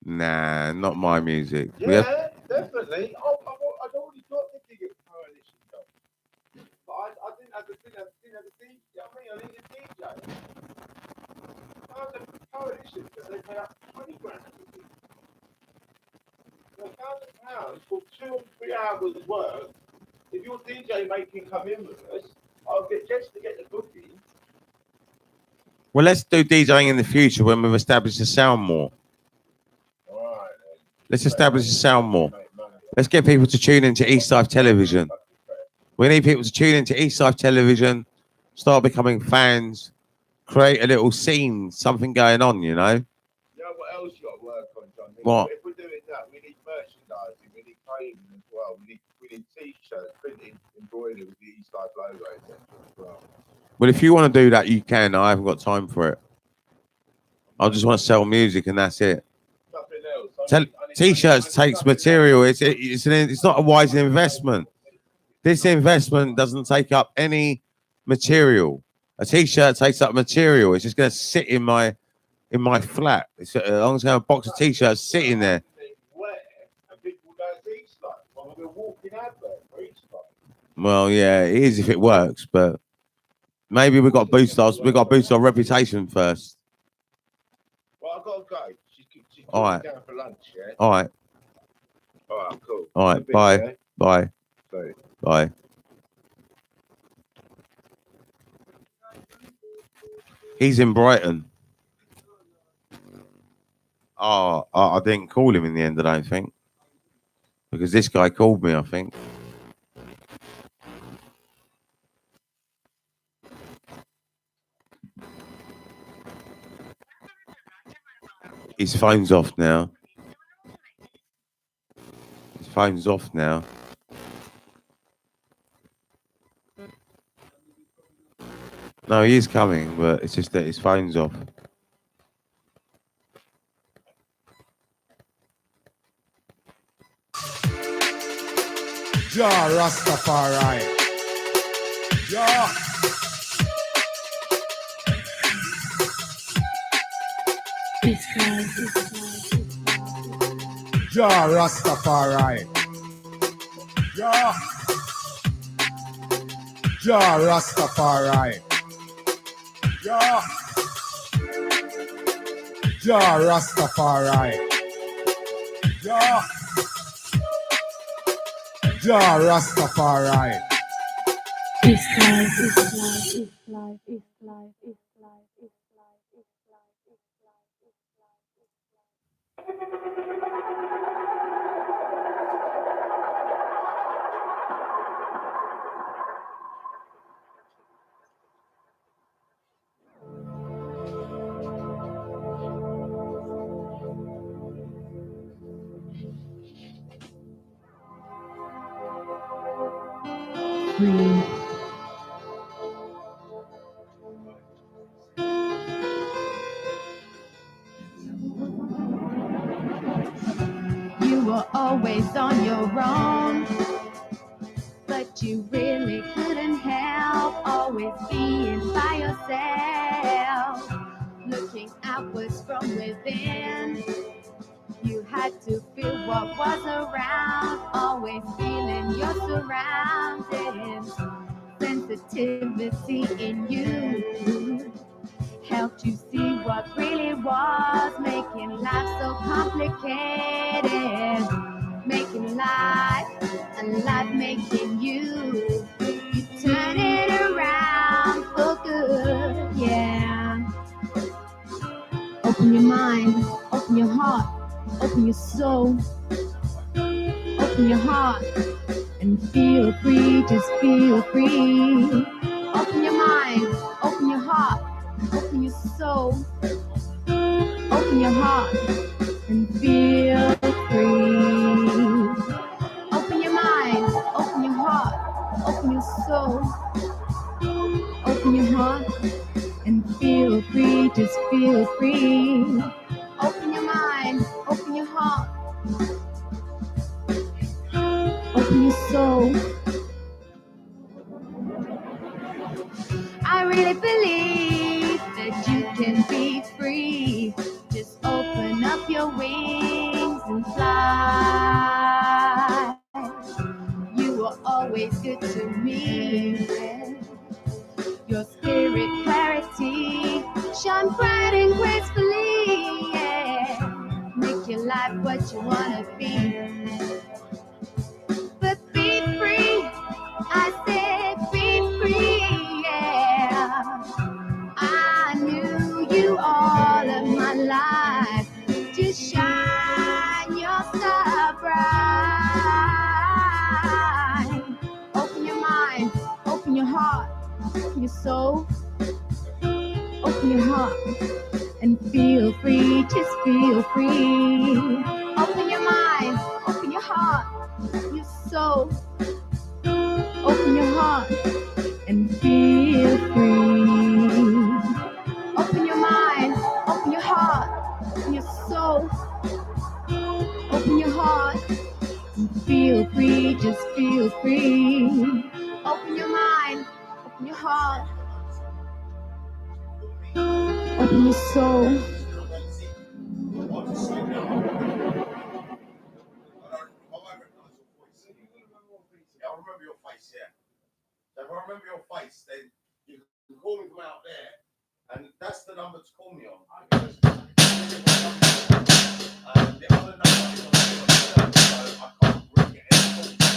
Nah, not my music. Yeah, definitely. I'd already got the gig at Coalition job, but I didn't have a DJ. I need a DJ. I was at Coalition, but they pay up 20 grand. £1,000 for 2 or 3 hours work. If your DJ mate can come in with us, I'll get Jess to get the booking. Well, let's do DJing in the future when we've established the sound more. All right. Let's establish the sound more. Let's get people to tune into East Life Television. We need people to tune into East Life Television, start becoming fans, create a little scene, something going on, you know? You know what else you got to work on, John? What? If we're doing that, we need merchandising, we need clothing as well. We need t-shirts, printing, embroidery with the East Life logo, etc. as well. Well, if you want to do that, you can. I haven't got time for it. I just want to sell music and that's it. Nothing else. T-shirts takes material. It's not a wise investment. This investment doesn't take up any material. A T-shirt takes up material. It's just going to sit in my flat. As long as I have a box of T-shirts sitting there. Well, yeah, it is if it works, but maybe we've got to boost our reputation first. Well, I've got to go. She's All right. down for lunch, yeah? All right. All right, cool. All right. Bye. Bye. Sorry. Bye. He's in Brighton. Oh, I didn't call him in the end, I don't think. Because this guy called me, I think. His phone's off now. His phone's off now. No, he is coming, but it's just that his phone's off. Ja Rastafari. Ja. Jah Rastafari. Jah. Jah Rastafari. Jah. Jah Rastafari. Jah. Jah Rastafari. It's life, it's life, it's life, it's life, it's life, it's life, it's life, it's life, it's life, it's life. You were always on your own, but you really couldn't help always being by yourself, looking outwards from within. You had to feel what was around, always feeling your surroundings. Sensitivity in you helped you see what really was making life so complicated, making life and life making you. You turn it around for good, yeah. Open your mind, open your heart, open your soul, open your heart and feel free, just feel free. Open your mind, open your heart, open your soul, open your heart and feel free. Open your mind, open your heart, open your soul, open your heart and feel free, just feel free. Open your mind, open your heart, open your soul. I really believe that you can be free. Just open up your wings and fly. You were always good to me. Your spirit clarity shine bright and gracefully. Yeah. Make your life what you wanna be. But be free. I said be free. Yeah. I knew you all of my life. Just shine your star bright. Open your mind, open your heart, open your soul, open your heart and feel free, just feel free. Open your mind, open your heart, open your soul, open your heart and feel free. Open your mind, open your heart, open your soul, open your heart and feel free, just feel free. Open your mind, open your heart, open your soul. I remember your face, yeah. So if I remember your face, then you can call me from out there, and that's the number to call me on. The other number is on the so I can't really get any calls.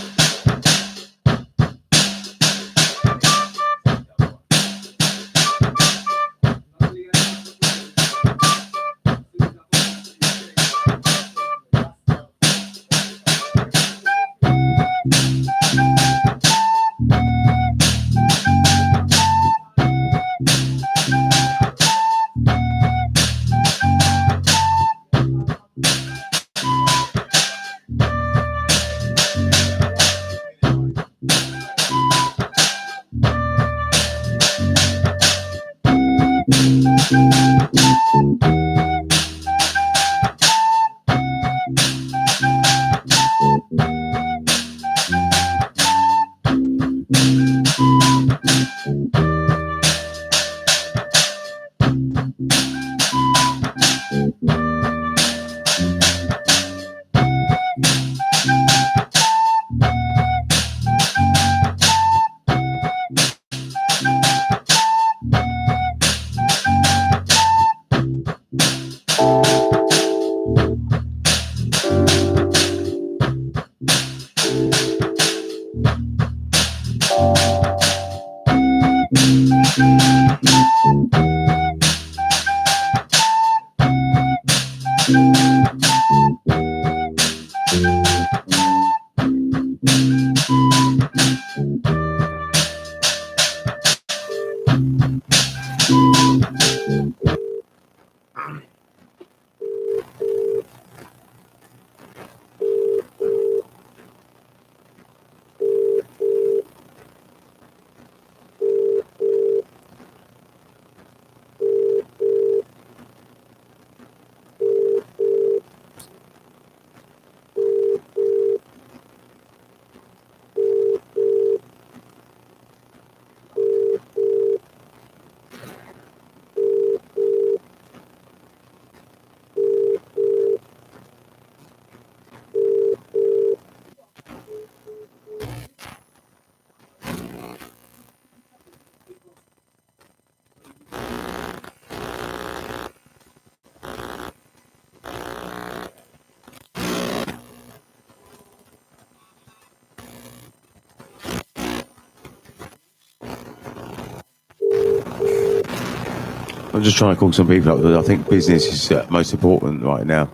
I'm just trying to call some people up. I think business is most important right now.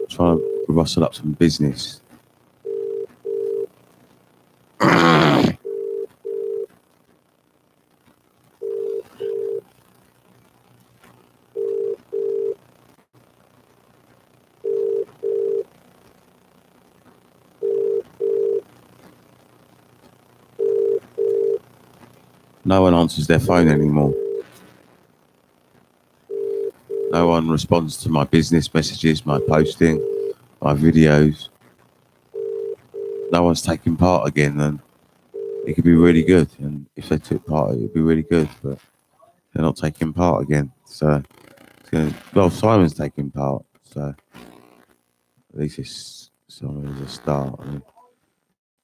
Trying to rustle up some business. No one answers their phone anymore. No one responds to my business messages, my posting, my videos. No one's taking part again, and it could be really good. And if they took part, it would be really good. But they're not taking part again. So, well, Simon's taking part. So, at least it's Simon's a start. I mean,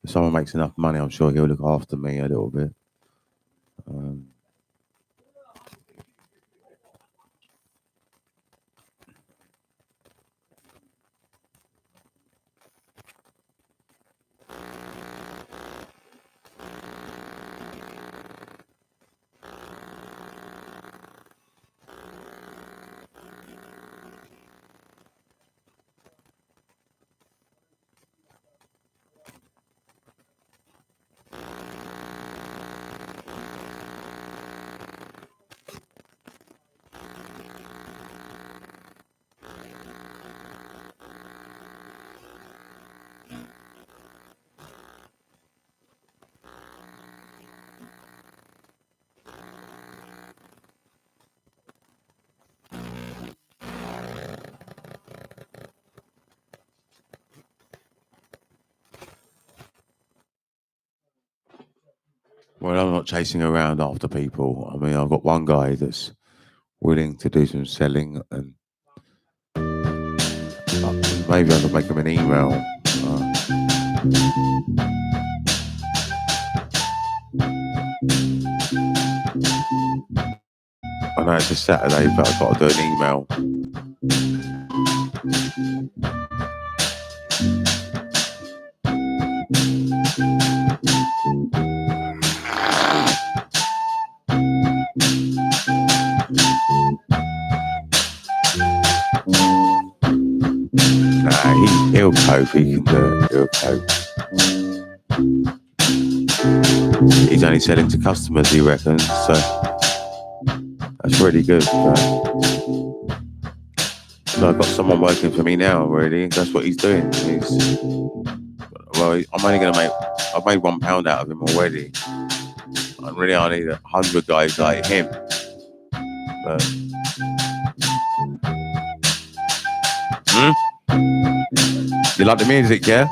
if someone makes enough money, I'm sure he'll look after me a little bit. Well, I'm not chasing around after people. I mean, I've got one guy that's willing to do some selling, and maybe I could make him an email. I know it's a Saturday, but I've got to do an email. He'll cope, he can do it, he'll cope. He's only selling to customers, he reckons, so that's really good. So I've got someone working for me now, really. That's what he's doing. I'm only going to I've made £1 out of him already. And really, I need 100 guys like him. But, you like the music, yeah?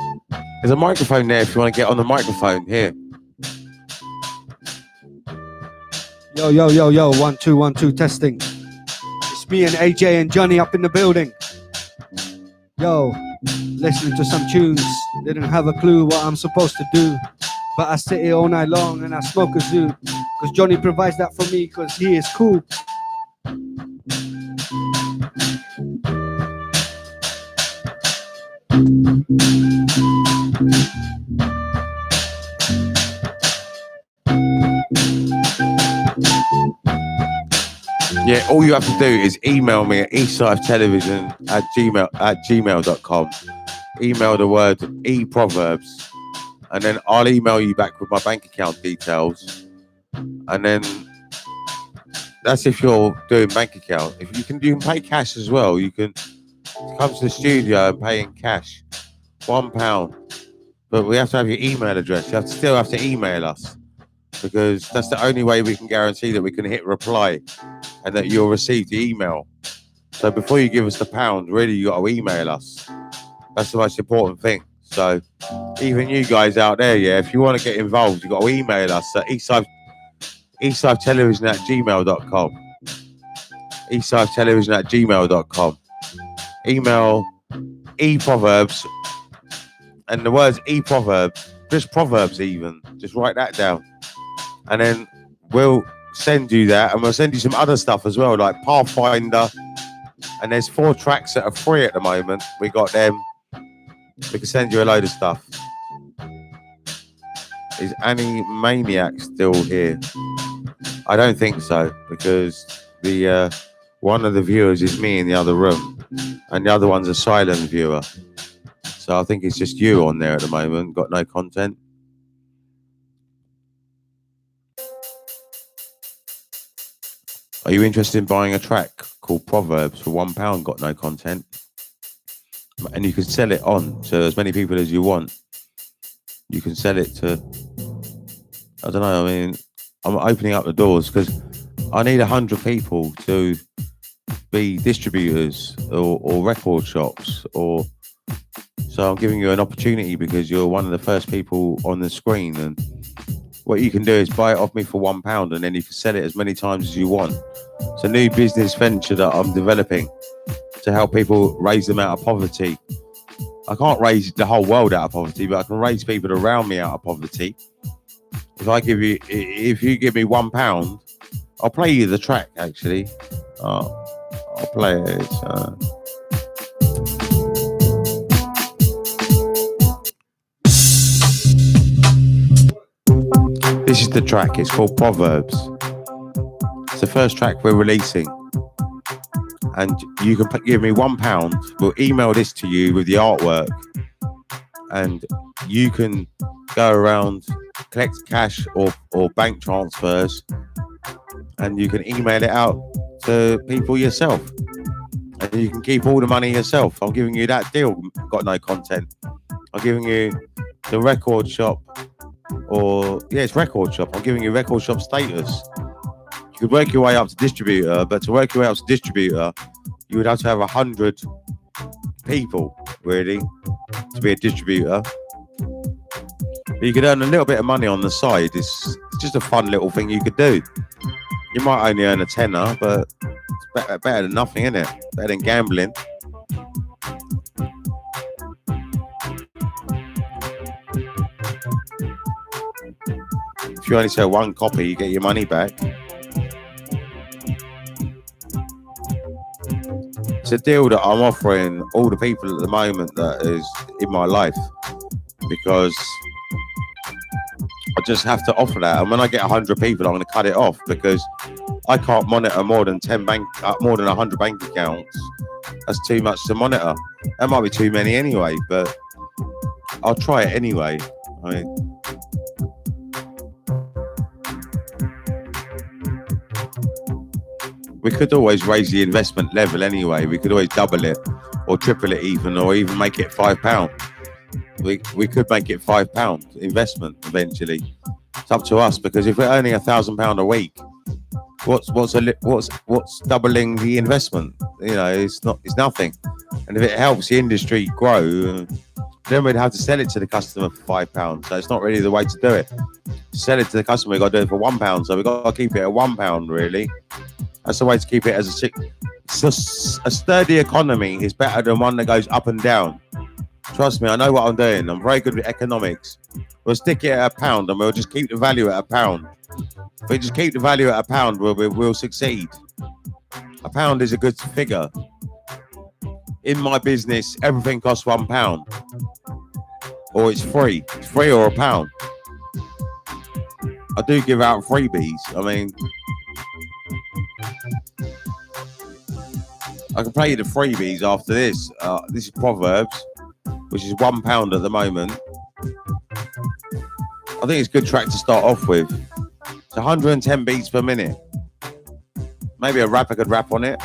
There's a microphone there if you want to get on the microphone. Here. Yo, 1 2 1 2 testing. It's Me and AJ and Johnny up in the building. Yo, listening to some tunes. Didn't have a clue what I'm supposed to do. But I sit here all night long and I smoke a zoo. Cause Johnny provides that for me cause he is cool. Yeah, all you have to do is email me at eastsifetelevision@gmail.com. Email the word eProverbs, and then I'll email you back with my bank account details. And then that's if you're doing bank account. If you can pay cash as well. You can come to the studio and pay in cash, £1. But we have to have your email address. You still have to email us, because that's the only way we can guarantee that we can hit reply and that you'll receive the email. So before you give us the £1, really, you got to email us. That's the most important thing. So even you guys out there, yeah, if you want to get involved, you got to email us at eastsifetelevision@gmail.com. eastsifetelevision@gmail.com. Email eProverbs, and the words eProverbs, just Proverbs even, just write that down. And then we'll send you that, and we'll send you some other stuff as well, like Pathfinder. And there's 4 tracks that are free at the moment. We got them. We can send you a load of stuff. Is Annie Maniac still here? I don't think so, because the one of the viewers is me in the other room, and the other one's a silent viewer. So I think it's just you on there at the moment. Got no content. Are you interested in buying a track called Proverbs for £1? Got no content. And you can sell it on to as many people as you want. You can sell it to, I don't know, I mean, I'm opening up the doors because I need 100 people to be distributors or record shops. So I'm giving you an opportunity because you're one of the first people on the screen. And what you can do is buy it off me for £1, and then you can sell it as many times as you want. It's a new business venture that I'm developing to help people raise them out of poverty. I can't raise the whole world out of poverty, but I can raise people around me out of poverty. If you give me £1, I'll play you the track. Actually, I'll play it. This is the track. It's called Proverbs. It's the first track we're releasing. And you can give me £1. We'll email this to you with the artwork. And you can go around, collect cash or bank transfers. And you can email it out to people yourself. And you can keep all the money yourself. I'm giving you that deal. Got no content. I'm giving you the record shop. It's record shop. I'm giving you record shop status. You could work your way up to distributor, but to work your way up to distributor, you would have to have 100 people, really, to be a distributor. But you could earn a little bit of money on the side. It's just a fun little thing you could do. You might only earn a tenner, but it's better than nothing, isn't it? Better than gambling. If you only sell 1 copy, you get your money back. It's a deal that I'm offering all the people at the moment that is in my life, because I just have to offer that. And when I get 100 people, I'm going to cut it off, because I can't monitor more than 100 bank accounts. That's too much to monitor. That might be too many anyway, but I'll try it anyway. I mean, we could always raise the investment level anyway. We could always double it or triple it even, or even make it £5. We could make it £5 investment eventually. It's up to us, because if we're earning £1,000 a week, what's doubling the investment? You know, it's nothing. And if it helps the industry grow, then we'd have to sell it to the customer for £5. So it's not really the way to do it. To sell it to the customer, we've got to do it for £1. So we've got to keep it at £1 really. That's the way to keep it as a sturdy economy is better than one that goes up and down. Trust me, I know what I'm doing. I'm very good with economics. We'll stick it at £1 and we'll just keep the value at £1. If we just keep the value at £1, we'll succeed. £1 is a good figure. In my business, everything costs £1. Or it's free. It's free or £1. I do give out freebies. I mean, I can play you the freebies after this. This is Proverbs, which is £1 at the moment. I think it's a good track to start off with. It's 110 beats per minute. Maybe a rapper could rap on it.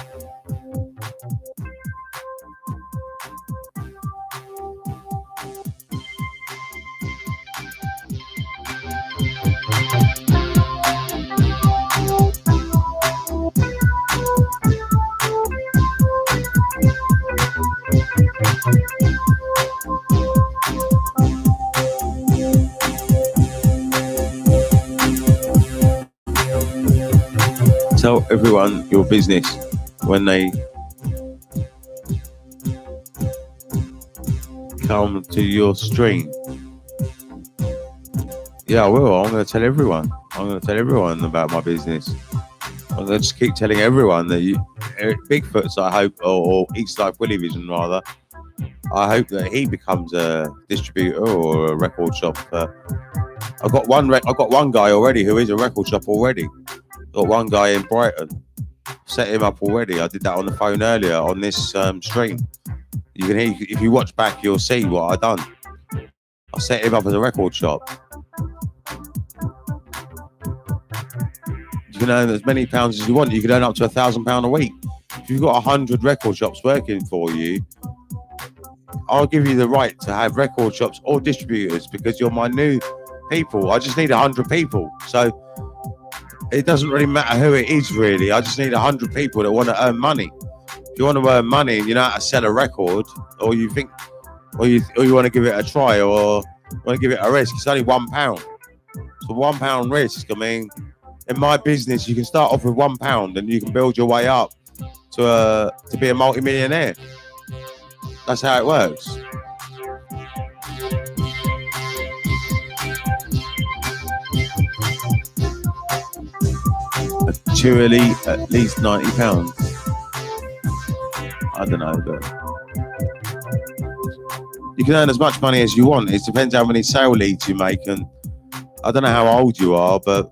Tell everyone your business when they come to your stream. Yeah, I will. I'm going to tell everyone. I'm going to tell everyone about my business. I'm going to just keep telling everyone that Eric Bigfoot's, I hope, or East Life Willy Vision rather, I hope that he becomes a distributor or a record shop. I've got one guy already who is a record shop already. Got one guy in Brighton. Set him up already. I did that on the phone earlier on this stream. You can hear, if you watch back, you'll see what I done. I set him up as a record shop. You can earn as many pounds as you want. You can earn up to £1,000 a week. If you've got 100 record shops working for you, I'll give you the right to have record shops or distributors because you're my new people. I just need 100 people. So it doesn't really matter who it is, really. I just need 100 people that want to earn money. If you want to earn money and you know how to sell a record, or you think, or you want to give it a try, or want to give it a risk, it's only £1. So £1 risk. I mean, in my business, you can start off with £1 and you can build your way up to be a multi-millionaire. That's how it works. Actually, at least £90. I don't know, but you can earn as much money as you want. It depends how many sale leads you make, and I don't know how old you are, but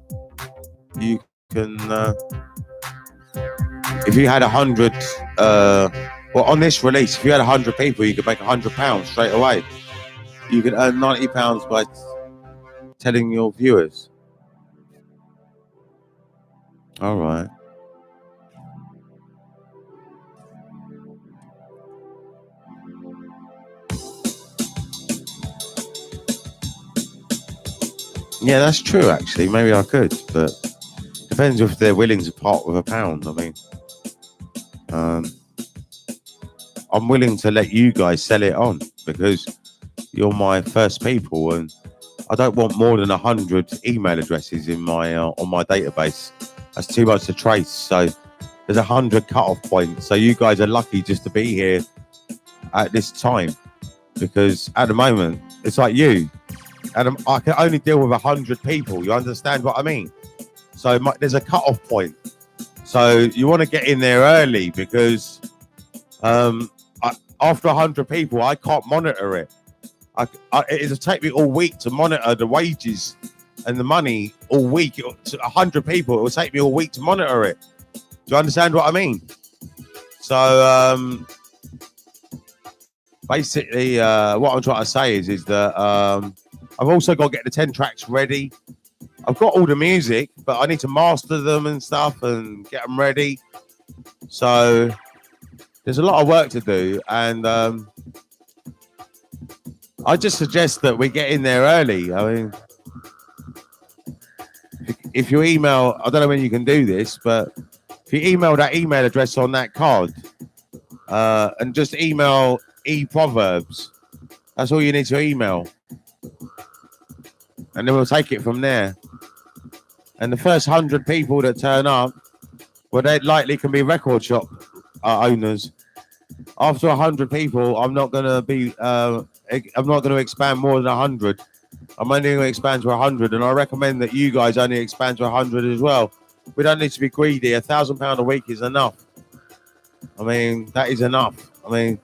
you can. If you had 100, well, on this release, if you had 100 people, you could make £100 straight away. You can earn £90 by telling your viewers. All right. Yeah, that's true, actually. Maybe I could, but depends if they're willing to part with £1. I mean, I'm willing to let you guys sell it on because you're my first people, and I don't want more than 100 email addresses in my on my database. That's too much to trace. So there's 100 cut-off points. So you guys are lucky just to be here at this time, because at the moment it's like you, and I can only deal with 100 people. You understand what I mean? So there's a cut-off point. So you want to get in there early because after 100 people, I can't monitor it. It'll take me all week to monitor the wages and the money all week. 100 people, it will take me all week to monitor it. Do you understand what I mean? So basically, what I'm trying to say is that I've also got to get the 10 tracks ready. I've got all the music, but I need to master them and stuff and get them ready. So there's a lot of work to do, and I just suggest that we get in there early. I mean, if you email, I don't know when you can do this, but if you email that email address on that card and just email eProverbs, that's all you need to email. And then we'll take it from there. And the first 100 people that turn up Well, they likely can be record shop owners. After 100 people, I'm not going to be. I'm not going to expand more than 100. I'm only going to expand to 100, and I recommend that you guys only expand to 100 as well. We don't need to be greedy. £1,000 a week is enough. I mean, that is enough. I mean,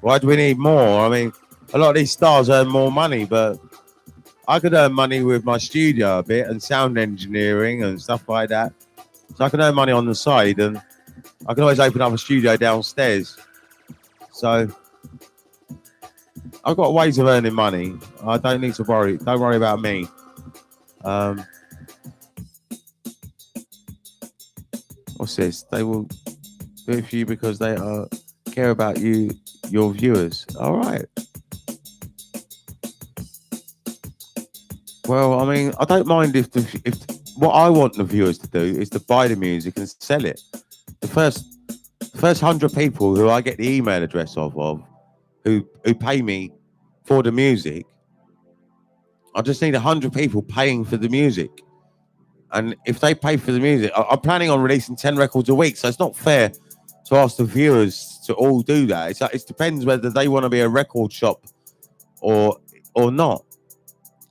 why do we need more? I mean, a lot of these stars earn more money, but I could earn money with my studio a bit and sound engineering and stuff like that. So I can earn money on the side, and I can always open up a studio downstairs. So I've got ways of earning money. I don't need to worry. Don't worry about me. What's this? They will do it for you because they care about you, your viewers. All right. Well, I mean, I don't mind if what I want the viewers to do is to buy the music and sell it. The first 100 people who I get the email address of who pay me for the music, I just need 100 people paying for the music. And if they pay for the music, I'm planning on releasing 10 records a week, so it's not fair to ask the viewers to all do that. It depends whether they want to be a record shop or not.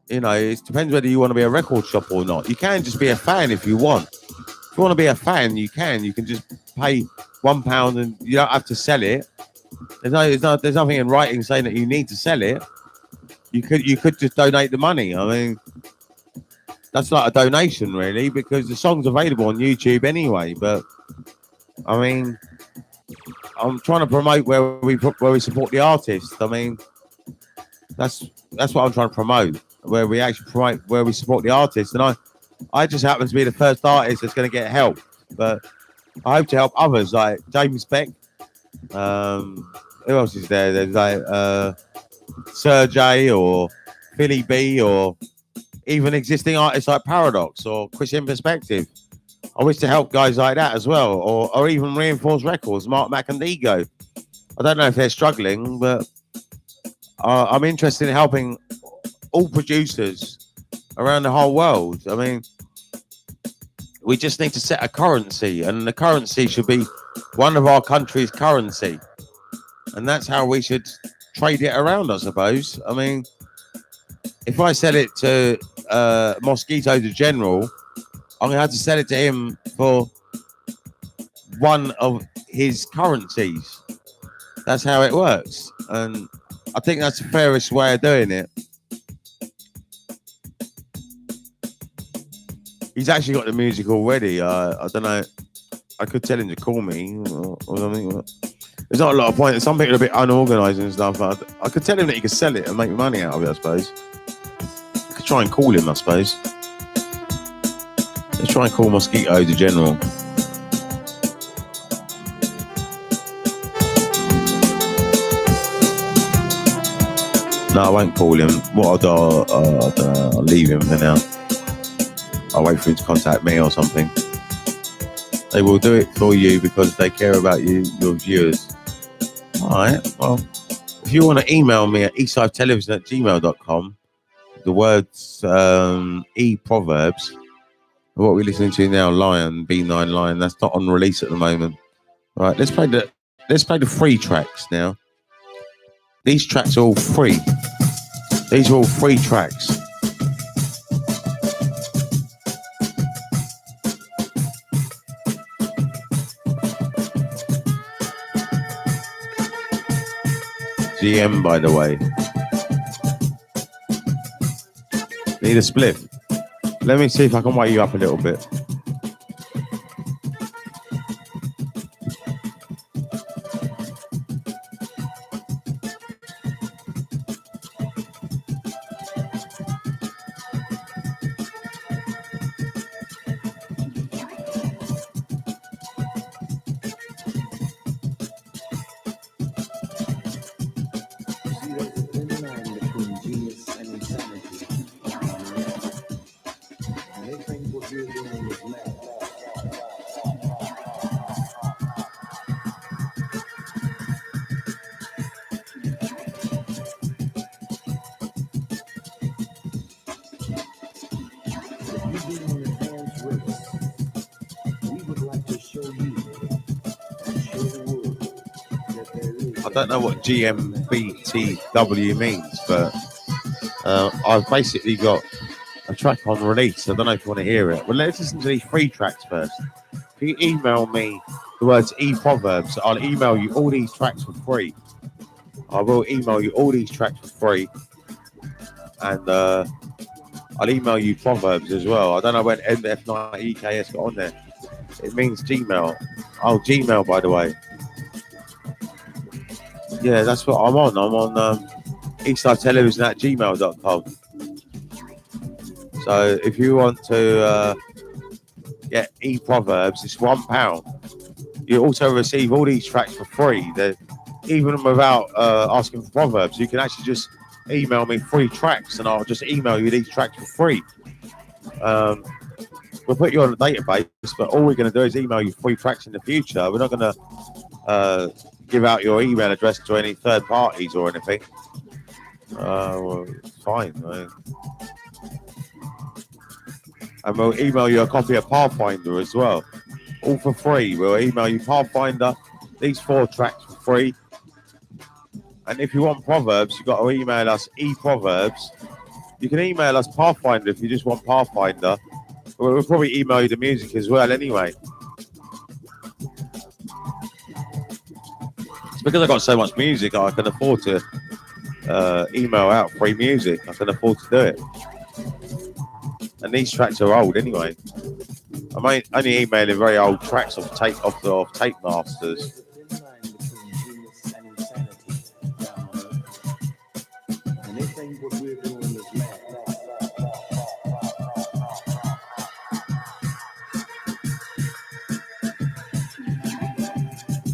You know, it depends whether you want to be a record shop or not. You can just be a fan if you want. If you want to be a fan, you can. You can just pay £1 and you don't have to sell it. There's nothing in writing saying that you need to sell it. You could just donate the money. I mean, that's like a donation, really, because the song's available on YouTube anyway. But I mean, I'm trying to promote where we support the artist. I mean, that's what I'm trying to promote, where we actually promote where we support the artist. And I just happen to be the first artist that's going to get help, but I hope to help others like James Beck. Who else is there? There's like Sergey or Philly B, or even existing artists like Paradox or Chris in Perspective. I wish to help guys like that as well, or even Reinforced Records, Mark Mac and Ego. I don't know if they're struggling, but I'm interested in helping all producers around the whole world. I mean, we just need to set a currency, and the currency should be one of our country's currency, and that's how we should trade it around, I suppose. I mean, if I sell it to Mosquito the General, I'm going to have to sell it to him for one of his currencies. That's how it works. And I think that's the fairest way of doing it. He's actually got the music already. I don't know. I could tell him to call me or something. There's not a lot of point. Some people are a bit unorganised and stuff. I could tell him that he could sell it and make money out of it, I suppose. I could try and call him, I suppose. Let's try and call Mosquito the General. No, I won't call him. What I'll do, I'll leave him for now. I'll wait for him to contact me or something. They will do it for you because they care about you, your viewers. All right. Well, if you want to email me at eastside-television@gmail.com, the words e-proverbs, what we're listening to now, Lion, B9 Lion, that's not on release at the moment. All right, let's play the free tracks now. These tracks are all free. These are all free tracks. GM, by the way. Need a spliff? Let me see if I can wake you up a little bit. don't know what GMBTW means, but I've basically got a track on release. I don't know if you want to hear it. Well, let's listen to these 3 tracks first. If you email me the words e-proverbs, I'll email you all these tracks for free. I will email you all these tracks for free. And I'll email you proverbs as well. I don't know when MF90EKS got on there. It means Gmail. Oh, Gmail, by the way. Yeah, that's what I'm on. I'm on eastsidetelevision at gmail.com. So if you want to get e-proverbs, it's £1. You also receive all these tracks for free. Even without asking for proverbs, you can actually just email me 3 tracks and I'll just email you these tracks for free. We'll put you on a database, but all we're going to do is email you 3 tracks in the future. We're not going to give out your email address to any third parties or anything. Well, it's fine. And we'll email you a copy of Pathfinder as well, all for free. We'll email you Pathfinder, these 4 tracks for free. And if you want proverbs, you've got to email us e-proverbs. You can email us Pathfinder if you just want Pathfinder. We'll probably email you the music as well anyway. It's because I've got so much music, I can afford to email out free music. I can afford to do it. And these tracks are old anyway. I'm only emailing very old tracks off tape masters.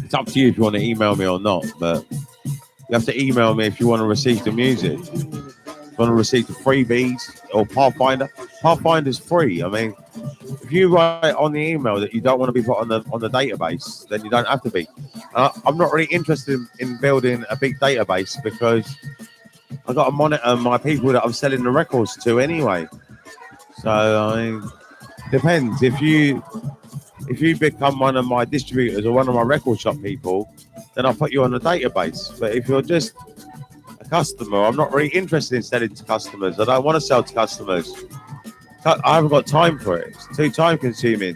It's up to you if you want to email me or not, but you have to email me if you want to receive the music. If you want to receive the freebies or Pathfinder. Pathfinder's free. I mean, if you write on the email that you don't want to be put on the database, then you don't have to be. I'm not really interested in building a big database because I've got to monitor my people that I'm selling the records to anyway. So I mean, depends. If you become one of my distributors or one of my record shop people, then I'll put you on the database. But if you're just a customer, I'm not really interested in selling to customers. I don't want to sell to customers. I haven't got time for it. It's too time consuming.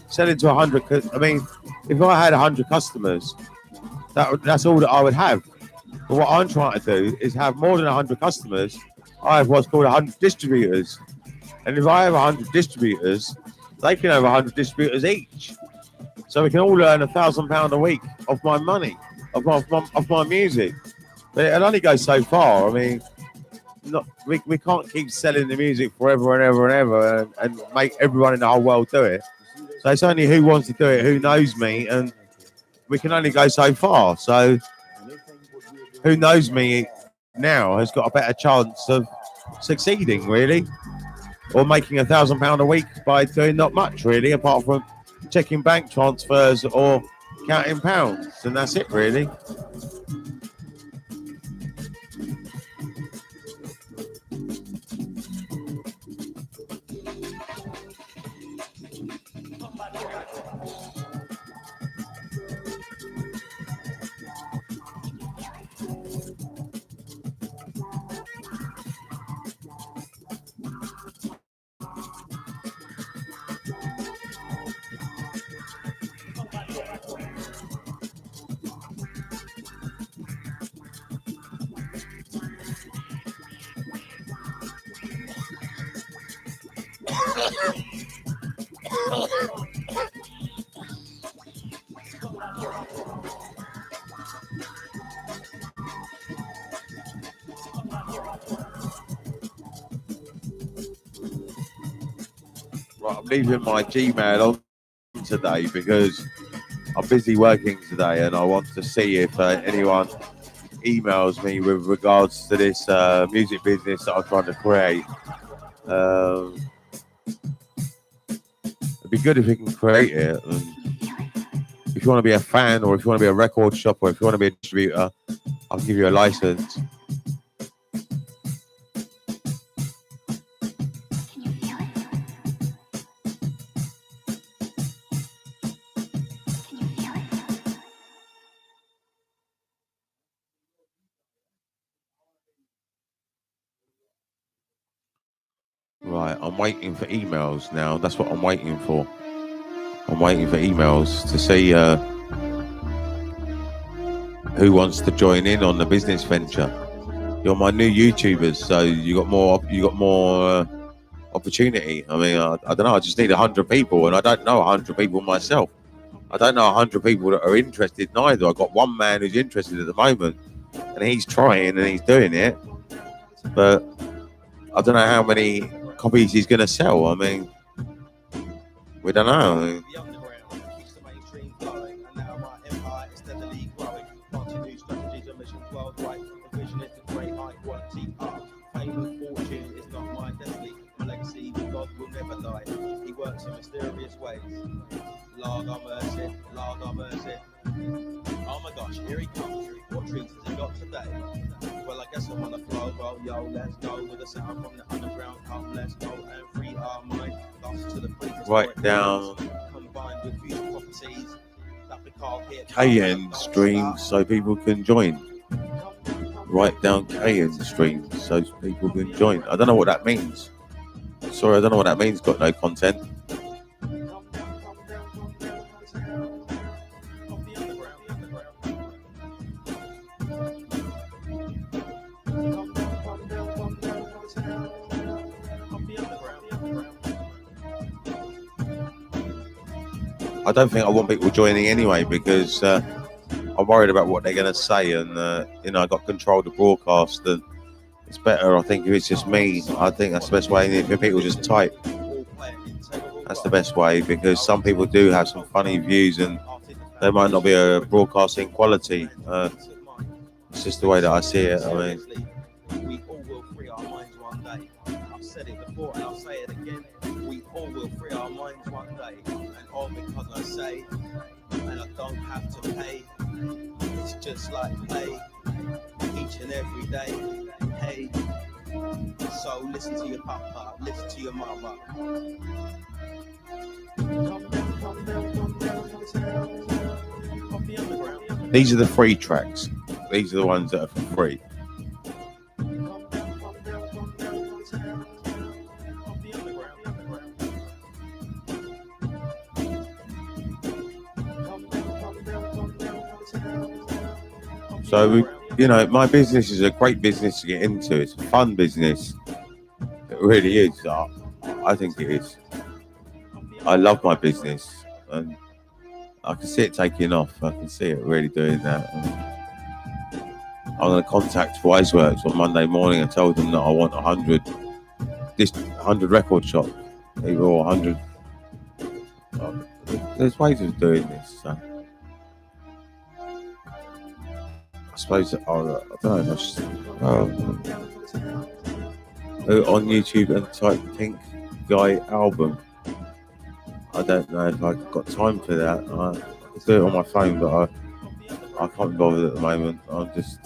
Selling to 100, I mean, if I had 100 customers, that's all that I would have. But what I'm trying to do is have more than 100 customers. I have what's called 100 distributors. And if I have 100 distributors, they can have 100 distributors each. So we can all earn £1,000 a week of my money, of my music. But it'll only go so far. I mean, we can't keep selling the music forever and ever and ever and make everyone in the whole world do it. So it's only who wants to do it, who knows me, and we can only go so far. So who knows me now has got a better chance of succeeding, really, or making £1,000 a week by doing not much, really, apart from checking bank transfers or counting pounds, and that's it, really. Right, I'm leaving my Gmail on today because I'm busy working today and I want to see if anyone emails me with regards to this music business that I'm trying to create. It'd be good if you can create it. And if you want to be a fan, or if you want to be a record shop, or if you want to be a distributor, I'll give you a license. Right, I'm waiting for emails now. That's what I'm waiting for. I'm waiting for emails to see who wants to join in on the business venture. You're my new YouTubers, so you got more opportunity. I mean, I don't know. I just need 100 people, and I don't know 100 people myself. I don't know 100 people that are interested neither. I've got one man who's interested at the moment, and he's trying and he's doing it, but I don't know how many copies he's going to sell. I mean, we don't know. The underground keeps the mainstream flowing, and now my empire is steadily growing. Launching new strategies and missions worldwide. The vision is to create high quality art. Fame and fortune is not my destiny. My legacy with God will never die. He works in mysterious ways. Lord have mercy, Lord have mercy. Oh my gosh, here he comes. What treats has he got today? Well, I guess I'm on the flow. Well, yo, let's go with the sound from the underground. Come, let's go and free our mind. Lost to the Write down combined with future prophecies. KN streams so people can join. Write down KN streams so people can join. I don't know what that means. Sorry, I don't know what that means. Got no content. I don't think I want people joining anyway because I'm worried about what they're going to say, and I got control of the broadcast, and it's better. I think if it's just me, I think that's the best way. If people just type, that's the best way, because some people do have some funny views, and they might not be a broadcasting quality. It's just the way that I see it. I mean, we all will free our minds one day. I've said it before and I'll say it again. We all will free our minds one day. And all because I say, and I don't have to pay. It's just like play, each and every day. Hey, so listen to your papa, listen to your mama. these are the free tracks. These are the ones that are for free. So, my business is a great business to get into. It's a fun business. It really is. I think it is. I love my business, and I can see it taking off. I can see it really doing that. I'm going to contact Wiseworks on Monday morning and tell them that I want 100 record shops, or 100. There's ways of doing this. So. I suppose I don't know. On YouTube and type Pink Guy album. I don't know if I've got time for that. I could do it on my phone, but I can't be bothered at the moment. I'm just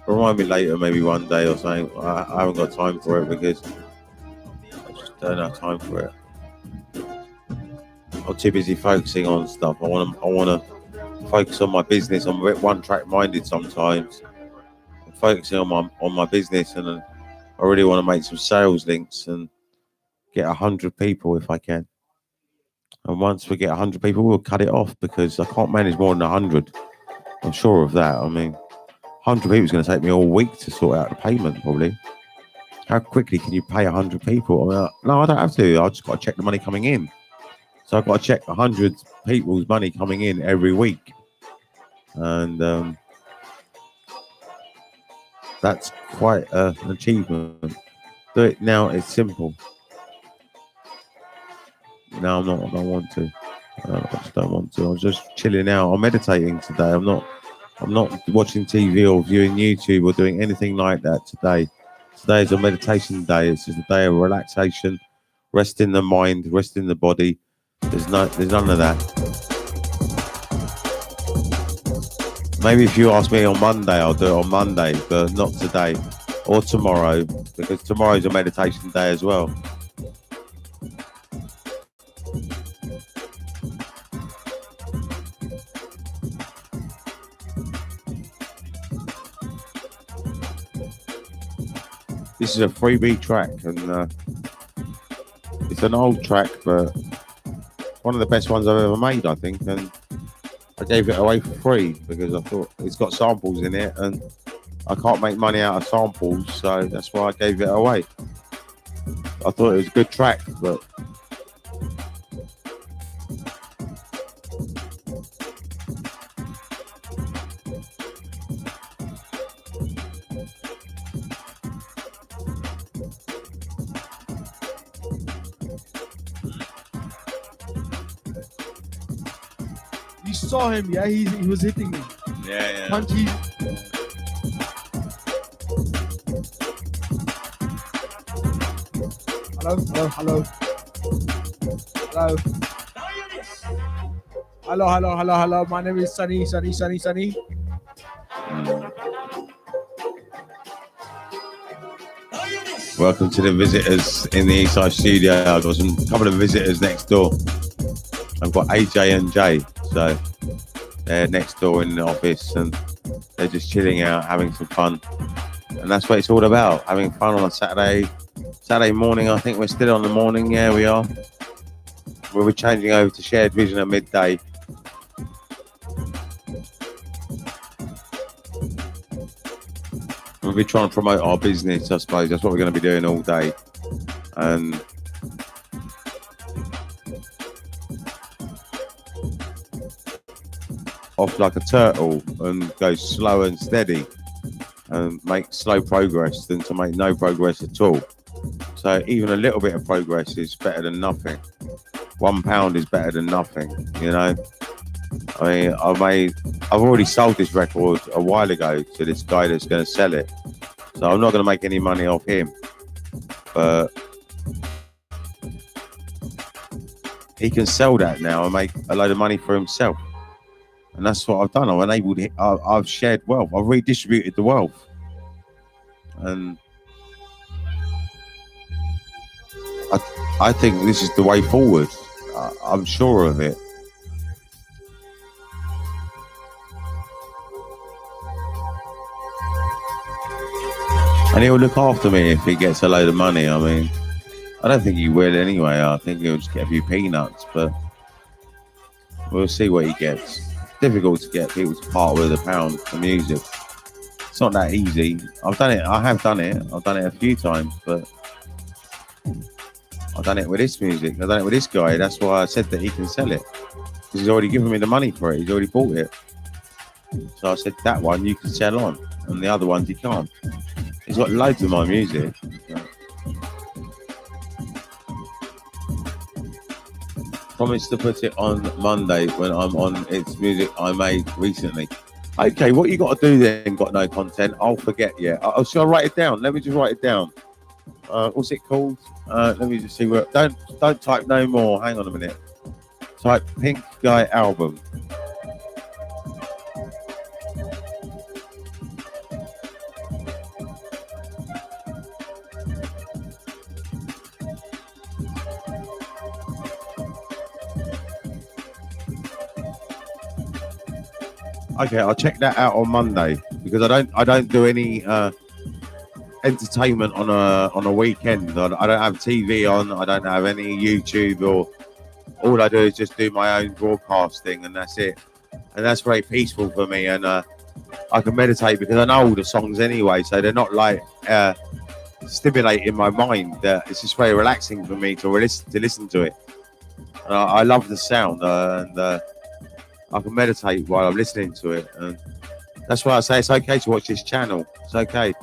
remind me later, maybe one day or something. I haven't got time for it because I just don't have time for it. I'm too busy focusing on stuff. I want to focus on my business. I'm a bit one-track minded sometimes. I'm focusing on my business, and I really want to make some sales links and get 100 people if I can. And once we get 100 people, we'll cut it off because I can't manage more than 100. I'm sure of that. I mean, 100 people is going to take me all week to sort out the payment, probably. How quickly can you pay 100 people? No, I don't have to. I just got to check the money coming in. So I've got to check 100 people's money coming in every week. And that's quite an achievement. Do it now, it's simple. No, I don't want to. I just don't want to. I was just chilling out. I'm meditating today. I'm not watching TV or viewing YouTube or doing anything like that today. Today is a meditation day. It's just a day of relaxation, resting the mind, resting the body. There's none of that. Maybe if you ask me on Monday, I'll do it on Monday, but not today or tomorrow, because tomorrow's a meditation day as well. This is a freebie track, and it's an old track, but one of the best ones I've ever made, I think. And I gave it away for free because I thought it's got samples in it, and I can't make money out of samples, so that's why I gave it away. I thought it was a good track, but You saw him, yeah? He was hitting me. yeah. Punchy. Hello, hello, hello. Hello. Hello, hello, hello, hello. My name is Sunny. Welcome to the visitors in the Eastside studio. I've got a couple of visitors next door. I've got AJ and Jay, so they're next door in the office and they're just chilling out, having some fun. And that's what it's all about, having fun on a Saturday morning. I think we're still on the morning. Yeah, we are. We'll be changing over to Shared Vision at midday. We'll be trying to promote our business, I suppose. That's what we're going to be doing all day. And off like a turtle and go slow and steady and make slow progress than to make no progress at all. So even a little bit of progress is better than nothing. £1 is better than nothing, you know. I mean, I've already sold this record a while ago to this guy that's going to sell it. So I'm not going to make any money off him. But he can sell that now and make a load of money for himself. And that's what I've done. I've enabled it. I've shared wealth. I've redistributed the wealth. And I think this is the way forward. I'm sure of it. And he'll look after me if he gets a load of money. I mean, I don't think he will anyway. I think he'll just get a few peanuts, but we'll see what he gets. It's difficult to get people to part with £1 for music. It's not that easy. I've done it. I have done it. I've done it a few times, but I've done it with this music. I've done it with this guy. That's why I said that he can sell it. Because he's already given me the money for it. He's already bought it. So I said, that one you can sell on, and the other ones you can't. He's got loads of my music. Promise to put it on Monday when I'm on It's Music I Made recently. Okay, what you got to do then? Got no content. I'll forget. Yeah. Shall I write it down? Let me just write it down. What's it called? Let me just see where. Don't type no more. Hang on a minute. Type Pink Guy album. Okay, I'll check that out on Monday because I don't do any entertainment on a weekend. I don't have TV on. I don't have any YouTube, or all I do is just do my own broadcasting, and that's it. And that's very peaceful for me, and I can meditate because I know all the songs anyway, so they're not like stimulating my mind. It's just very relaxing for me to listen to it. And I love the sound, and I can meditate while I'm listening to it, and that's why I say it's okay to watch this channel. It's okay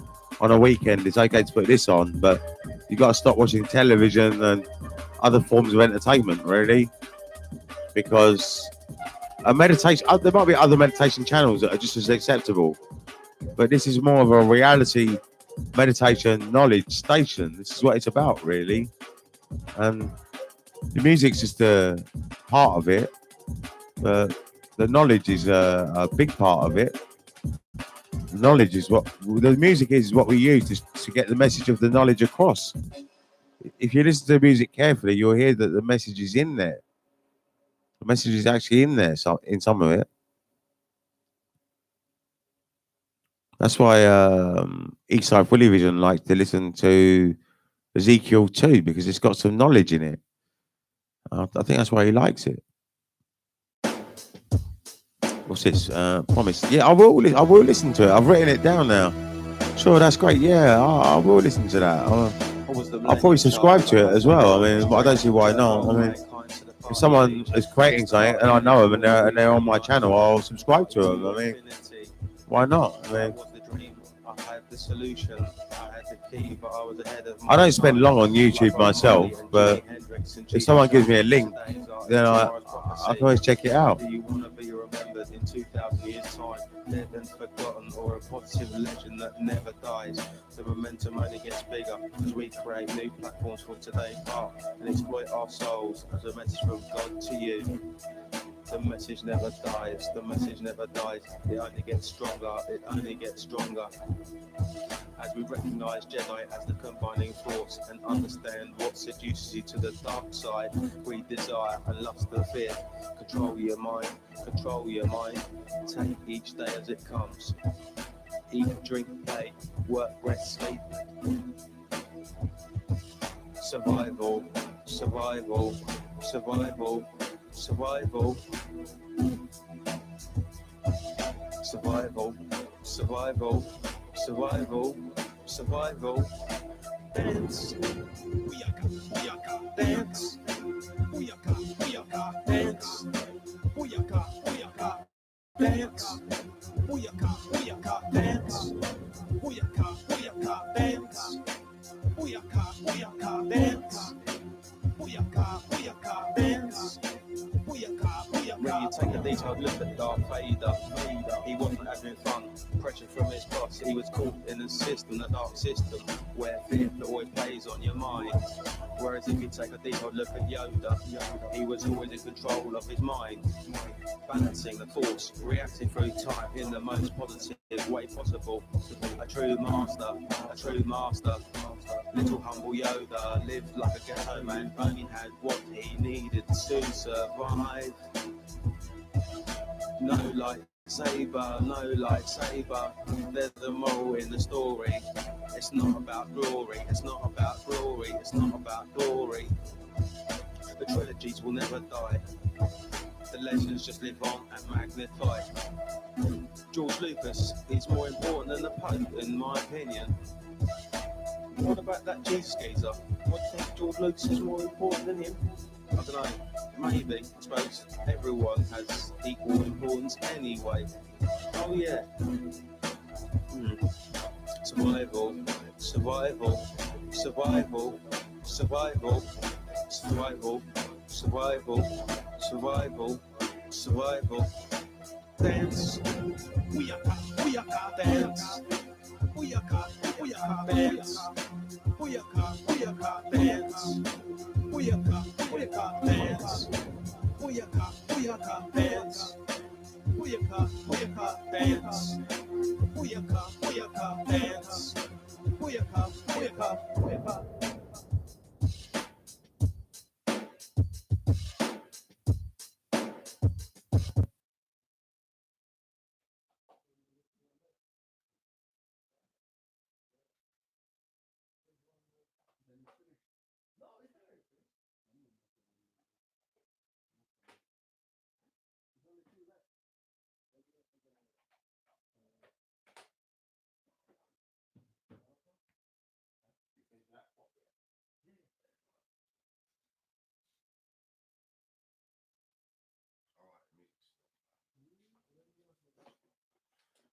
on a weekend. It's okay to put this on, but you got to stop watching television and other forms of entertainment, really, because a meditation. There might be other meditation channels that are just as acceptable, but this is more of a reality meditation knowledge station. This is what it's about, really, and the music's just a part of it, but the knowledge is a big part of it. The knowledge is the music is what we use to get the message of the knowledge across. If you listen to the music carefully, you'll hear that the message is in there. The message is actually in there, so in some of it. That's why Eastside Willy Vision likes to listen to Ezekiel too, because it's got some knowledge in it. I think that's why he likes it. What's this? Promise. Yeah, I will listen to it. I've written it down now. Sure, that's great. Yeah, I will listen to that. I'll probably subscribe to it as well. I mean, I don't see why not. I mean, if someone is creating something and I know them and they're on my channel, I'll subscribe to them. I mean, why not? I mean, I had the solution, I had the key, but I was ahead of I don't spend long on YouTube myself, but if someone gives me a link, then I can always check it out. Do you want to be remembered in 2,000 years' time? Dead and forgotten, or a positive legend that never dies? The momentum only gets bigger as we create new platforms for today's art and exploit our souls as a message from God to you. The message never dies, the message never dies. It only gets stronger, it only gets stronger. As we recognize Jedi as the combining force and understand what seduces you to the dark side, greed, desire and lust and fear. Control your mind, control your mind. Take each day as it comes. Eat, drink, play, work, rest, sleep. Survival, survival, survival, survival. Survival, survival, survival, survival. Dance, booyaka, dance, booyaka, dance, booyaka, dance, booyaka, dance, booyaka, dance, booyaka, dance, booyaka, dance. When you take a detailed look at Darth Vader, he wasn't having fun. Pressure from his boss, he was caught in a system, the dark system, where fear always plays on your mind. Whereas if you take a detailed look at Yoda, he was always in control of his mind, balancing the force, reacting through time in the most positive way possible. A true master, a true master. Little humble Yoda lived like a ghetto man, only had what he needed to survive. No lightsaber, no lightsaber. There's the moral in the story. It's not about glory, it's not about glory, it's not about glory. The trilogies will never die. The legends just live on and magnify. George Lucas is more important than the Pope, in my opinion. What about that Jesus geezer? What do you think George Lucas is more important than him? I don't know, maybe, I suppose everyone has equal importance anyway. Oh yeah. Survival, survival, survival, survival, survival, survival, survival, survival. Dance, booyaka, dance, booyaka, dance, booyaka, dance. Booyaka, booyaka, dance. Booyaka, booyaka, dance. Booyaka, booyaka, dance. Booyaka, booyaka, dance. Booyaka, booyaka, booyaka.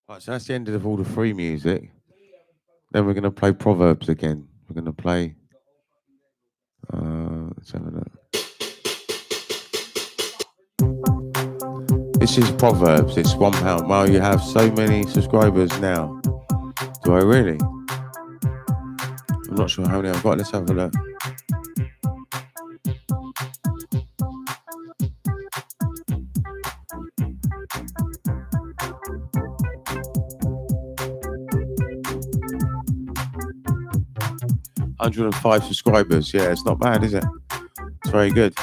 Right, so that's the end of all the free music. Then we're going to play Proverbs again. We're going to play. Let's have a look. This is Proverbs. It's £1. Wow, you have so many subscribers now. Do I really? I'm not sure how many I've got. Let's have a look. $105 subscribers. Yeah, it's not bad, is it? It's very good.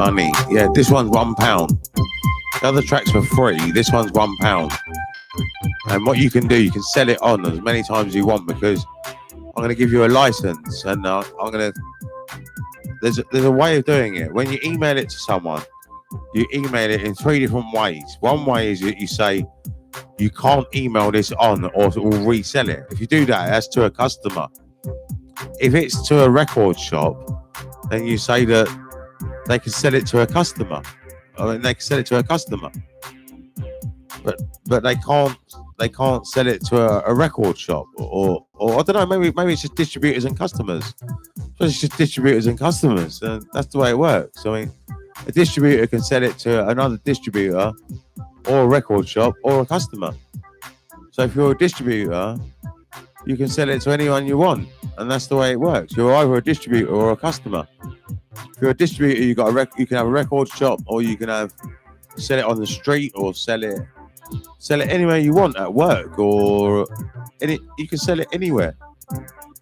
Money. Yeah, this one's £1. The other tracks for free. This one's £1. And what you can do, you can sell it on as many times as you want, because I'm going to give you a license, and I'm going to. There's a way of doing it. When you email it to someone, you email it in 3 different ways. One way is that you say you can't email this on, or we'll resell it. If you do that, that's to a customer. If it's to a record shop, then you say that they can sell it to a customer. I mean, they can sell it to a customer, but they can't sell it to a record shop, or I don't know. Maybe it's just distributors and customers. So it's just distributors and customers, and that's the way it works. I mean, a distributor can sell it to another distributor, or a record shop, or a customer. So if you're a distributor, you can sell it to anyone you want, and that's the way it works. You're either a distributor or a customer. If you're a distributor, you can have a record shop, or you can sell it on the street, or sell it anywhere you want, at work, or you can sell it anywhere.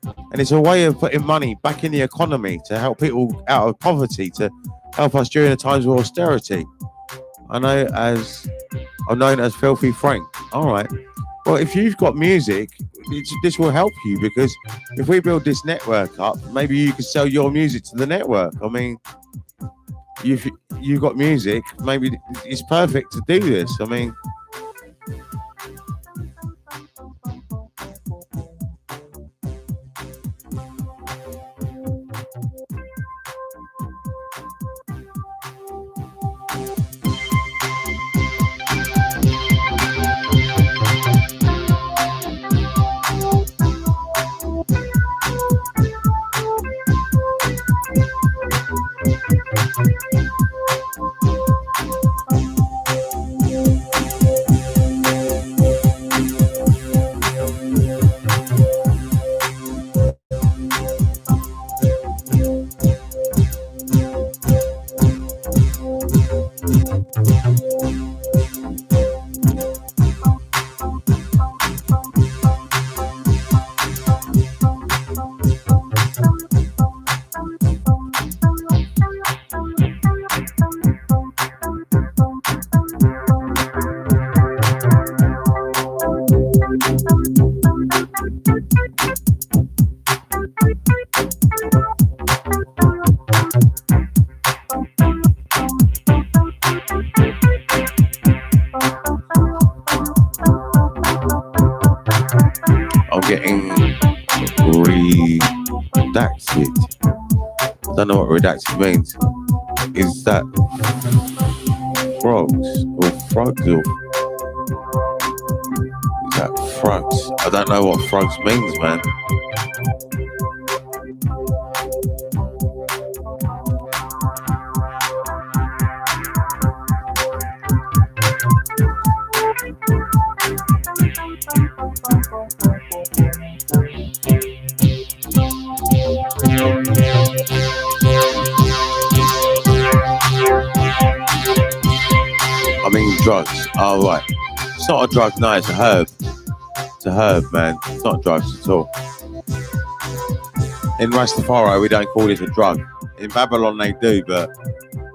And it's a way of putting money back in the economy to help people out of poverty, to help us during the times of austerity. I'm known as Filthy Frank. All right. Well, if you've got music, this will help you, because if we build this network up, maybe you can sell your music to the network. I mean, you've got music, maybe it's perfect to do this. I mean, I don't know what redacted means. Is that frogs or frogs, or is that frogs? I don't know what frogs means, man. Drugs. Oh, right. It's not a drug, no, it's a herb. It's a herb, man. It's not drugs at all. In Rastafari, we don't call it a drug. In Babylon, they do, but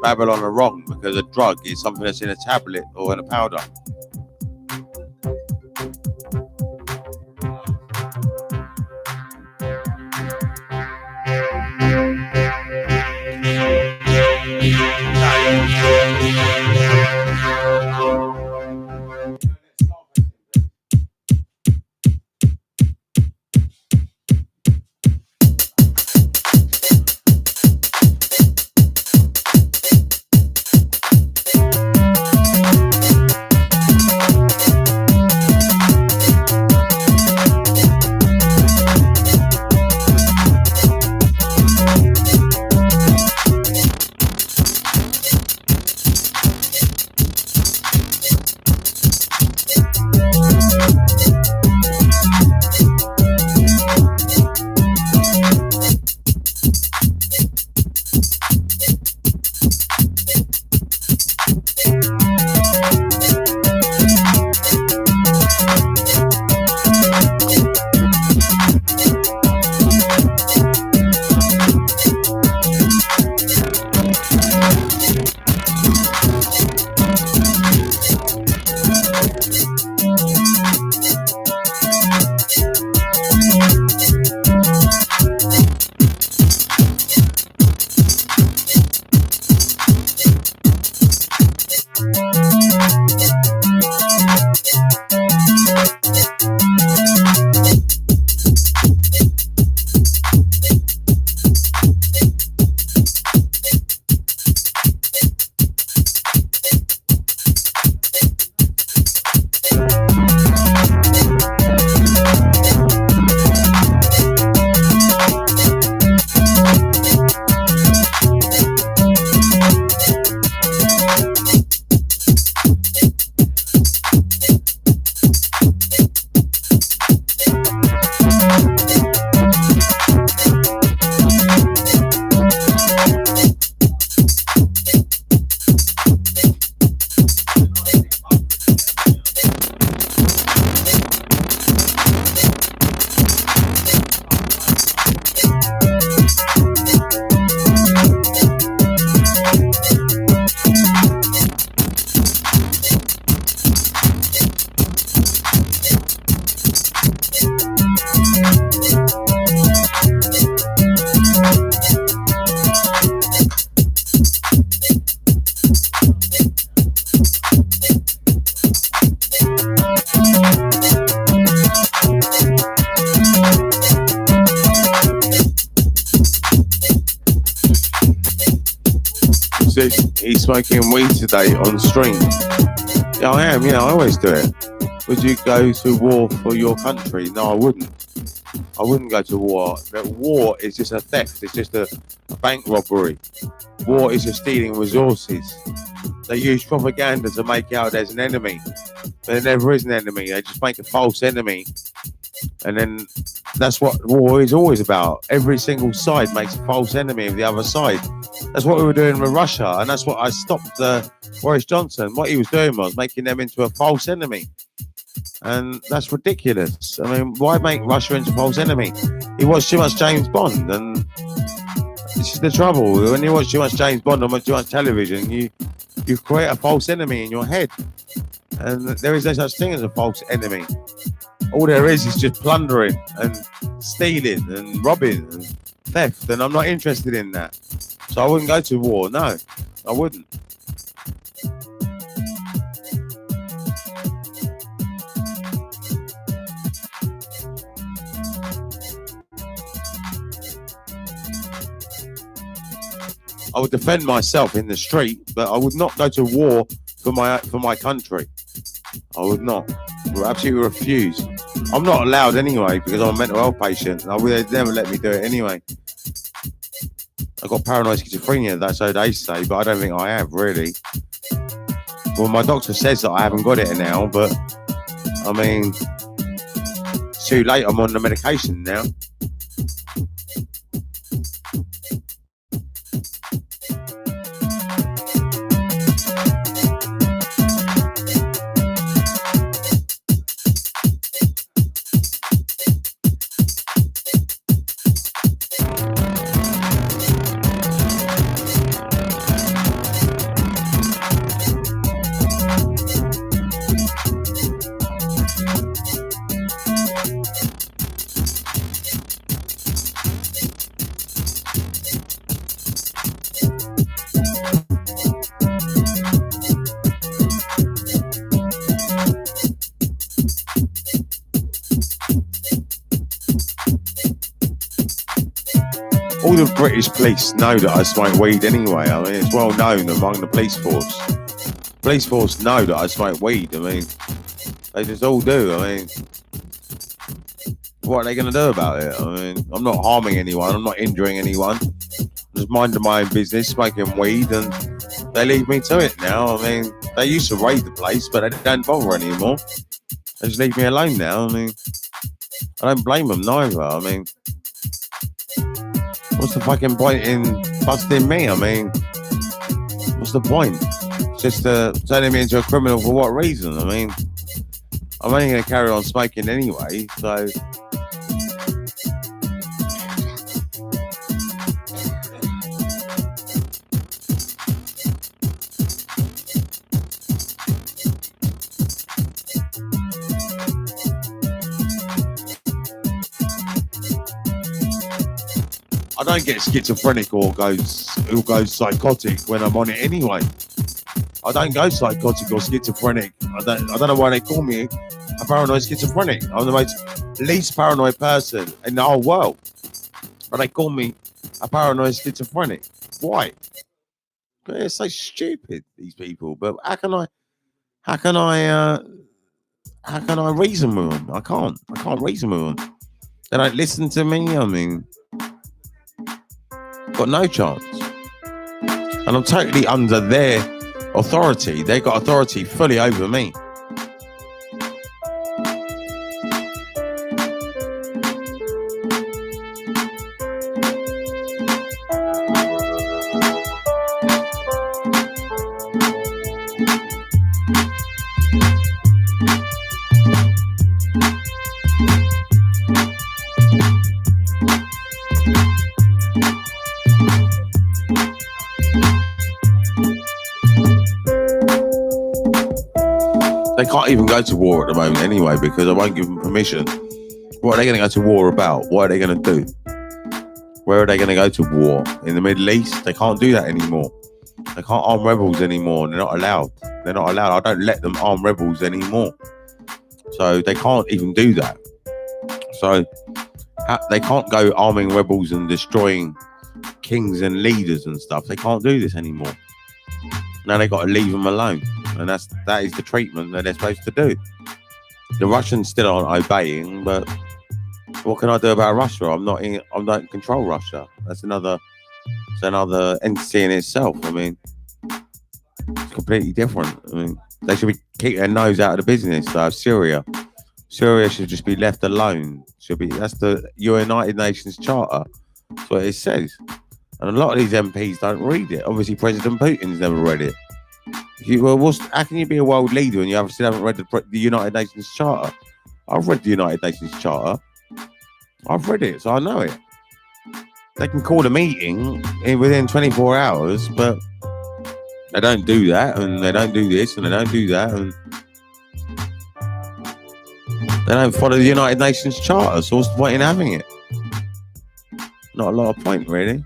Babylon are wrong, because a drug is something that's in a tablet or in a powder. said he's smoking weed today on stream. Yeah, I am. Yeah, I always do it. Would you go to war for your country? No, I wouldn't. I wouldn't go to war. But war is just a theft. It's just a bank robbery. War is just stealing resources. They use propaganda to make out there's an enemy. But there never is an enemy. They just make a false enemy. And then that's what war is always about. Every single side makes a false enemy of the other side. That's what we were doing with Russia. And that's what I stopped Boris Johnson. What he was doing was making them into a false enemy. And that's ridiculous. I mean, why make Russia into a false enemy? He watched too much James Bond. And this is the trouble. When you watch too much James Bond on too much television, you create a false enemy in your head. And there is no such thing as a false enemy. All there is just plundering and stealing and robbing and theft. And I'm not interested in that. So I wouldn't go to war. No, I wouldn't. I would defend myself in the street, but I would not go to war for my country. I would not. I would absolutely refuse. I'm not allowed anyway because I'm a mental health patient. They'd never let me do it anyway. I've got paranoid schizophrenia, that's so they say, but I don't think I have really. Well, my doctor says that I haven't got it now, but I mean, it's too late. I'm on the medication now. All the British police know that I smoke weed anyway. I mean, it's well known among the police force. Police force know that I smoke weed. I mean, they just all do. I mean, what are they going to do about it? I mean, I'm not harming anyone. I'm not injuring anyone. I'm just minding my own business, smoking weed, and they leave me to it now. I mean, they used to raid the place, but they don't bother anymore. They just leave me alone now. I mean, I don't blame them neither. I mean, what's the fucking point in busting me? I mean, what's the point? Just turning me into a criminal for what reason? I mean, I'm only going to carry on smoking anyway, so... I don't get schizophrenic or go psychotic when I'm on it anyway. I don't go psychotic or schizophrenic. I don't know why they call me a paranoid schizophrenic. I'm the most least paranoid person in the whole world. But they call me a paranoid schizophrenic. Why? They're so stupid, these people. But how can I reason with them? I can't reason with them. They don't listen to me. I mean, got no chance. And I'm totally under their authority. They got authority fully over me. They can't even go to war at the moment anyway because I won't give them permission. What are they going to go to war about? What are they going to do? Where are they going to go to war? In the Middle East? They can't do that anymore. They can't arm rebels anymore. They're not allowed. They're not allowed. I don't let them arm rebels anymore. So they can't even do that. So they can't go arming rebels and destroying kings and leaders and stuff. They can't do this anymore. Now they got to leave them alone, and that is the treatment that they're supposed to do. The Russians still aren't obeying, but what can I do about Russia? I don't control Russia. It's another entity in itself. I mean, it's completely different. I mean, they should be keep their nose out of the business. So Syria should just be left alone. That's the United Nations Charter. That's what it says. And a lot of these MPs don't read it. Obviously, President Putin's never read it. How can you be a world leader and you still haven't read the United Nations Charter? I've read the United Nations Charter. I've read it, so I know it. They can call a meeting within 24 hours, but they don't do that, and they don't do this, and they don't do that, and they don't follow the United Nations Charter, so what's the point in having it? Not a lot of point, really.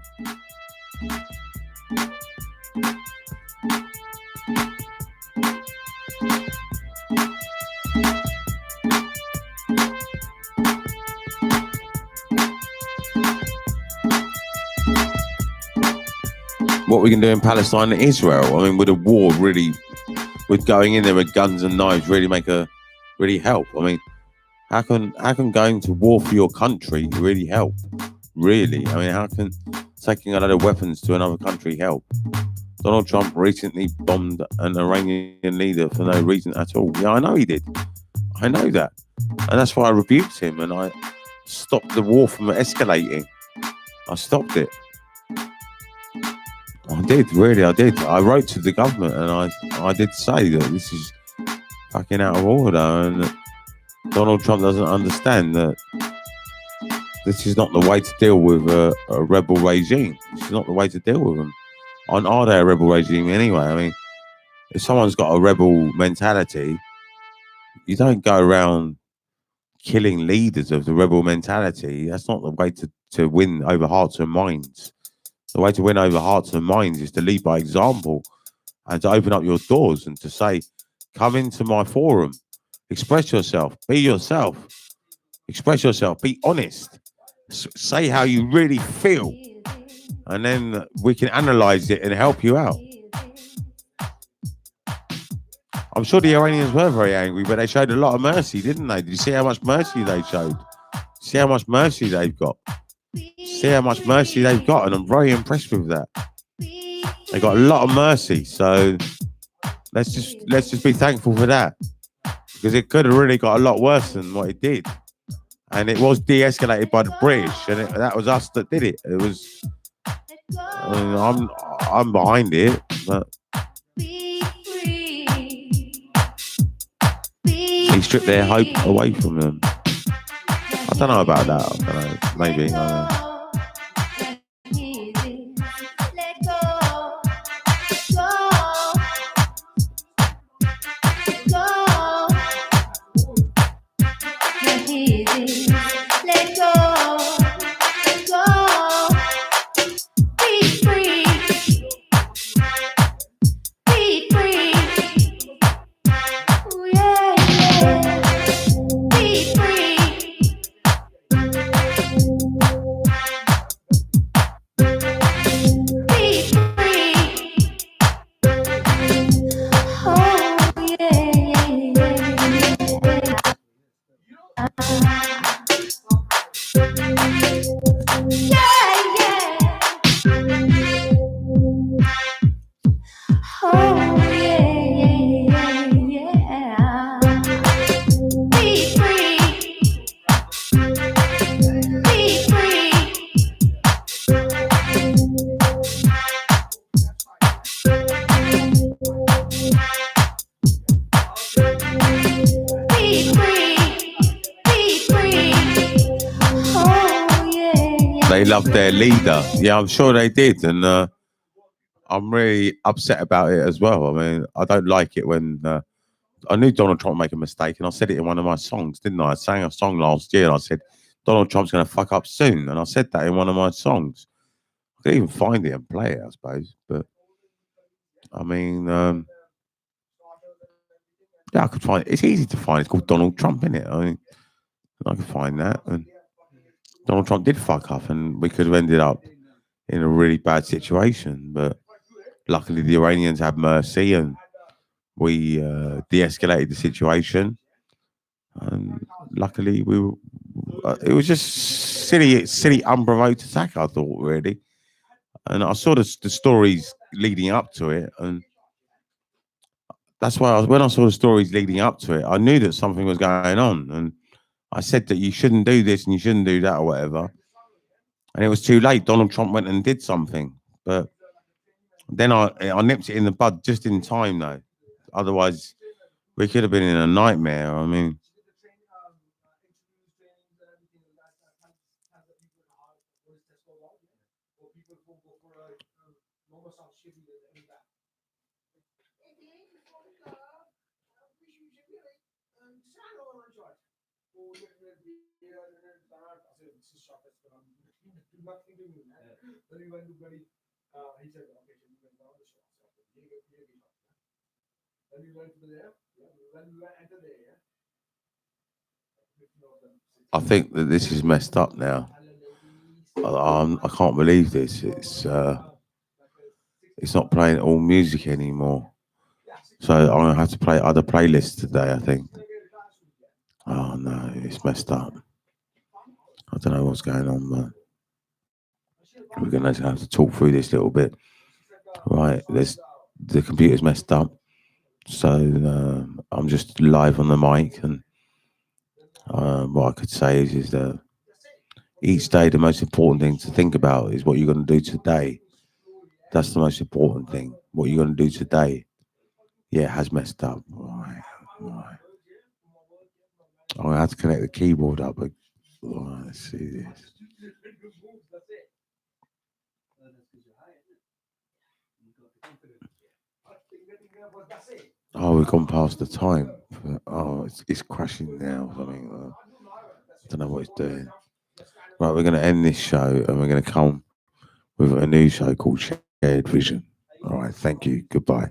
What we can do in Palestine and Israel, I mean, would a war really, with going in there with guns and knives, really help? I mean, how can going to war for your country really help? Really? I mean, how can taking a lot of weapons to another country help? Donald Trump recently bombed an Iranian leader for no reason at all. Yeah, I know he did. I know that. And that's why I rebuked him and I stopped the war from escalating. I stopped it. I did, really, I did. I wrote to the government and I did say that this is fucking out of order and Donald Trump doesn't understand that this is not the way to deal with a rebel regime. This is not the way to deal with them. Are they a rebel regime anyway? I mean, if someone's got a rebel mentality, you don't go around killing leaders of the rebel mentality. That's not the way to win over hearts and minds. The way to win over hearts and minds is to lead by example and to open up your doors and to say, come into my forum, express yourself, be yourself, express yourself, be honest, say how you really feel, and then we can analyze it and help you out. I'm sure the Iranians were very angry, but they showed a lot of mercy, didn't they? Did you see how much mercy they showed? See how much mercy they've got? See how much mercy they've got, and I'm very impressed with that. They got a lot of mercy, so let's just be thankful for that, because it could have really got a lot worse than what it did, and it was de-escalated by the British, and that was us that did it. It was. I mean, I'm behind it, but he stripped their hope away from them. I don't know about that. I don't know. Maybe. I don't know. They loved their leader. Yeah, I'm sure they did. And I'm really upset about it as well. I mean, I don't like it when I knew Donald Trump would make a mistake, and I said it in one of my songs, didn't I? I sang a song last year and I said, Donald Trump's going to fuck up soon. And I said that in one of my songs. I could even find it and play it, I suppose. But, I mean, yeah, I could find it. It's easy to find. It's called Donald Trump, innit? I mean, I could find that. And Donald Trump did fuck up, and we could have ended up in a really bad situation. But luckily the Iranians had mercy and we de-escalated the situation. And luckily we were, it was just silly, unprovoked attack. I thought really, and I saw the stories leading up to it, and that's why when I saw the stories leading up to it, I knew that something was going on, and I said that you shouldn't do this and you shouldn't do that or whatever. And it was too late. Donald Trump went and did something, but then I nipped it in the bud just in time though. Otherwise, we could have been in a nightmare. I mean. I think that this is messed up now. I can't believe this. It's not playing all music anymore. So I'm gonna have to play other playlists today, I think. Oh no, it's messed up. I don't know what's going on, but we're gonna have to talk through this a little bit. Right, the computer's messed up. So I'm just live on the mic, and what I could say is that each day the most important thing to think about is what you're going to do today. That's the most important thing. What you're going to do today. Yeah, it has messed up. Right. I'm going to have to connect the keyboard up. But, let's see this. Oh, we've gone past the time. Oh, it's crashing now. I mean, I don't know what it's doing. Right, we're going to end this show and we're going to come with a new show called Shared Vision. All right, thank you. Goodbye.